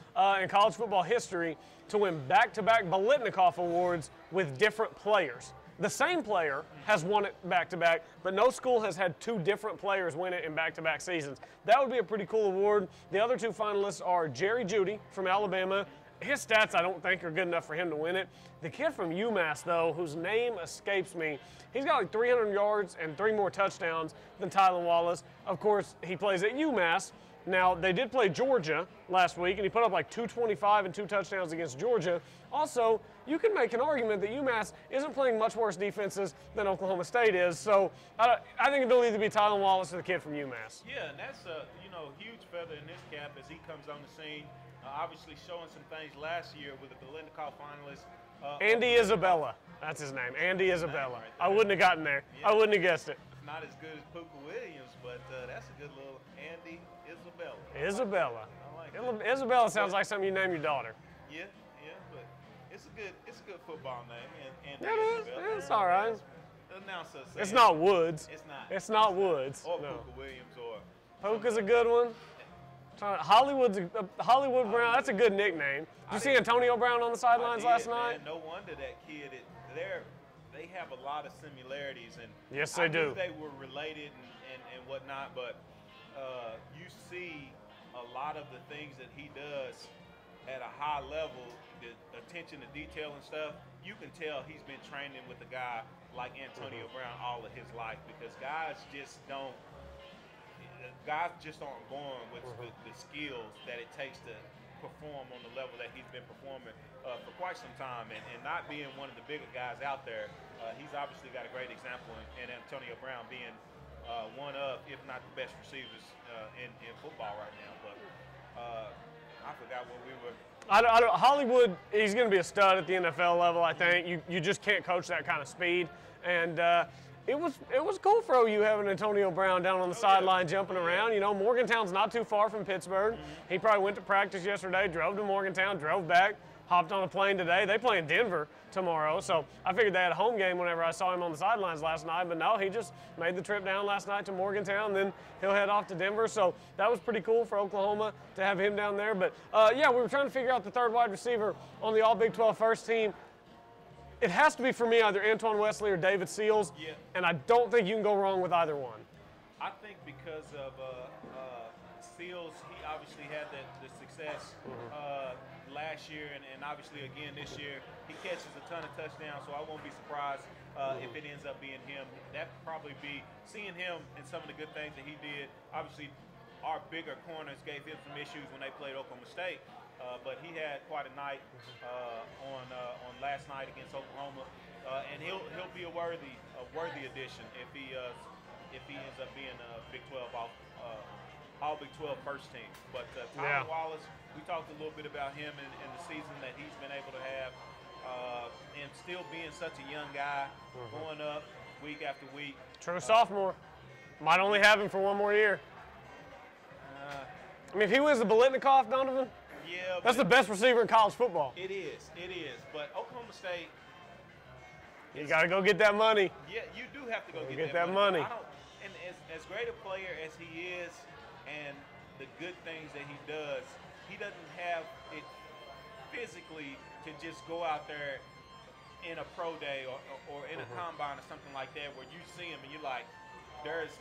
in college football history to win back-to-back Biletnikoff awards with different players. The same player has won it back-to-back, but no school has had 2 different players win it in back-to-back seasons. That would be a pretty cool award. The other 2 finalists are Jerry Jeudy from Alabama his stats I don't think are good enough for him to win it. The kid from UMass, though, whose name escapes me, he's got like 300 yards and 3 more touchdowns than Tylan Wallace. Of course, he plays at UMass. Now, they did play Georgia last week, and he put up like 225 and 2 touchdowns against Georgia. Also, you can make an argument that UMass isn't playing much worse defenses than Oklahoma State is. So I think it'll either be Tylan Wallace or the kid from UMass. Yeah, and that's a huge feather in his cap as he comes on the scene. Obviously showing some things last year with the Biletnikoff finalists. Andy Isabella, that's his name. Andy Isabella. Right, I wouldn't have gotten there. Yeah. I wouldn't have guessed it. It's not as good as Puka Williams, but that's a good little Andy Isabella. Isabella. I like that. Isabella sounds like something you name your daughter. Yeah, but it's a good football name. And yeah, it is. It's all right. It's not Woods. It's not. It's not Woods. Or no. Puka Williams or. Puka's a good one. Hollywood Brown. That's a good nickname. Did you see Antonio Brown on the sidelines last night? Man, no wonder that kid. They have a lot of similarities, and yes, they do. They were related and whatnot, but you see a lot of the things that he does at a high level, the attention to detail and stuff. You can tell he's been training with a guy like Antonio Brown all of his life, because guys just aren't born with the skills that it takes to perform on the level that he's been performing for quite some time, and not being one of the bigger guys out there. He's obviously got a great example in Antonio Brown being one of, if not the best receivers in football right now. But I forgot what we were. Hollywood, he's going to be a stud at the NFL level, I think. You just can't coach that kind of speed. And it was cool for OU having Antonio Brown down on the sideline jumping around. You know, Morgantown's not too far from Pittsburgh. He probably went to practice yesterday, drove to Morgantown, drove back, hopped on a plane today. They play in Denver tomorrow, so I figured they had a home game whenever I saw him on the sidelines last night. But no, he just made the trip down last night to Morgantown, then he'll head off to Denver. So that was pretty cool for Oklahoma to have him down there. But yeah, we were trying to figure out the third wide receiver on the All Big 12 first team. It has to be for me either Antoine Wesley or David Seals, and I don't think you can go wrong with either one. I think because of Seals, he obviously had the success last year, and obviously again this year. He catches a ton of touchdowns, so I won't be surprised if it ends up being him. That'd probably be seeing him and some of the good things that he did. Obviously, our bigger corners gave him some issues when they played Oklahoma State. But he had quite a night on last night against Oklahoma, and he'll be a worthy addition if he ends up being a Big 12 all Big 12 first team. But Tylan Wallace, we talked a little bit about him and the season that he's been able to have, and still being such a young guy, going up week after week. True sophomore, might only have him for one more year. I mean, if he wins the Biletnikoff, Donovan. Yeah, that's the best receiver in college football. It is. But Oklahoma State. You got to go get that money. Yeah, you do have to go get that money. And as great a player as he is, and the good things that he does, he doesn't have it physically to just go out there in a pro day or in a combine or something like that, where you see him and you're like, there's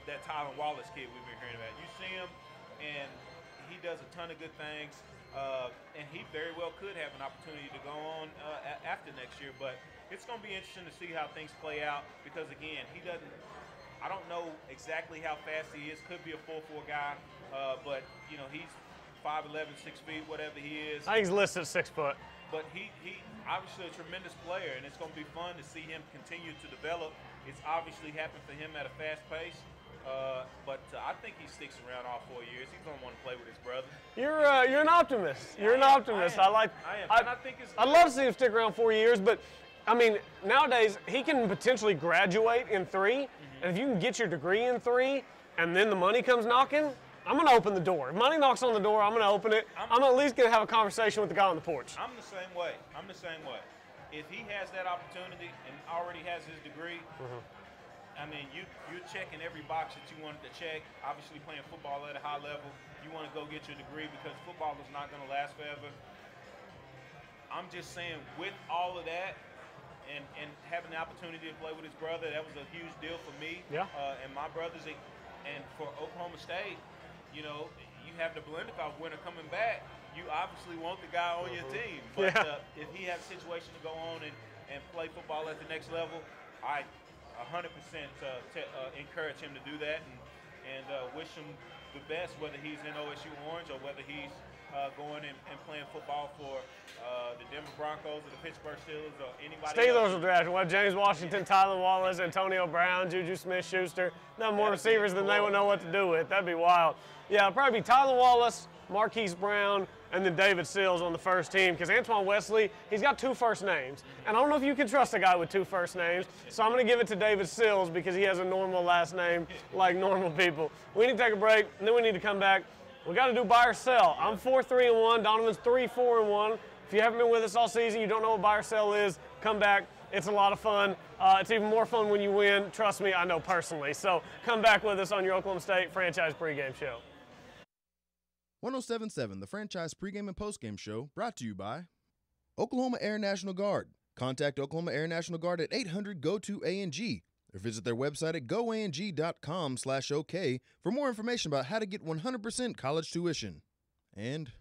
that Tylan Wallace kid we've been hearing about. You see him and he does a ton of good things, and he very well could have an opportunity to go on after next year. But it's going to be interesting to see how things play out, because again, I don't know exactly how fast he is. Could be a 4.4 guy, but you know, he's 5'11", 6 feet, whatever he is. I think he's listed 6 foot. But he obviously a tremendous player, and it's going to be fun to see him continue to develop. It's obviously happened for him at a fast pace. But I think he sticks around all 4 years. He's going to want to play with his brother. You're an optimist. You're an optimist. I am. I'd love to see him stick around 4 years, but I mean, nowadays he can potentially graduate in 3, and if you can get your degree in 3, and then the money comes knocking, I'm going to open the door. If money knocks on the door, I'm going to open it. I'm at least going to have a conversation with the guy on the porch. I'm the same way. If he has that opportunity and already has his degree, I mean, you're checking every box that you wanted to check. Obviously, playing football at a high level, you want to go get your degree, because football is not going to last forever. I'm just saying, with all of that, and having the opportunity to play with his brother, that was a huge deal for me. And my brothers, and for Oklahoma State, you know, you have the Biletnikoff winner coming back. you obviously want the guy on your team. But if he has a situation to go on and play football at the next level, I 100% encourage him to do that and wish him the best, whether he's in OSU Orange or whether he's going and playing football for the Denver Broncos or the Pittsburgh Steelers or anybody Steelers else. will draft him. We'll have James Washington, Tyler Wallace, Antonio Brown, Juju Smith-Schuster. None more receivers than they would know what to do with. That'd be wild. Yeah, it'll probably be Tyler Wallace, Marquise Brown, and then David Sills on the first team, because Antoine Wesley, he's got 2 first names. And I don't know if you can trust a guy with 2 first names, so I'm going to give it to David Sills because he has a normal last name like normal people. We need to take a break, and then we need to come back. We got to do buy or sell. I'm 4-3-1. Donovan's 3-4-1. If you haven't been with us all season, you don't know what buy or sell is, come back. It's a lot of fun. It's even more fun when you win. Trust me, I know personally. So come back with us on your Oklahoma State Franchise Pregame Show. 107.7, the Franchise Pregame and Postgame Show, brought to you by Oklahoma Air National Guard. Contact Oklahoma Air National Guard at 800-GO-TO-ANG or visit their website at goang.com/OK for more information about how to get 100% college tuition. And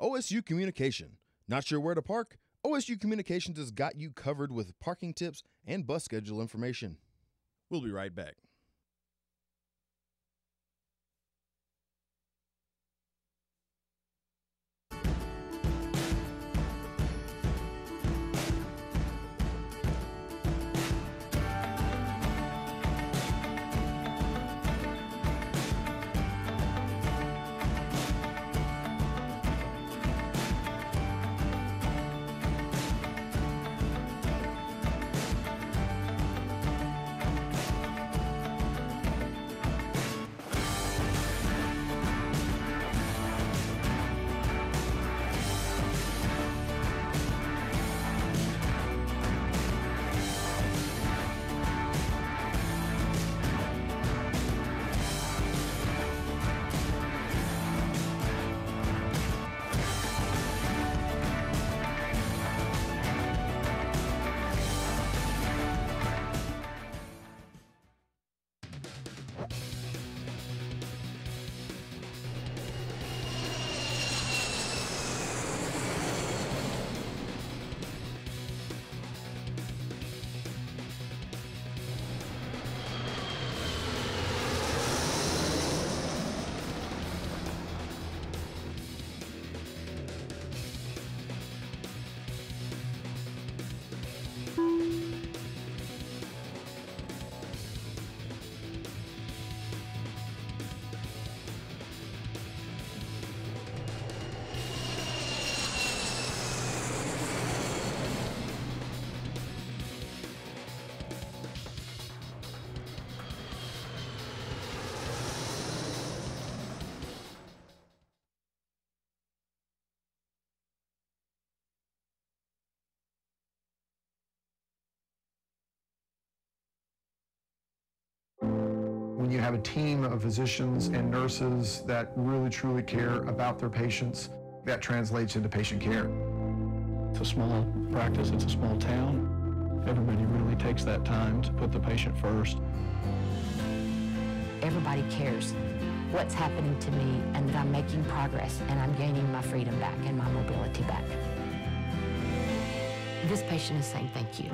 OSU Communication. Not sure where to park? OSU Communications has got you covered with parking tips and bus schedule information. We'll be right back. When you have a team of physicians and nurses that really truly care about their patients, that translates into patient care. It's a small practice, it's a small town. Everybody really takes that time to put the patient first. Everybody cares what's happening to me and that I'm making progress and I'm gaining my freedom back and my mobility back. This patient is saying thank you.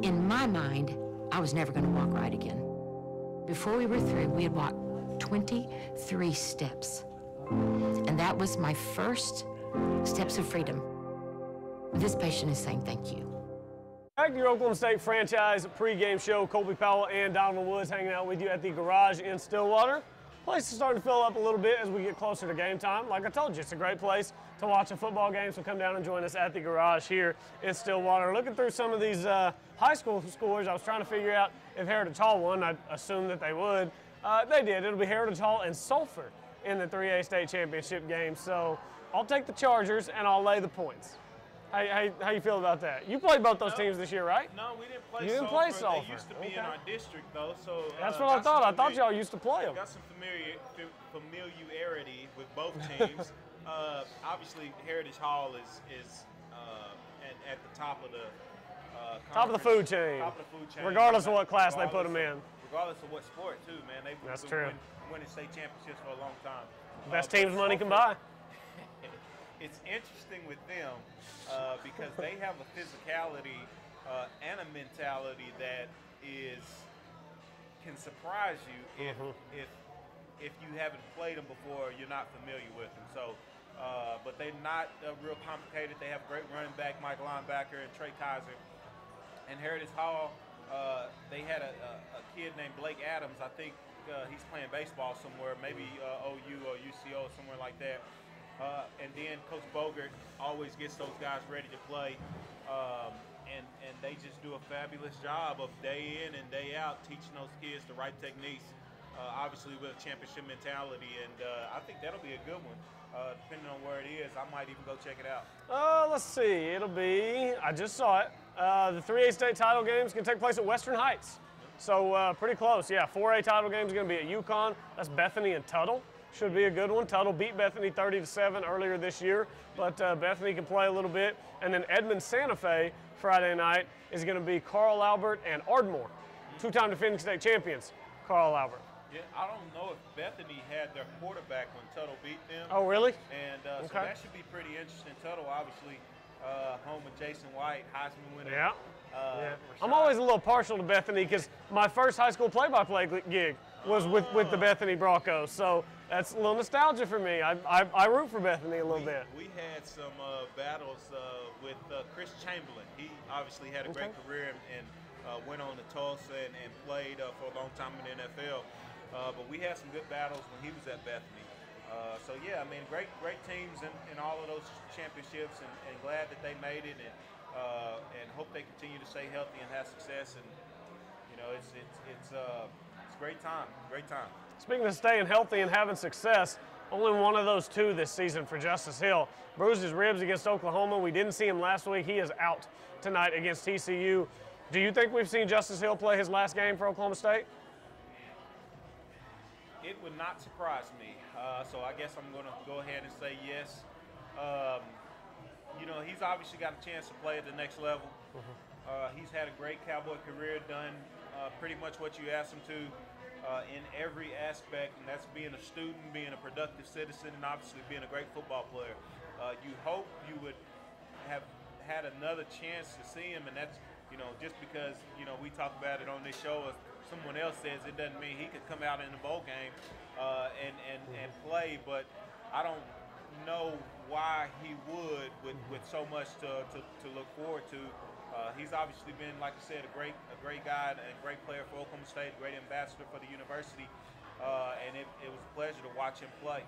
In my mind, I was never going to walk right again. Before we were through, we had walked 23 steps. And that was my first steps of freedom. This patient is saying thank you. Back to your Oklahoma State franchise pregame show. Colby Powell and Donovan Woods hanging out with you at the garage in Stillwater. Place is starting to fill up a little bit as we get closer to game time. Like I told you, it's a great place to watch a football game, so come down and join us at the garage here in Stillwater. Looking through some of these high school scores, I was trying to figure out if Heritage Hall won. I assumed that they would. They did. It'll be Heritage Hall and Sulphur in the 3A state championship game. So I'll take the Chargers and I'll lay the points. How you feel about that? You played both those teams this year, right? No, we didn't play. You didn't play Sulphur. They used to be in our district though, so that's what I thought. I thought y'all used to play them. Got some familiarity with both teams. Obviously, Heritage Hall is at the top of the top of the food chain. Top of the food chain. Regardless of what class they put them in. Regardless of what sport, too, man. They've That's been true. Winning state championships for a long time. Best teams money can buy. It's interesting with them because they have a physicality and a mentality that can surprise you if you haven't played them before, you're not familiar with them. So, but they're not real complicated. They have a great running back, Mike Linebacker, and Trey Kaiser. And Heritage Hall, they had a kid named Blake Adams. I think he's playing baseball somewhere, maybe OU or UCO, somewhere like that. And then Coach Bogert always gets those guys ready to play. And they just do a fabulous job of day in and day out teaching those kids the right techniques, obviously with a championship mentality. And I think that'll be a good one. Depending on where it is, I might even go check it out. Let's see. It'll be, I just saw it. The 3A state title games can take place at Western Heights. So pretty close. Yeah, 4A title games are going to be at UConn. That's Bethany and Tuttle. Should be a good one. Tuttle beat Bethany 30-7 earlier this year, but Bethany can play a little bit. And then Edmond Santa Fe Friday night is going to be Carl Albert and Ardmore, two-time defending state champions, Carl Albert. Yeah, I don't know if Bethany had their quarterback when Tuttle beat them. Oh, really? And so that should be pretty interesting. Tuttle, obviously, home with Jason White, Heisman winner. Yeah. I'm always a little partial to Bethany because my first high school play-by-play gig was with the Bethany Broncos. So that's a little nostalgia for me. I root for Bethany a little bit. We had some battles with Chris Chamberlain. He obviously had a great career and went on to Tulsa and played for a long time in the NFL. But we had some good battles when he was at Bethany. So yeah, I mean, great teams in all of those championships, and glad that they made it, and hope they continue to stay healthy and have success. And you know, it's great time, great time. Speaking of staying healthy and having success, only one of those two this season for Justice Hill. Bruised his ribs against Oklahoma. We didn't see him last week. He is out tonight against TCU. Do you think we've seen Justice Hill play his last game for Oklahoma State? It would not surprise me. So I guess I'm going to go ahead and say yes. You know, he's obviously got a chance to play at the next level. He's had a great Cowboy career, done pretty much what you asked him to in every aspect, and that's being a student, being a productive citizen, and obviously being a great football player. You hope you would have had another chance to see him, and that's, you know, just because, you know, we talk about it on this show, as someone else says, it doesn't mean he could come out in the bowl game and play, but I don't know why he would with so much to look forward to. He's obviously been, like I said, a great guy and a great player for Oklahoma State, a great ambassador for the university, and it was a pleasure to watch him play.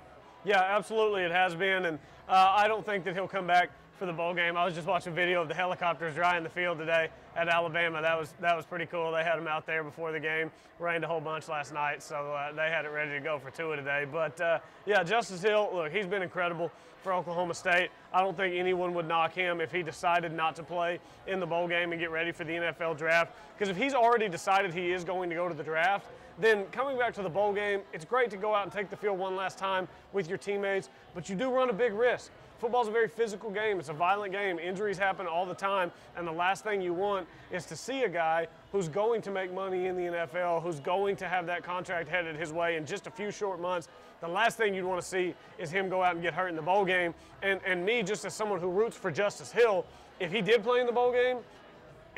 Yeah, absolutely, it has been, and I don't think that he'll come back for the bowl game. I was just watching video of the helicopters drying the field today at Alabama. That was pretty cool. They had them out there before the game. Rained a whole bunch last night, so they had it ready to go for Tua today. But yeah, Justice Hill, look, he's been incredible for Oklahoma State. I don't think anyone would knock him if he decided not to play in the bowl game and get ready for the NFL draft. Because if he's already decided he is going to go to the draft, then coming back to the bowl game, it's great to go out and take the field one last time with your teammates, but you do run a big risk. Football's a very physical game. It's a violent game. Injuries happen all the time, and the last thing you want is to see a guy who's going to make money in the NFL, who's going to have that contract headed his way in just a few short months. The last thing you'd want to see is him go out and get hurt in the bowl game. And me, just as someone who roots for Justice Hill, if he did play in the bowl game,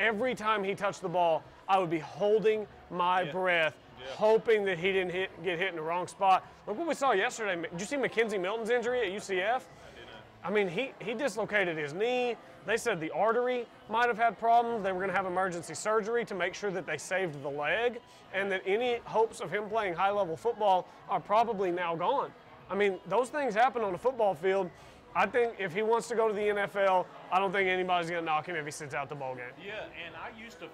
every time he touched the ball, I would be holding my breath, hoping that he didn't get hit in the wrong spot. Look what we saw yesterday. Did you see Mackenzie Milton's injury at UCF? I mean, he dislocated his knee. They said the artery might have had problems. They were going to have emergency surgery to make sure that they saved the leg, and that any hopes of him playing high-level football are probably now gone. I mean, those things happen on a football field. I think if he wants to go to the NFL, I don't think anybody's going to knock him if he sits out the bowl game. Yeah, and I used to,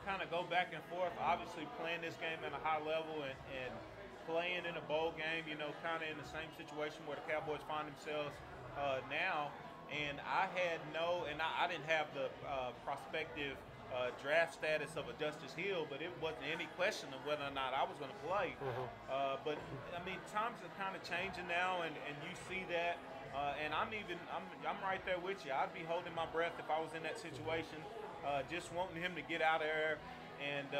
kind of go back and forth, obviously playing this game at a high level and playing in a bowl game, kind of in the same situation where the Cowboys find themselves now. And I had I didn't have the prospective draft status of a Justice Hill, but it wasn't any question of whether or not I was going to play. But, I mean, times are kind of changing now, and you see that. And I'm right there with you. I'd be holding my breath if I was in that situation, just wanting him to get out of there and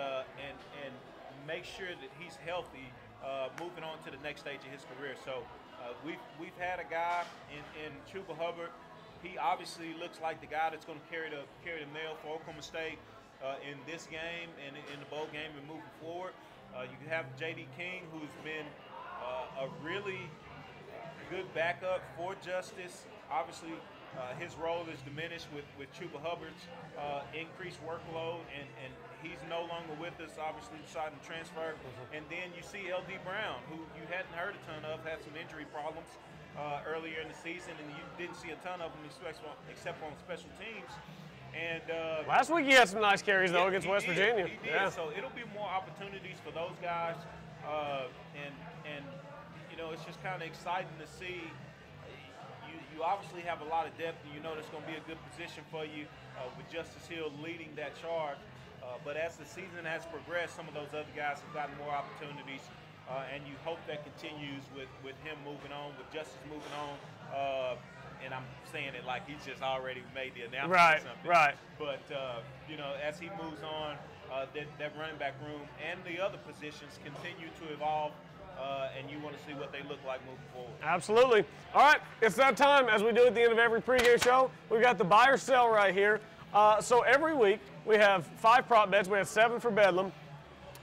make sure that he's healthy, moving on to the next stage of his career. So we've had a guy in Chuba Hubbard. He obviously looks like the guy that's going to carry the mail for Oklahoma State in this game and in the bowl game and moving forward. You have J.D. King, who's been a really good backup for Justice. Obviously, his role is diminished with Chuba Hubbard's increased workload, and he's no longer with us, obviously deciding to transfer. And then you see L.D. Brown, who you hadn't heard a ton of, had some injury problems earlier in the season, and you didn't see a ton of them except on special teams. And last week he had some nice carries though against West Virginia. He did. Yeah. So it'll be more opportunities for those guys, and it's just kind of exciting to see. You obviously have a lot of depth, and there's going to be a good position for you with Justice Hill leading that charge. But as the season has progressed, some of those other guys have gotten more opportunities. And you hope that continues with him moving on, with Justice moving on. And I'm saying it like he's just already made the announcement or something. Right. But, as he moves on, that running back room and the other positions continue to evolve, and you want to see what they look like moving forward. Absolutely. All right, it's that time, as we do at the end of every pregame show. We've got the buy or sell right here. So every week we have 5 prop bets. We have 7 for Bedlam,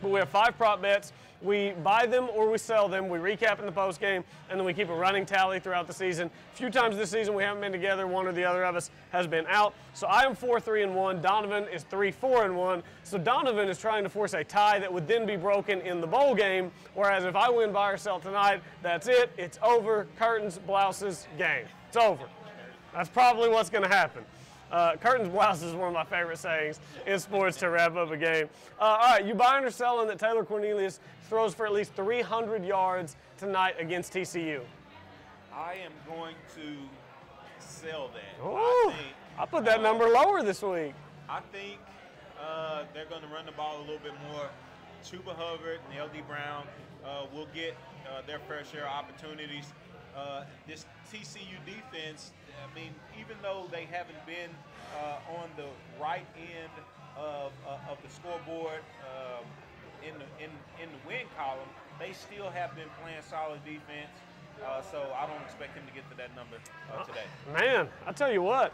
but we have 5 prop bets. We buy them or we sell them. We recap in the post game, and then we keep a running tally throughout the season. A few times this season we haven't been together. One or the other of us has been out. So I am 4-3-1. Donovan is 3-4-1. So Donovan is trying to force a tie that would then be broken in the bowl game. Whereas if I win buy or sell tonight, that's it. It's over. Curtains, blouses, game. It's over. That's probably what's going to happen. Curtains, blouses is one of my favorite sayings in sports to wrap up a game. All right, you buying or selling that Taylor Cornelius throws for at least 300 yards tonight against TCU? I am going to sell that. Ooh, I put that number lower this week. I think they're going to run the ball a little bit more. Chuba Hubbard and L.D. Brown will get their fair share of opportunities. This TCU defense, I mean, even though they haven't been on the right end of the scoreboard in the win column, they still have been playing solid defense. So I don't expect him to get to that number today. Man, I tell you what,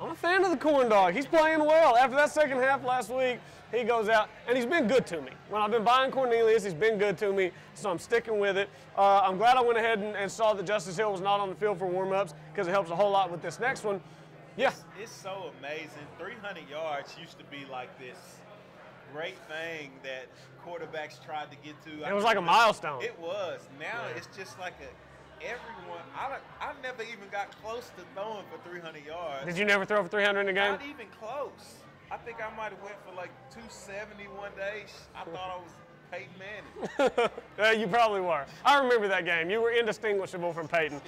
I'm a fan of the corn dog. He's playing well. After that second half last week, he goes out, and he's been good to me. When I've been buying Cornelius, he's been good to me, so I'm sticking with it. I'm glad I went ahead and saw that Justice Hill was not on the field for warm-ups because it helps a whole lot with this next one. Yeah. It's so amazing. 300 yards used to be like this great thing that quarterbacks tried to get to. It was like a milestone. It was. Now it's just like everyone. I never even got close to throwing for 300 yards. Did you never throw for 300 in a game? Not even close. I think I might have went for like 270 one day. I thought I was Peyton Manning. You probably were. I remember that game. You were indistinguishable from Peyton.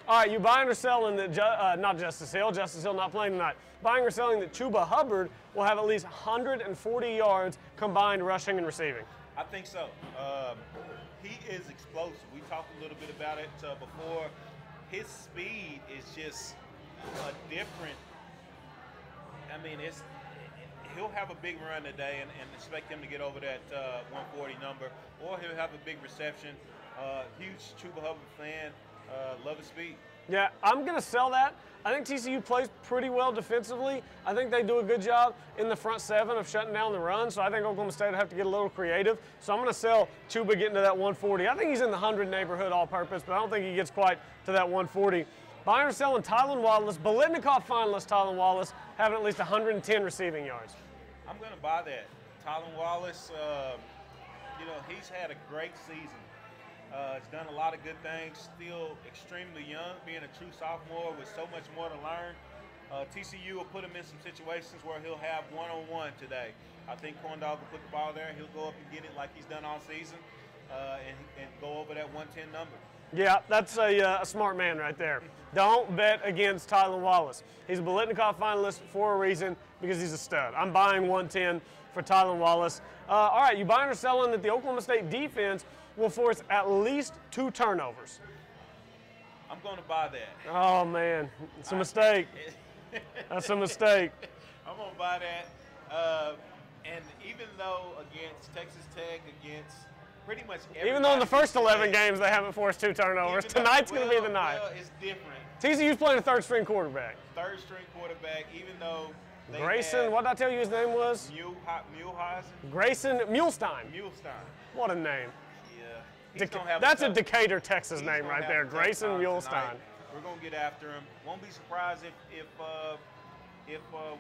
All right, you buying or selling that, not Justice Hill not playing tonight, buying or selling that Chuba Hubbard will have at least 140 yards combined rushing and receiving? I think so. He is explosive. We talked a little bit about it before. His speed is just a different. I mean, he'll have a big run today and expect him to get over that 140 number, or he'll have a big reception. Huge Chuba Hubbard fan. Love his speed. Yeah, I'm going to sell that. I think TCU plays pretty well defensively. I think they do a good job in the front seven of shutting down the run, so I think Oklahoma State will have to get a little creative. So I'm going to sell Chuba getting to that 140. I think he's in the 100 neighborhood all-purpose, but I don't think he gets quite to that 140. Buying or selling Tylan Wallace, Biletnikoff finalist Tylan Wallace, having at least 110 receiving yards. I'm going to buy that. Tylan Wallace, he's had a great season. He's done a lot of good things, still extremely young, being a true sophomore with so much more to learn. TCU will put him in some situations where he'll have one-on-one today. I think Corndog will put the ball there, and he'll go up and get it like he's done all season and go over that 110 number. Yeah, that's a smart man right there. Don't bet against Tylan Wallace. He's a Biletnikoff finalist for a reason, because he's a stud. I'm buying 110 for Tylan Wallace. All right, you buying or selling that the Oklahoma State defense will force at least 2 turnovers? I'm going to buy that. Oh, man. It's a mistake. That's a mistake. I'm going to buy that. And even though against Texas Tech, against pretty much everybody. Even though in the first 11 games they haven't forced 2 turnovers, tonight's going to be the night. Well, it's different. TCU's playing a third-string quarterback. Third-string quarterback, even though they Grayson, what did I tell you his name was? Muehlhausen? Grayson Muehlstein. Muehlstein. What a name. Yeah. That's a Decatur, Texas name right there. Grayson Muehlstein. We're going to get after him. Won't be surprised if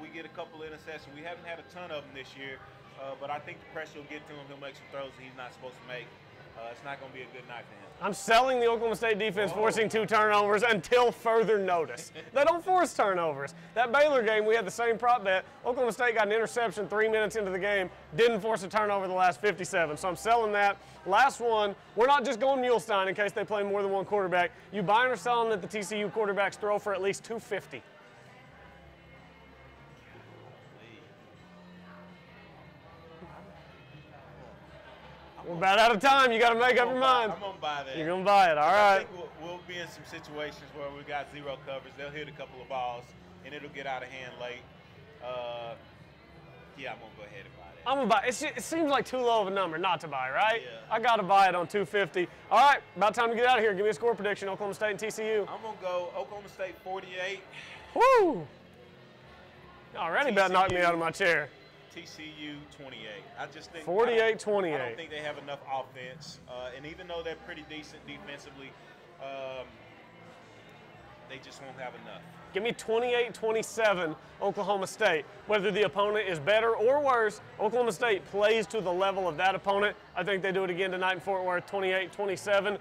we get a couple of interceptions. We haven't had a ton of them this year, but I think the pressure will get to him. He'll make some throws that he's not supposed to make. It's not going to be a good night for him. I'm selling the Oklahoma State defense forcing 2 turnovers until further notice. They don't force turnovers. That Baylor game, we had the same prop bet. Oklahoma State got an interception 3 minutes into the game, didn't force a turnover the last 57. So I'm selling that. Last one, we're not just going Muehlstein in case they play more than one quarterback. You buying or selling that the TCU quarterbacks throw for at least 250? We're about out of time. You got to make up your mind. I'm going to buy that. You're going to buy it. All right. I think we'll be in some situations where we got 0 coverage. They'll hit a couple of balls, and it'll get out of hand late. Yeah, I'm going to go ahead and buy that. I'm going to buy it. It seems like too low of a number not to buy, right? Yeah. I got to buy it on 250. All right, about time to get out of here. Give me a score prediction, Oklahoma State and TCU. I'm going to go Oklahoma State 48. Woo! Already about knocked me out of my chair. TCU 28. I just think 48-28. I don't think they have enough offense, and even though they're pretty decent defensively, they just won't have enough. Give me 28-27 Oklahoma State. Whether the opponent is better or worse, Oklahoma State plays to the level of that opponent. I think they do it again tonight in Fort Worth, 28-27.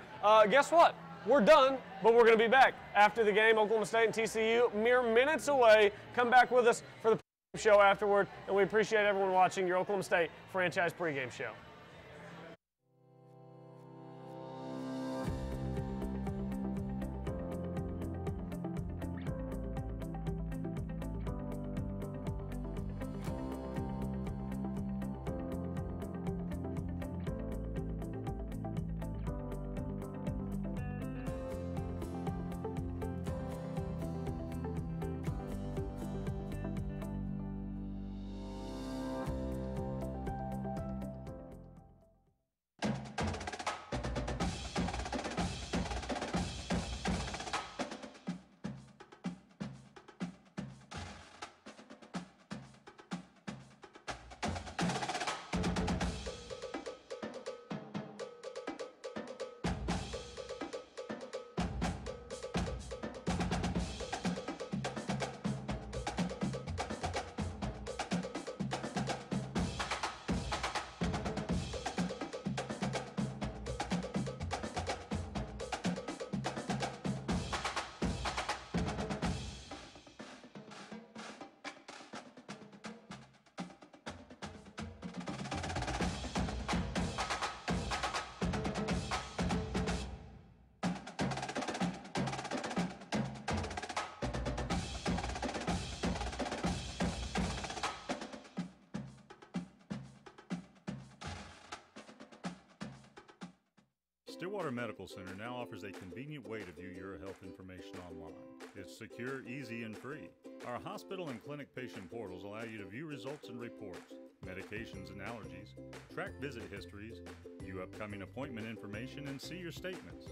Guess what? We're done, but we're going to be back after the game. Oklahoma State and TCU, mere minutes away. Come back with us for the show afterward, and we appreciate everyone watching your Oklahoma State franchise pregame show. Stillwater Medical Center now offers a convenient way to view your health information online. It's secure, easy, and free. Our hospital and clinic patient portals allow you to view results and reports, medications and allergies, track visit histories, view upcoming appointment information, and see your statements.